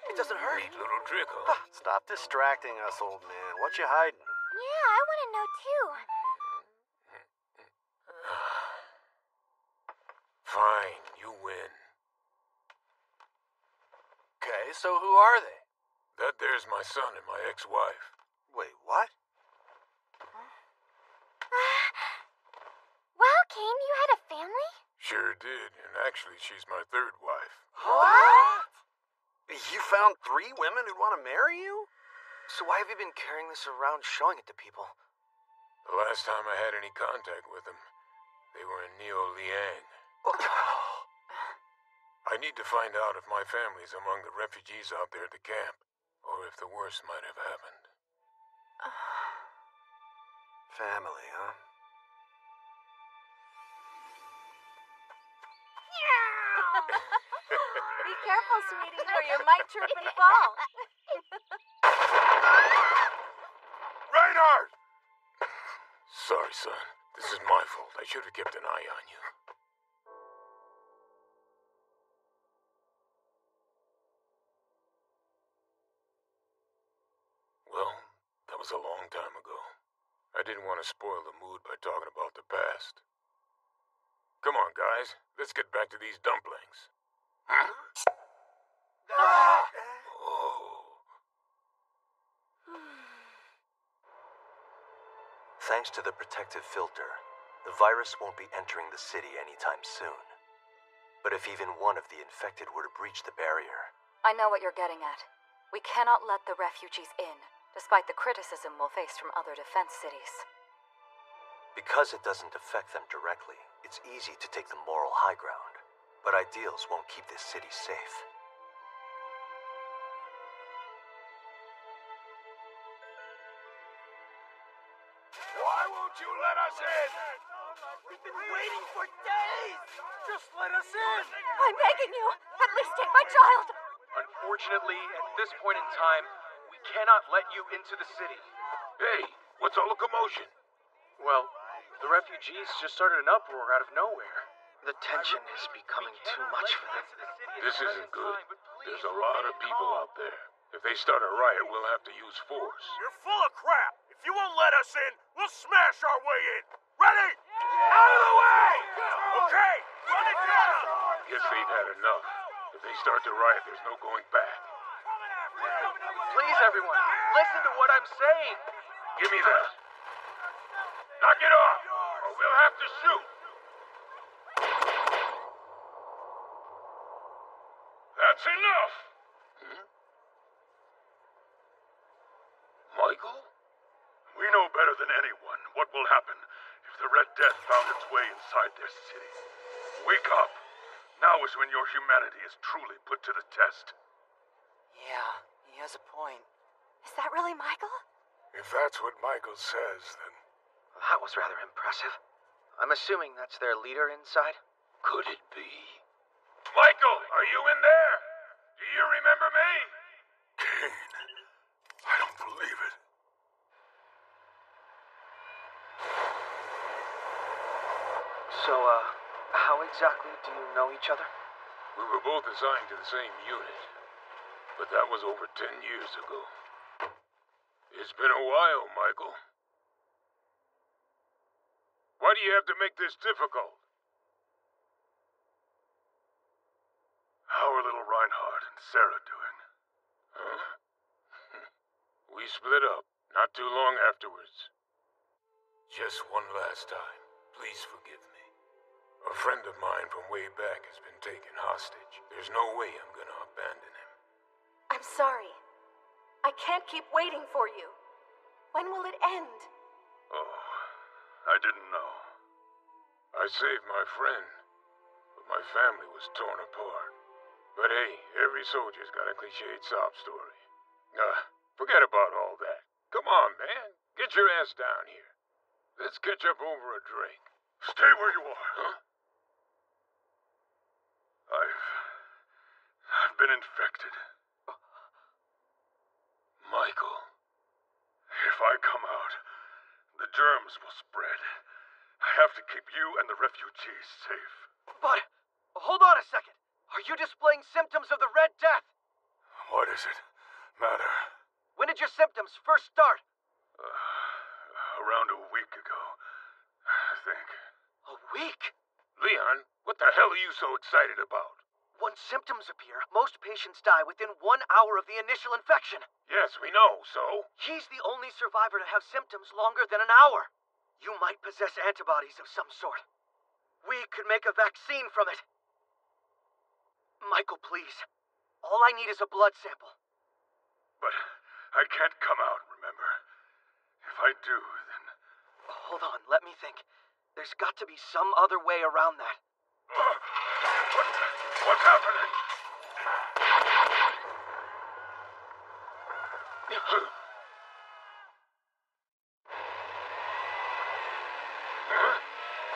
It doesn't hurt. Neat little trick, huh? Stop distracting us, old man. What you hiding? Yeah, I want to know too. Fine, you win. Okay, so who are they? That there's my son and my ex-wife. Wait, what? Wow, Kane, you had a family? Sure did, and actually she's my third wife. What? You found 3 women who want to marry you? So why have you been carrying this around showing it to people? The last time I had any contact with them, they were in Neo Liang. I need to find out if my family's among the refugees out there at the camp, or if the worst might have happened. Family, huh? Be careful, sweetie, or you might trip and fall. Reinhardt! Sorry, son. This is my fault. I should have kept an eye on you. Well, that was a long time ago. I didn't want to spoil the mood by talking about the past. Come on, guys. Let's get back to these dumplings. Thanks to the protective filter, the virus won't be entering the city anytime soon. But if even one of the infected were to breach the barrier... I know what you're getting at. We cannot let the refugees in, despite the criticism we'll face from other defense cities. Because it doesn't affect them directly, it's easy to take the moral high ground. But ideals won't keep this city safe. Why won't you let us in? We've been waiting for days! Just let us in! I'm begging you! At least take my child! Unfortunately, at this point in time, we cannot let you into the city. Hey, what's all the commotion? Well, the refugees just started an uproar out of nowhere. The tension is becoming too much for them. This isn't good. There's a lot of people out there. If they start a riot, we'll have to use force. You're full of crap! If you won't let us in, we'll smash our way in! Ready? Out of the way! Okay, run it down! Guess they've had enough. If they start to riot, there's no going back. Please, everyone, listen to what I'm saying. Give me that. Knock it off, or we'll have to shoot. That's enough! Michael? We know better than anyone what will happen if the Red Death found its way inside their city. Wake up! Now is when your humanity is truly put to the test. Yeah, he has a point. Is that really Michael? If that's what Michael says, then... That was rather impressive. I'm assuming that's their leader inside? Could it be? Michael, are you in there? Do you remember me? Kane, I don't believe it. So, how exactly do you know each other? We were both assigned to the same unit, but that was over 10 years ago. It's been a while, Michael. Why do you have to make this difficult? How are little Reinhardt and Sarah doing? Huh? We split up not too long afterwards. Just one last time, please forgive me. A friend of mine from way back has been taken hostage. There's no way I'm gonna abandon him. I'm sorry. I can't keep waiting for you. When will it end? Oh, I didn't know. I saved my friend, but my family was torn apart. But hey, every soldier's got a cliched sob story. Forget about all that. Come on, man. Get your ass down here. Let's catch up over a drink. Stay where you are. Huh? I've been infected. Michael. If I come out, the germs will spread. I have to keep you and the refugees safe. But, hold on a second. Are you displaying symptoms of the Red Death? What is it? Matter? When did your symptoms first start? Around a week ago, I think. A week? Leon, what the hell are you so excited about? Once symptoms appear, most patients die within 1 hour of the initial infection. Yes, we know, so? He's the only survivor to have symptoms longer than an hour. You might possess antibodies of some sort. We could make a vaccine from it. Michael, please. All I need is a blood sample. But I can't come out, remember? If I do, then... Hold on, let me think. There's got to be some other way around that. What's happening?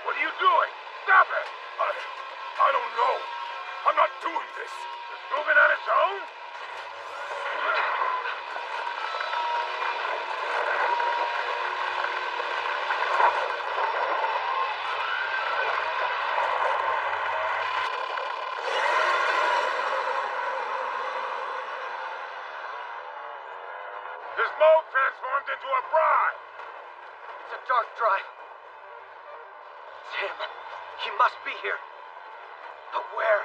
What are you doing? Stop it! I don't know. I'm not doing this. It's moving on its own? This mold transformed into a bride. It's a dark drive. It's him. He must be here. But where?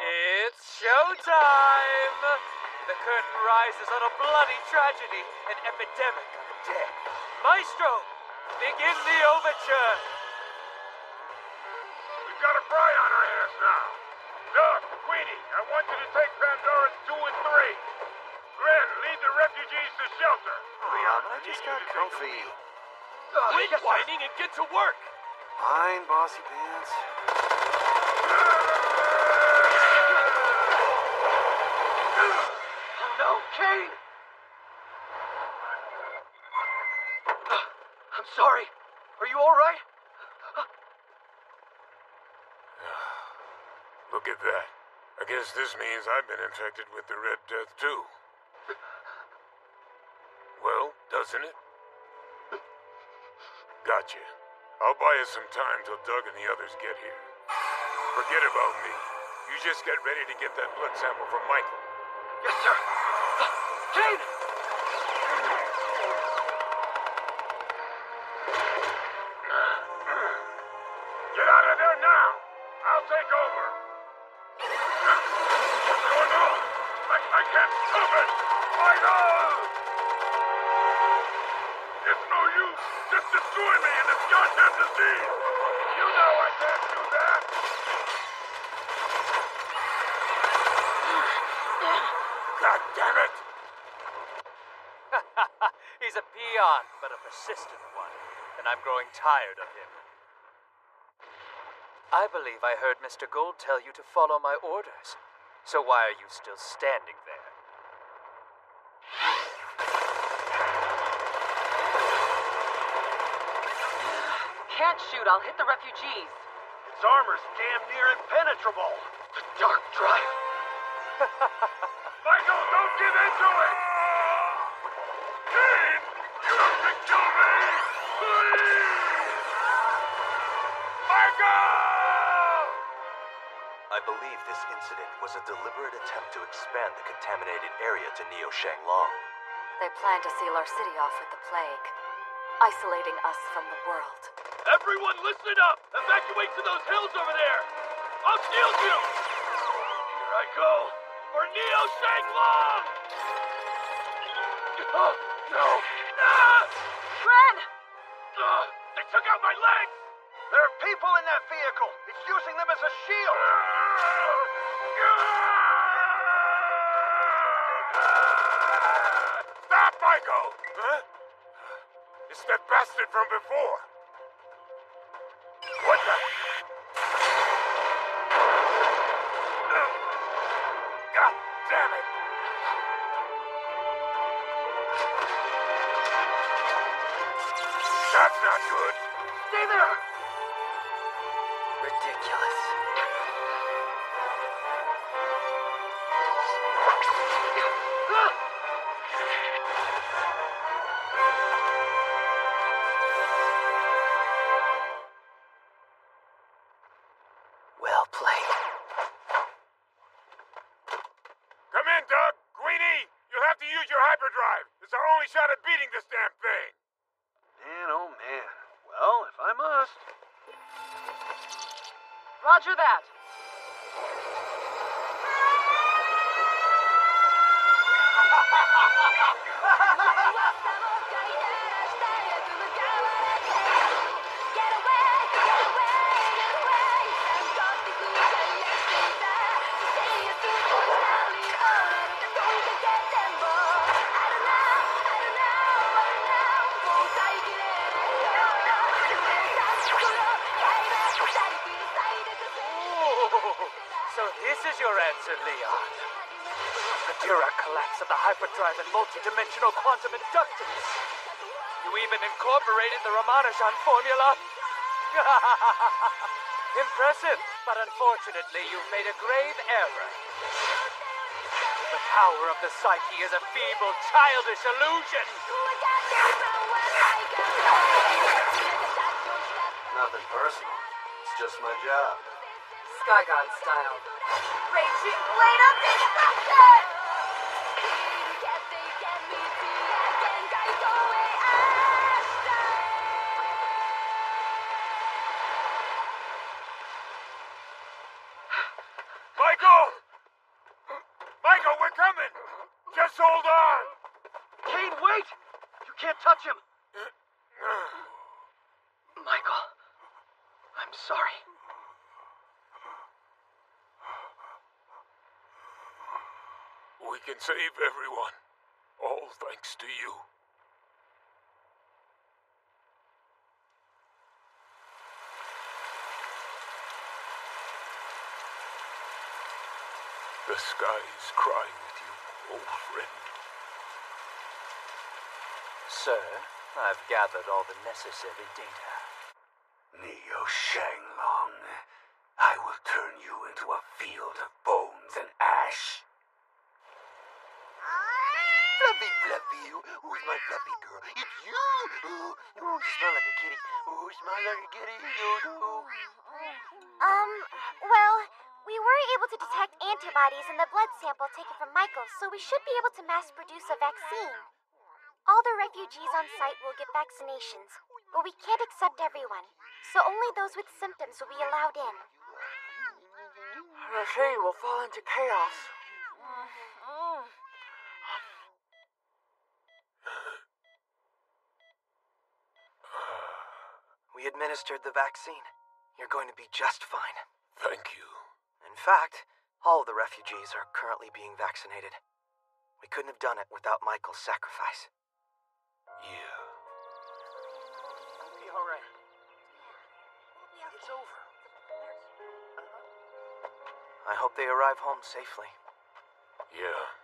It's showtime! The curtain rises on a bloody tragedy, an epidemic of death. Maestro, begin the overture! We've got a bride on our hands now. Doug, Queenie, I want you to take Pandora's 2 and 3. Gren, lead the refugees to shelter. Leon, I just got comfy. Quit whining and get to work! Fine, bossy pants. Oh no, Kane! I'm sorry. Are you all right? Look at that. I guess this means I've been infected with the Red Death too. Well, doesn't it? Gotcha. I'll buy us some time till Doug and the others get here. Forget about me. You just get ready to get that blood sample from Michael. Yes, sir. Kane! Get out of there now! I'll take over! What's going on? I can't stop it! Michael! It's no use! Just destroy me in this goddamn disease! You know I can't do that! God damn it! He's a peon, but a persistent one, and I'm growing tired of him. I believe I heard Mr. Gold tell you to follow my orders. So why are you still standing there? Can't shoot, I'll hit the refugees. Its armor's damn near impenetrable. The dark drive. Michael, don't give in to it! Kane! You have to kill me! Please! Michael! I believe this incident was a deliberate attempt to expand the contaminated area to Neo Shanglong. They plan to seal our city off with the plague, isolating us from the world. Everyone listen up! Evacuate to those hills over there! I'll shield you! Here I go for Neo Shanglong! Oh, no! Ah! Ren! They took out my legs! There are people in that vehicle! It's using them as a shield! Stop, Michael! Huh? It's that bastard from before. What the? God damn it! That's not good. Stay there! Ridiculous. Well played. Come in, Doug. Queenie, you'll have to use your hyperdrive. It's our only shot at beating this damn thing. Man, oh man. Well, if I must. Roger that. So this is your answer, Leon. The Dirac collapse of the hyperdrive and multidimensional quantum inductance. You even incorporated the Ramanujan formula. Impressive, but unfortunately you've made a grave error. The power of the psyche is a feeble, childish illusion. Nothing personal. It's just my job. Sky God style. Raging blade of destruction! Michael! Michael, we're coming! Just hold on! Kane, wait! You can't touch him! Michael, I'm sorry. We can save everyone. All thanks to you. The sky is crying with you, old friend. Sir, I've gathered all the necessary data. Neo Shanglong, I will turn you into a field of bones and ash. Fluffy, Fluffy, who's my fluffy girl? It's you! Oh, you smell like a kitty. Oh, smell like a kitty. Well, we were able to detect antibodies in the blood sample taken from Michael, so we should be able to mass produce a vaccine. All the refugees on site will get vaccinations, but we can't accept everyone, so only those with symptoms will be allowed in. The city will fall into chaos. We administered the vaccine. You're going to be just fine. Thank you. In fact, all of the refugees are currently being vaccinated. We couldn't have done it without Michael's sacrifice. Yeah. It'll be all right. It's over. I hope they arrive home safely. Yeah.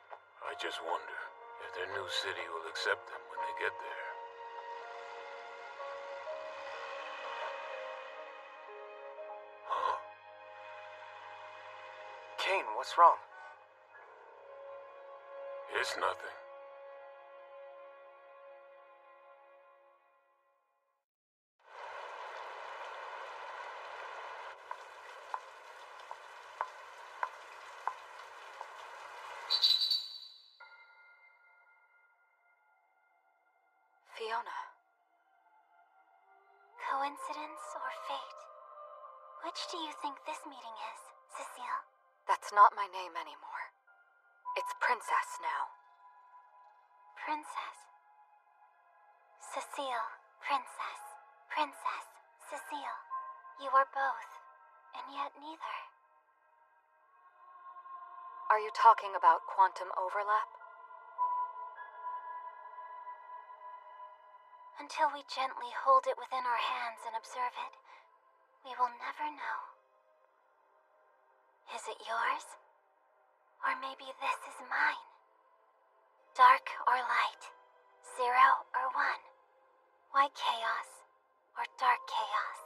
I just wonder if their new city will accept them when they get there. Kane, what's wrong? It's nothing. Fiona. Coincidence or fate? Which do you think this meeting is, Cecile? That's not my name anymore. It's Princess now. Princess. Cecile. Princess. Princess. Cecile. You are both, and yet neither. Are you talking about quantum overlap? Until we gently hold it within our hands and observe it, we will never know. Is it yours? Or maybe this is mine? Dark or light? 0 or 1? White chaos or dark chaos?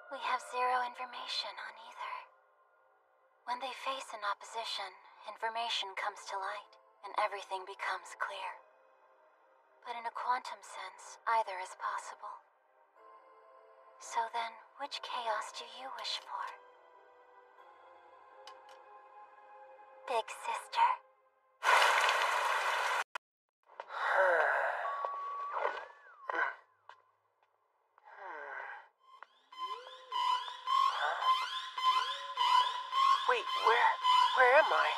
We have 0 information on either. When they face an opposition, information comes to light and everything becomes clear. But in a quantum sense, either is possible. So then, which chaos do you wish for? Big sister? Wait, where am I?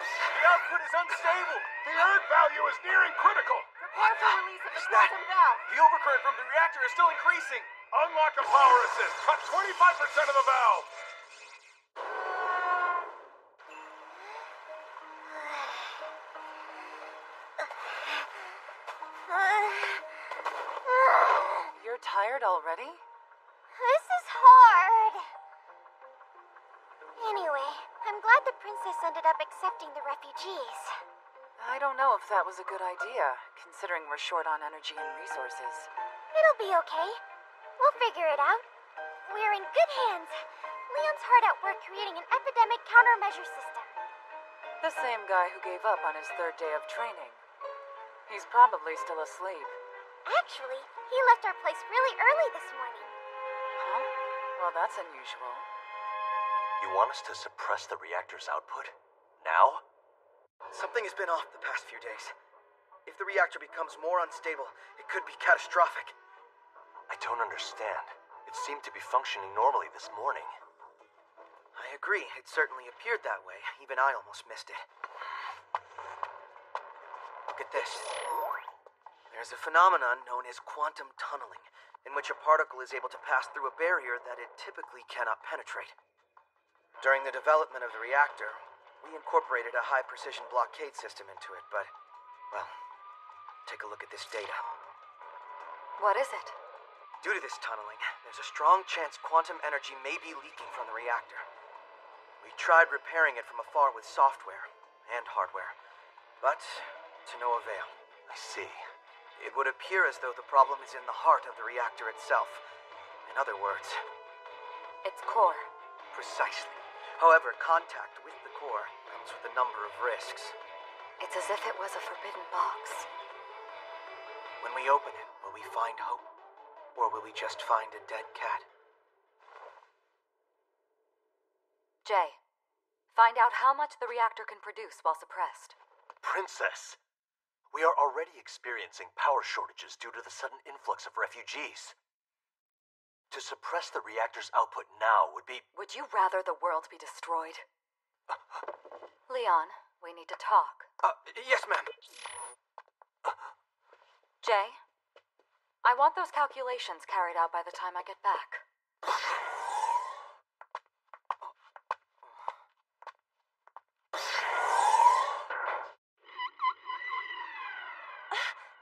The output is unstable. The Earth value is nearing critical. Prepare for release of the Snap. quantum valve. The overcurrent from the reactor is still increasing. Unlock a power assist. Cut 25% of the valve. You're tired already? This is hard. Anyway, I'm glad the princess ended up accepting the refugees. I don't know if that was a good idea, considering we're short on energy and resources. It'll be okay. We'll figure it out. We're in good hands. Leon's hard at work creating an epidemic countermeasure system. The same guy who gave up on his 3rd day of training. He's probably still asleep. Actually, he left our place really early this morning. Huh? Well, that's unusual. You want us to suppress the reactor's output? Now? Something has been off the past few days. If the reactor becomes more unstable, it could be catastrophic. I don't understand. It seemed to be functioning normally this morning. I agree. It certainly appeared that way. Even I almost missed it. Look at this. There's a phenomenon known as quantum tunneling, in which a particle is able to pass through a barrier that it typically cannot penetrate. During the development of the reactor, we incorporated a high-precision blockade system into it, but, well, take a look at this data. What is it? Due to this tunneling, there's a strong chance quantum energy may be leaking from the reactor. We tried repairing it from afar with software and hardware, but to no avail. I see. It would appear as though the problem is in the heart of the reactor itself. In other words, its core. Precisely. However, contact with the core comes with a number of risks. It's as if it was a forbidden box. When we open it, will we find hope? Or will we just find a dead cat? Jay, find out how much the reactor can produce while suppressed. Princess, we are already experiencing power shortages due to the sudden influx of refugees. To suppress the reactor's output now would be... Would you rather the world be destroyed? Leon, we need to talk. Yes, ma'am. Jay, I want those calculations carried out by the time I get back.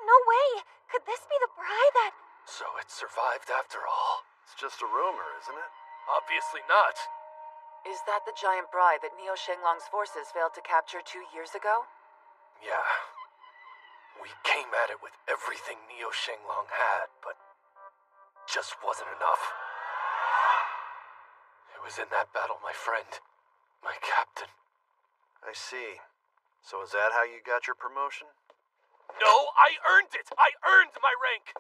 No way! Could this be the bride that... So it survived after all. It's just a rumor, isn't it? Obviously not. Is that the giant bride that Neo Shenglong's forces failed to capture 2 years ago? Yeah. We came at it with everything Neo Shenglong had, but just wasn't enough. It was in that battle, my friend. My captain. I see. So is that how you got your promotion? No, I earned it! I earned my rank!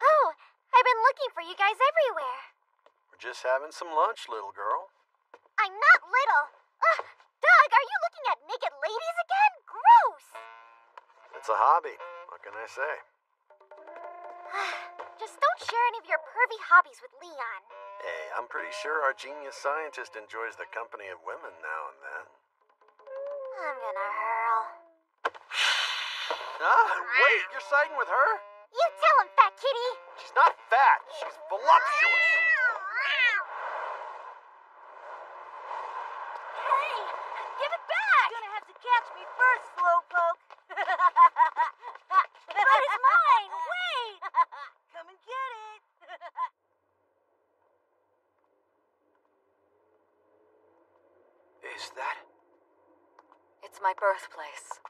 Oh, I've been looking for you guys everywhere. We're just having some lunch, little girl. I'm not little. Ugh, Doug, are you looking at naked ladies again? Gross! It's a hobby. What can I say? Just don't share any of your pervy hobbies with Leon. Hey, I'm pretty sure our genius scientist enjoys the company of women now and then. I'm gonna hurl. Wait, you're siding with her? You tell him, fat kitty! She's not fat, she's voluptuous. Hey, give it back! You're gonna have to catch me first, slowpoke. But it's mine! Wait! Come and get it! Is that? It's my birthplace.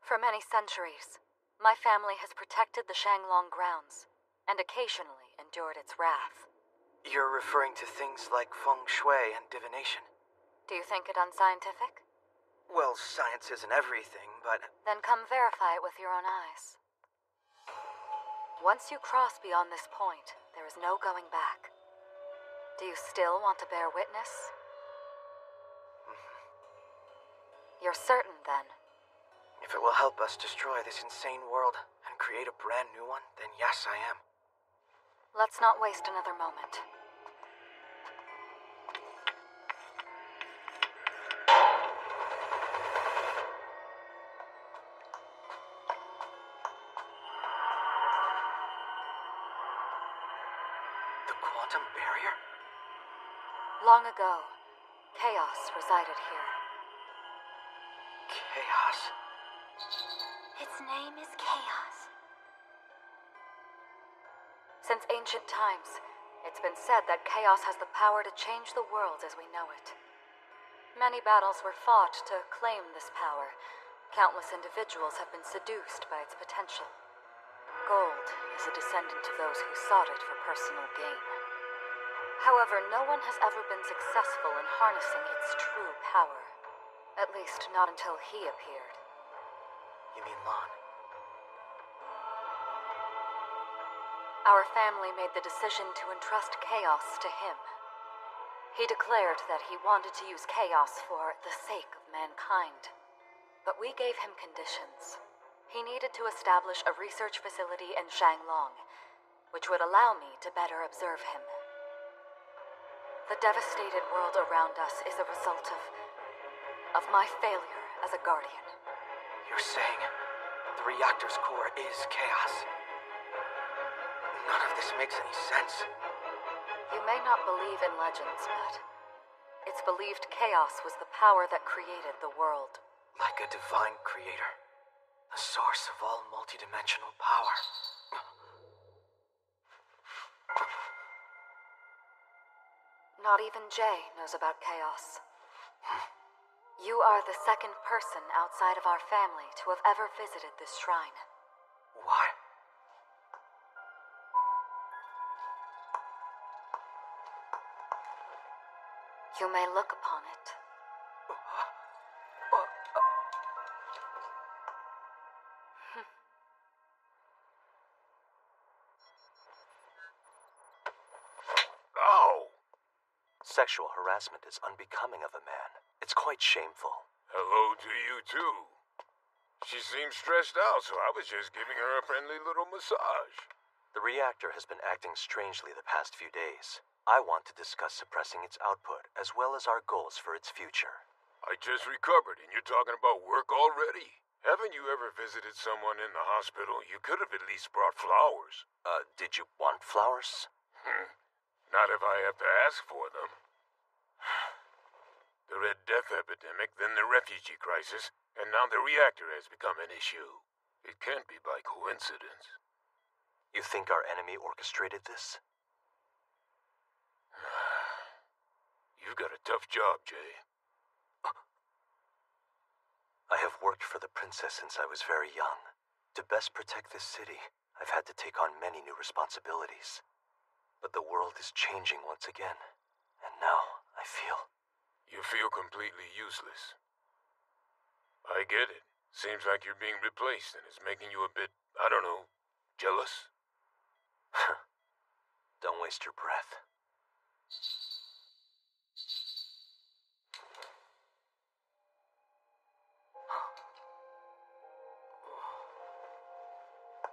For many centuries, my family has protected the Shanglong grounds, and occasionally endured its wrath. You're referring to things like feng shui and divination. Do you think it unscientific? Well, science isn't everything, but... Then come verify it with your own eyes. Once you cross beyond this point, there is no going back. Do you still want to bear witness? You're certain, then? If it will help us destroy this insane world and create a brand new one, then yes, I am. Let's not waste another moment. The quantum barrier? Long ago, chaos resided here. Chaos? Its name is Chaos. Since ancient times, it's been said that chaos has the power to change the world as we know it. Many battles were fought to claim this power. Countless individuals have been seduced by its potential. Gold is a descendant of those who sought it for personal gain. However, no one has ever been successful in harnessing its true power. At least, not until he appeared. You mean Lon? Our family made the decision to entrust chaos to him. He declared that he wanted to use chaos for the sake of mankind. But we gave him conditions. He needed to establish a research facility in Shanglong, which would allow me to better observe him. The devastated world around us is a result of my failure as a guardian. You're saying the reactor's core is chaos? None of this makes any sense. You may not believe in legends, but it's believed chaos was the power that created the world. Like a divine creator. The source of all multidimensional power. Not even Jay knows about chaos. You are the second person outside of our family to have ever visited this shrine. What? You may look upon it. Oh! Sexual harassment is unbecoming of a man. It's quite shameful. Hello to you, too. She seems stressed out, so I was just giving her a friendly little massage. The reactor has been acting strangely the past few days. I want to discuss suppressing its output, as well as our goals for its future. I just recovered, and you're talking about work already? Haven't you ever visited someone in the hospital? You could have at least brought flowers. Did you want flowers? Not if I have to ask for them. The Red Death epidemic, then the refugee crisis, and now the reactor has become an issue. It can't be by coincidence. You think our enemy orchestrated this? You've got a tough job, Jay. I have worked for the princess since I was very young. To best protect this city, I've had to take on many new responsibilities. But the world is changing once again, and now I feel... You feel completely useless. I get it. Seems like you're being replaced, and it's making you a bit, I don't know, jealous? Don't waste your breath.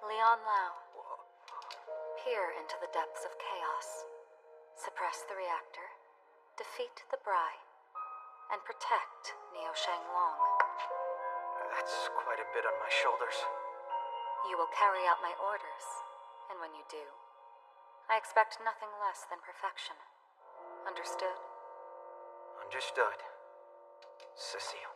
Leon into the depths of chaos, suppress the reactor, defeat the Bri, and protect Neo Shanglong. That's quite a bit on my shoulders. You will carry out my orders, and when you do, I expect nothing less than perfection. Understood? Understood. Cecile.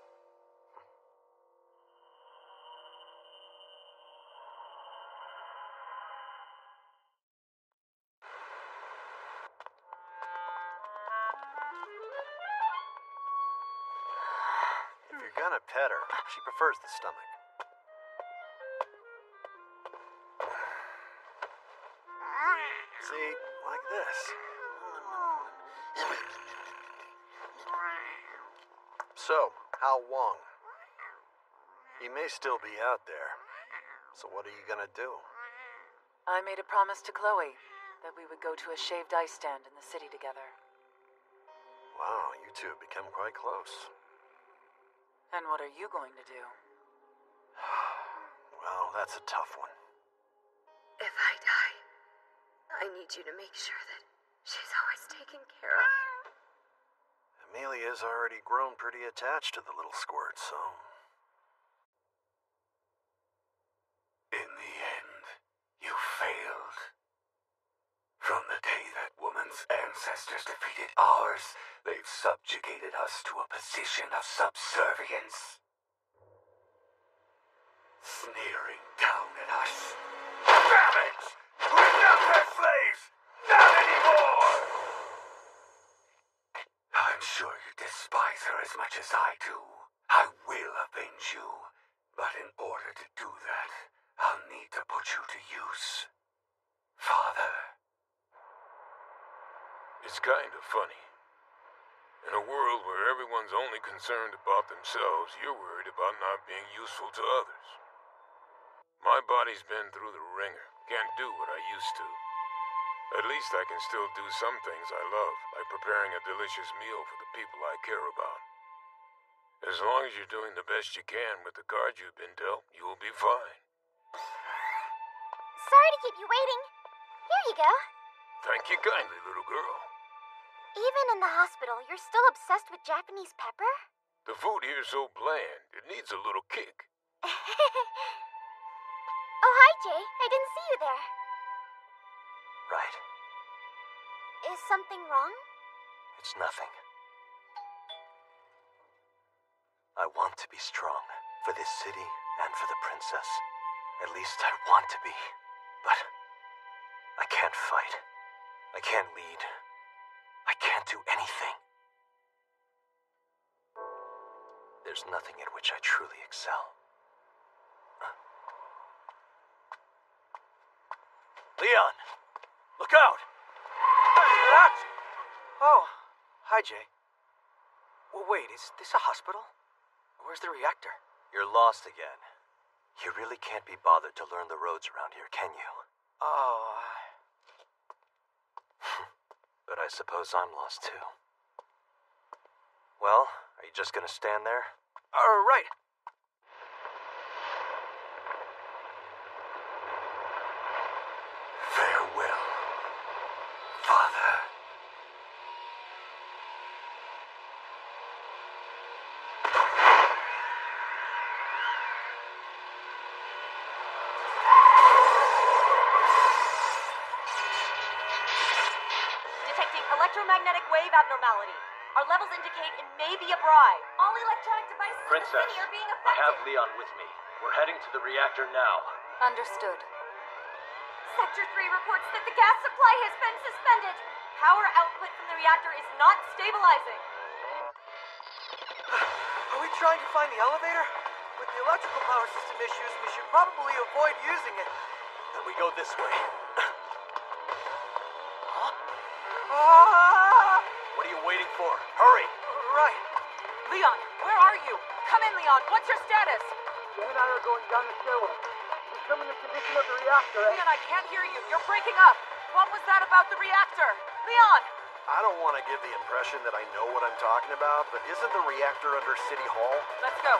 If you're gonna pet her, she prefers the stomach. See, like this. So, Hao Wong. He may still be out there. So what are you gonna do? I made a promise to Chloe that we would go to a shaved ice stand in the city together. Wow, you two have become quite close. And what are you going to do? Well, that's a tough one. If I die, I need you to make sure that she's always taken care of. Amelia's already grown pretty attached to the little squirt, so... In the end, you failed. From the day that woman's ancestors defeated ours, they've subjugated us to a position of subservience. Sneering down at us. Damn it! We're not their slaves! Not anymore! I'm sure you despise her as much as I do. I will avenge you. But in order to do that, I'll need to put you to use. Father. It's kind of funny. In a world where everyone's only concerned about themselves, you're worried about not being useful to others. My body's been through the ringer. Can't do what I used to. At least I can still do some things I love, like preparing a delicious meal for the people I care about. As long as you're doing the best you can with the cards you've been dealt, you'll be fine. Sorry to keep you waiting. Here you go. Thank you kindly, little girl. Even in the hospital, you're still obsessed with Japanese pepper? The food here's so bland, it needs a little kick. Oh, hi, Jay. I didn't see you there. Right. Is something wrong? It's nothing. I want to be strong for this city and for the princess. At least I want to be. But I can't fight. I can't lead. I can't do anything. There's nothing in which I truly excel. Leon! Look out! Oh, hi, Jay. Well, wait, is this a hospital? Where's the reactor? You're lost again. You really can't be bothered to learn the roads around here, can you? Oh, But I suppose I'm lost too. Well, are you just gonna stand there? right. Farewell, Father. Detecting electromagnetic wave abnormality. Our levels indicate it may be a Bri. All electronic devices Princess, in the city are being I affected. have Leon with me. We're heading to the reactor now. Understood. Sector 3 reports that the gas supply has been suspended. Power output from the reactor is not stabilizing. Are we trying to find the elevator? With the electrical power system issues, we should probably avoid using it. Then we go this way. What are you waiting for? Hurry! Right. Leon, where are you? Come in, Leon. What's your status? Jay and I are going down the stairwell. Determine the condition of the reactor. Leon, I can't hear you. You're breaking up. What was that about the reactor? Leon! I don't want to give the impression that I know what I'm talking about, but isn't the reactor under City Hall? Let's go.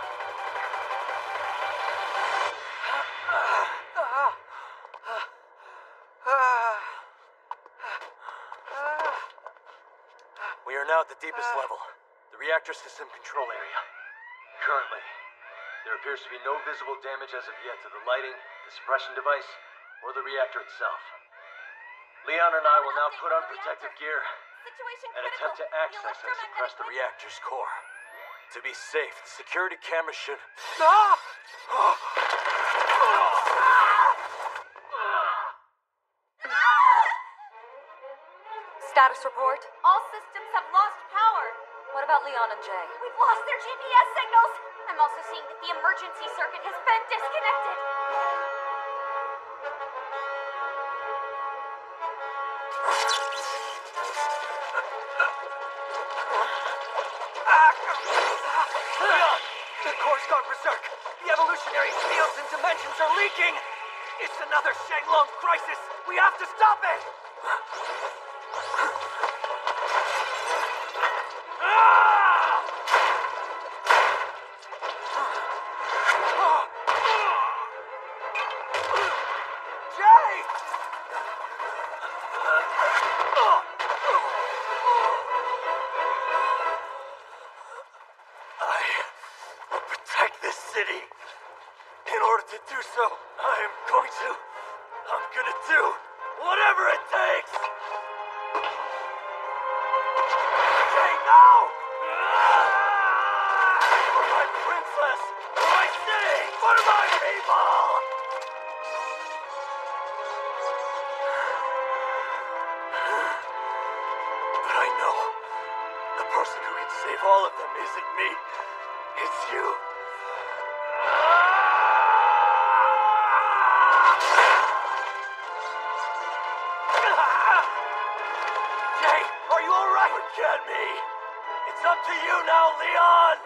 We are now at the deepest level, the reactor system control area. Currently, there appears to be no visible damage as of yet to the lighting, the suppression device, or the reactor itself. Leon and I will now put on protective gear and attempt to access and suppress the reactor's core. To be safe, the security camera should... Status report? All systems have lost power. What about Leon and Jay? We've lost their GPS signals. I'm also seeing that the emergency circuit has been disconnected. Leon! The core's gone berserk! The evolutionary fields and dimensions are leaking! It's another Shenlong crisis! We have to stop it! Jay! I will protect this city. In order to do so, I'm gonna do whatever it takes! Jay, no! For my princess! For my city! For my people! But I know the person who can save all of them isn't me. It's you. Jay, are you alright? Forget me. It's up to you now, Leon.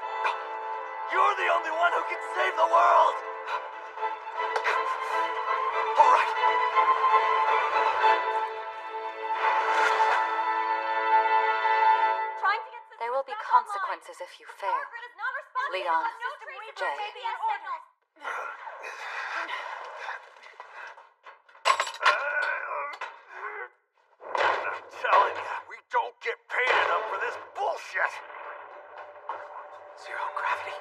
You're the only one who can save the world. Alright. There will be consequences if you fail. Leon, Jay. I'm telling you, we don't get paid enough for this bullshit. Zero gravity.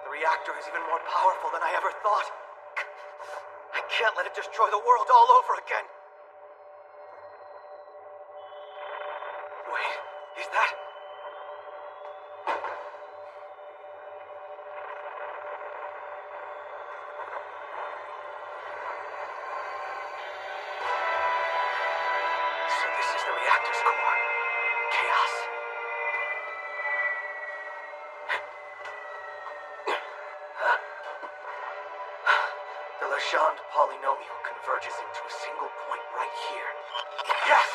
The reactor is even more powerful than I ever thought. I can't let it destroy the world all over again. Wait, is that... So this is the reactor's core. Chaos. The Legendre polynomial converges into a single point right here. Yes!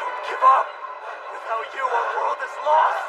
Don't give up! Without you, our world is lost!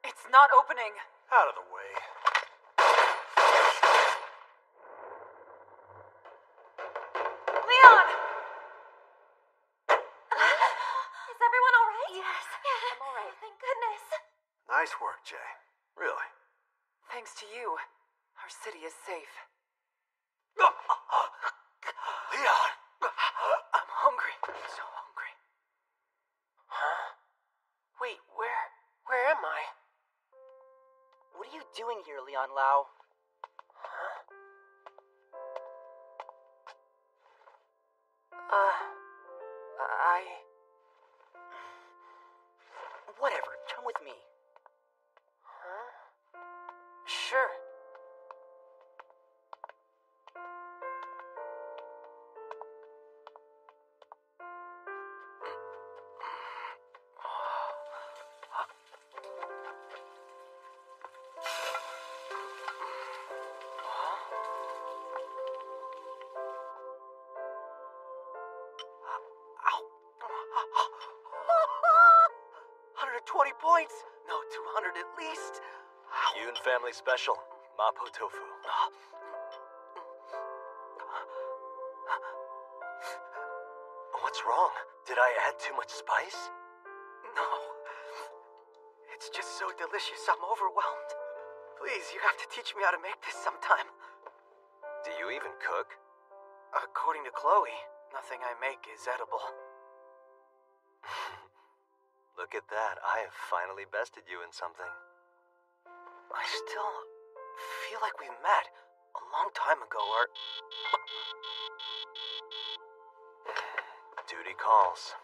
It's not opening. Out of the way. Leon! Is everyone alright? Yes. I'm alright. Thank goodness. Nice work, Jay. Really. Thanks to you, our city is safe. Leon! I'm hungry. So hungry. Huh? Wait, where am I? What are you doing here, Leon Lau? Whatever, come with me. Huh? Sure. Points. No, 200 at least. Yoon Family Special, Mapo Tofu. What's wrong? Did I add too much spice? No. It's just so delicious, I'm overwhelmed. Please, you have to teach me how to make this sometime. Do you even cook? According to Chloe, nothing I make is edible. Look at that, I have finally bested you in something. I still feel like we met a long time ago, or... Duty calls.